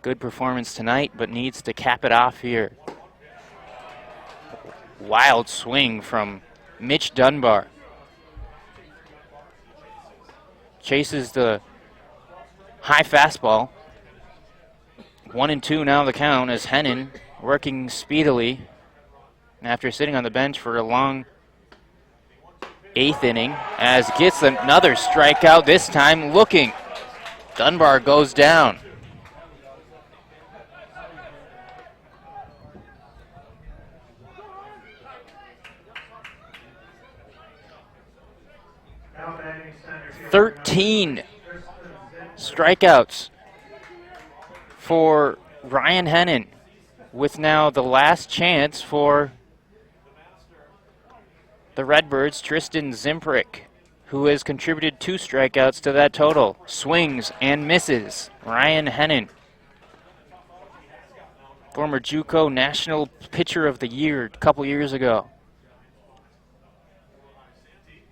Good performance tonight, but needs to cap it off here. Wild swing from Mitch Dunbar. Chases the high fastball. 1-2 now the count as Hennon working speedily after sitting on the bench for a long 8th inning, as gets another strikeout, this time looking. Dunbar goes down. – 13 strikeouts for Ryan Hennon, with now the last chance for the Redbirds, Tristan Zimprick, who has contributed 2 strikeouts to that total. Swings and misses. Ryan Hennon, former JUCO National Pitcher of the Year a couple years ago.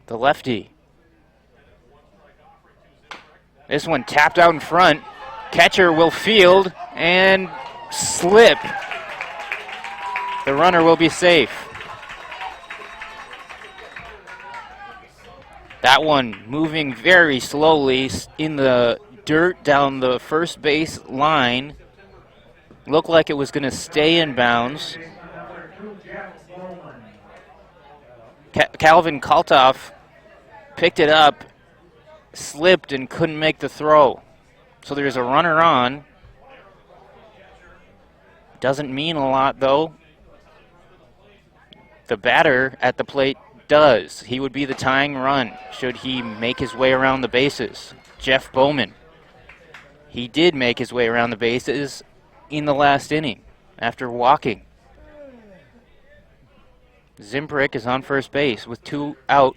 The lefty. This one tapped out in front. Catcher will field and slip. The runner will be safe. That one moving very slowly in the dirt down the first base line. Looked like it was going to stay in bounds. Calvin Kaltoff picked it up, slipped, and couldn't make the throw. So there's a runner on. Doesn't mean a lot, though. The batter at the plate does. He would be the tying run should he make his way around the bases. Jeff Bowman. He did make his way around the bases in the last inning after walking. Zimprick is on first base with 2 out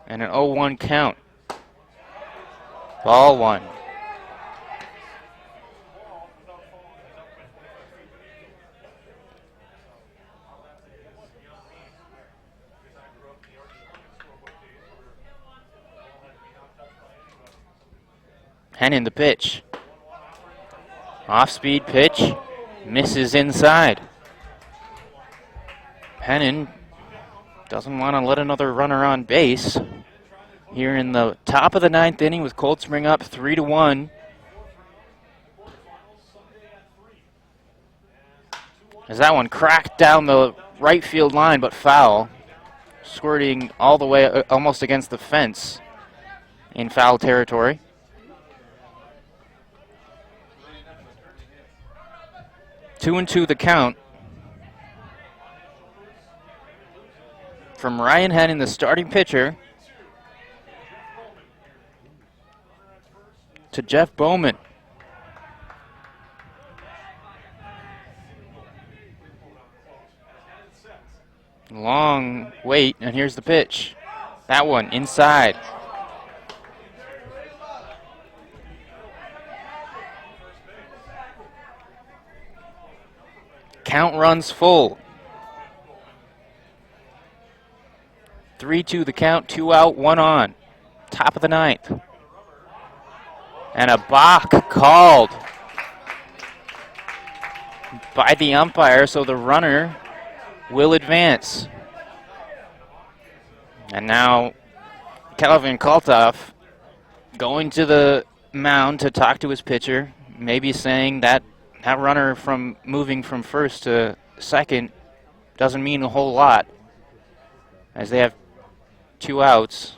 and an 0-1 count. Ball 1. Hennin the pitch. Off-speed pitch. Misses inside. Hennin doesn't want to let another runner on base. Here in the top of the 9th inning with Cold Spring up 3-1. As that one cracked down the right field line, but foul. Squirting all the way almost against the fence in foul territory. Two and two the count. From Ryan Hennin, the starting pitcher, to Jeff Bowman. Long wait, and here's the pitch. That one inside. Count runs full. 3-2 the count, 2 out, 1 on. Top of the 9th. And a balk called by the umpire, so the runner will advance. And now Calvin Kaltoff going to the mound to talk to his pitcher, maybe saying that that runner from moving from first to second doesn't mean a whole lot, as they have 2 outs,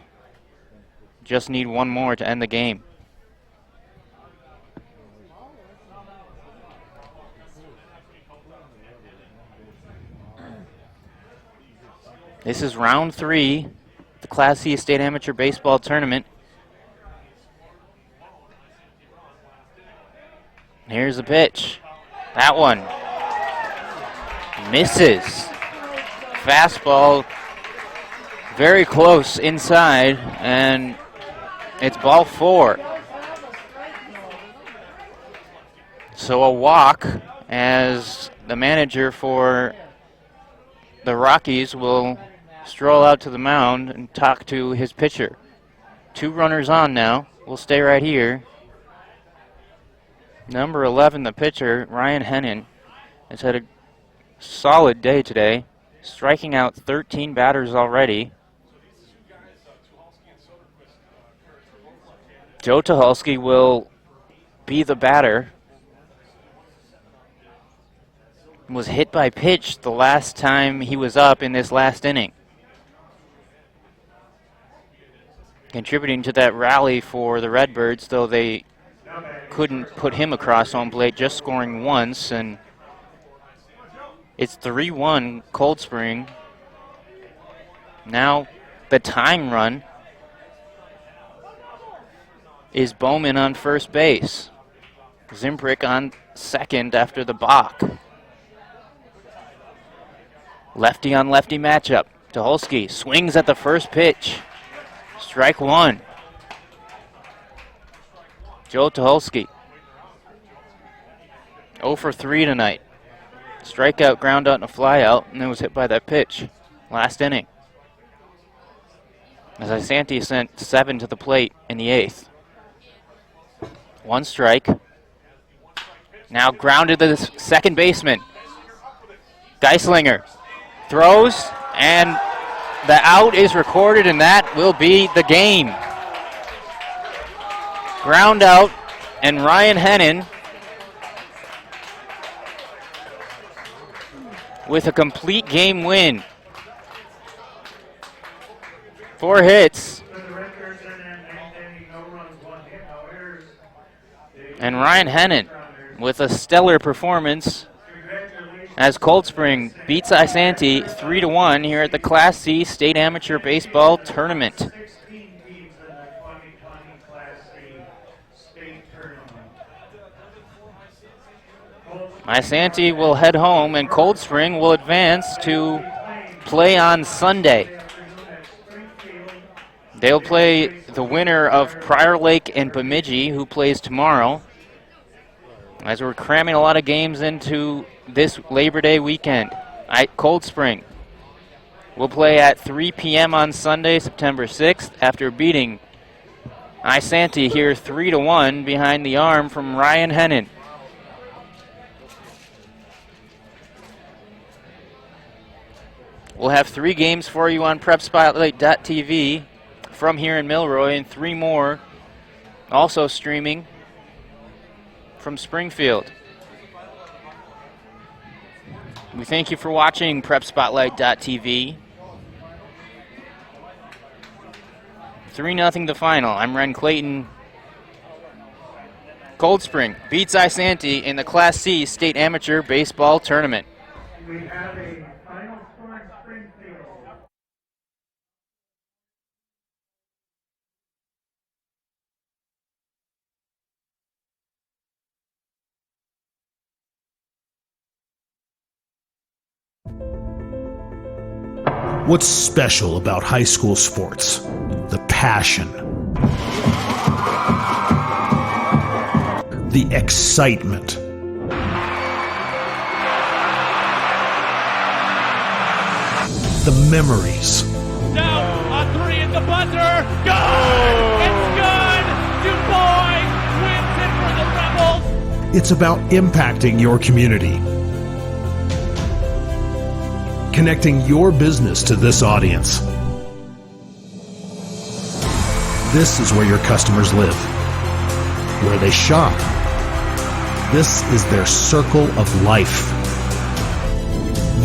just need 1 more to end the game. This is round 3, the Class C State Amateur Baseball Tournament. Here's the pitch. That one misses. Fastball very close inside, and it's ball 4. So a walk, as the manager for the Rockies will stroll out to the mound and talk to his pitcher. 2 runners on now. We'll stay right here. Number 11, the pitcher, Ryan Hennin, has had a solid day today, striking out 13 batters already. Joe Tucholsky will be the batter. Was hit by pitch the last time he was up in this last inning. Contributing to that rally for the Redbirds, though they couldn't put him across home plate, just scoring once, and it's 3-1 Cold Spring. Now the tying run is Bowman on first base. Zimbrick on second after the balk. Lefty on lefty matchup. Tucholsky swings at the first pitch. Strike 1. Joe Tucholsky. 0 for 3 tonight. Strikeout, ground out, and a flyout, and then was hit by that pitch last inning. As Isanti sent 7 to the plate in the 8th. 1 strike. Now grounded to the second baseman. Geislinger throws, and the out is recorded, and that will be the game. Ground out, and Ryan Hennin with a complete game win. 4 hits. And Ryan Hennin with a stellar performance as Cold Spring beats Isanti 3-1 here at the Class C State Amateur Baseball Tournament. 16 teams in the 2020 Class C State Tournament. Isanti will head home, and Cold Spring will advance to play on Sunday. They'll play the winner of Prior Lake and Bemidji, who plays tomorrow, as we're cramming a lot of games into this Labor Day weekend. Cold Spring will play at 3 p.m. on Sunday, September 6th, after beating Isanti here 3-1 behind the arm from Ryan Hennon. We'll have 3 games for you on PrepSpotlight.tv from here in Milroy, and 3 more also streaming from Springfield. We thank you for watching PrepSpotlight.tv. 3-0 the final. I'm Ren Clayton. Cold Spring beats Isanti in the Class C State Amateur Baseball Tournament. We have a final score in Springfield. What's special about high school sports? The passion, the excitement, the memories. Down on 3 at the buzzer. Good! It's good! DuBois wins it for the Rebels. It's about impacting your community, connecting your business to this audience. This is where your customers live, where they shop. This is their circle of life.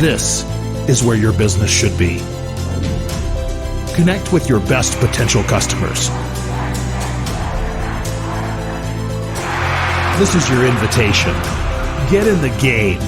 This is where your business should be. Connect with your best potential customers. This is your invitation. Get in the game.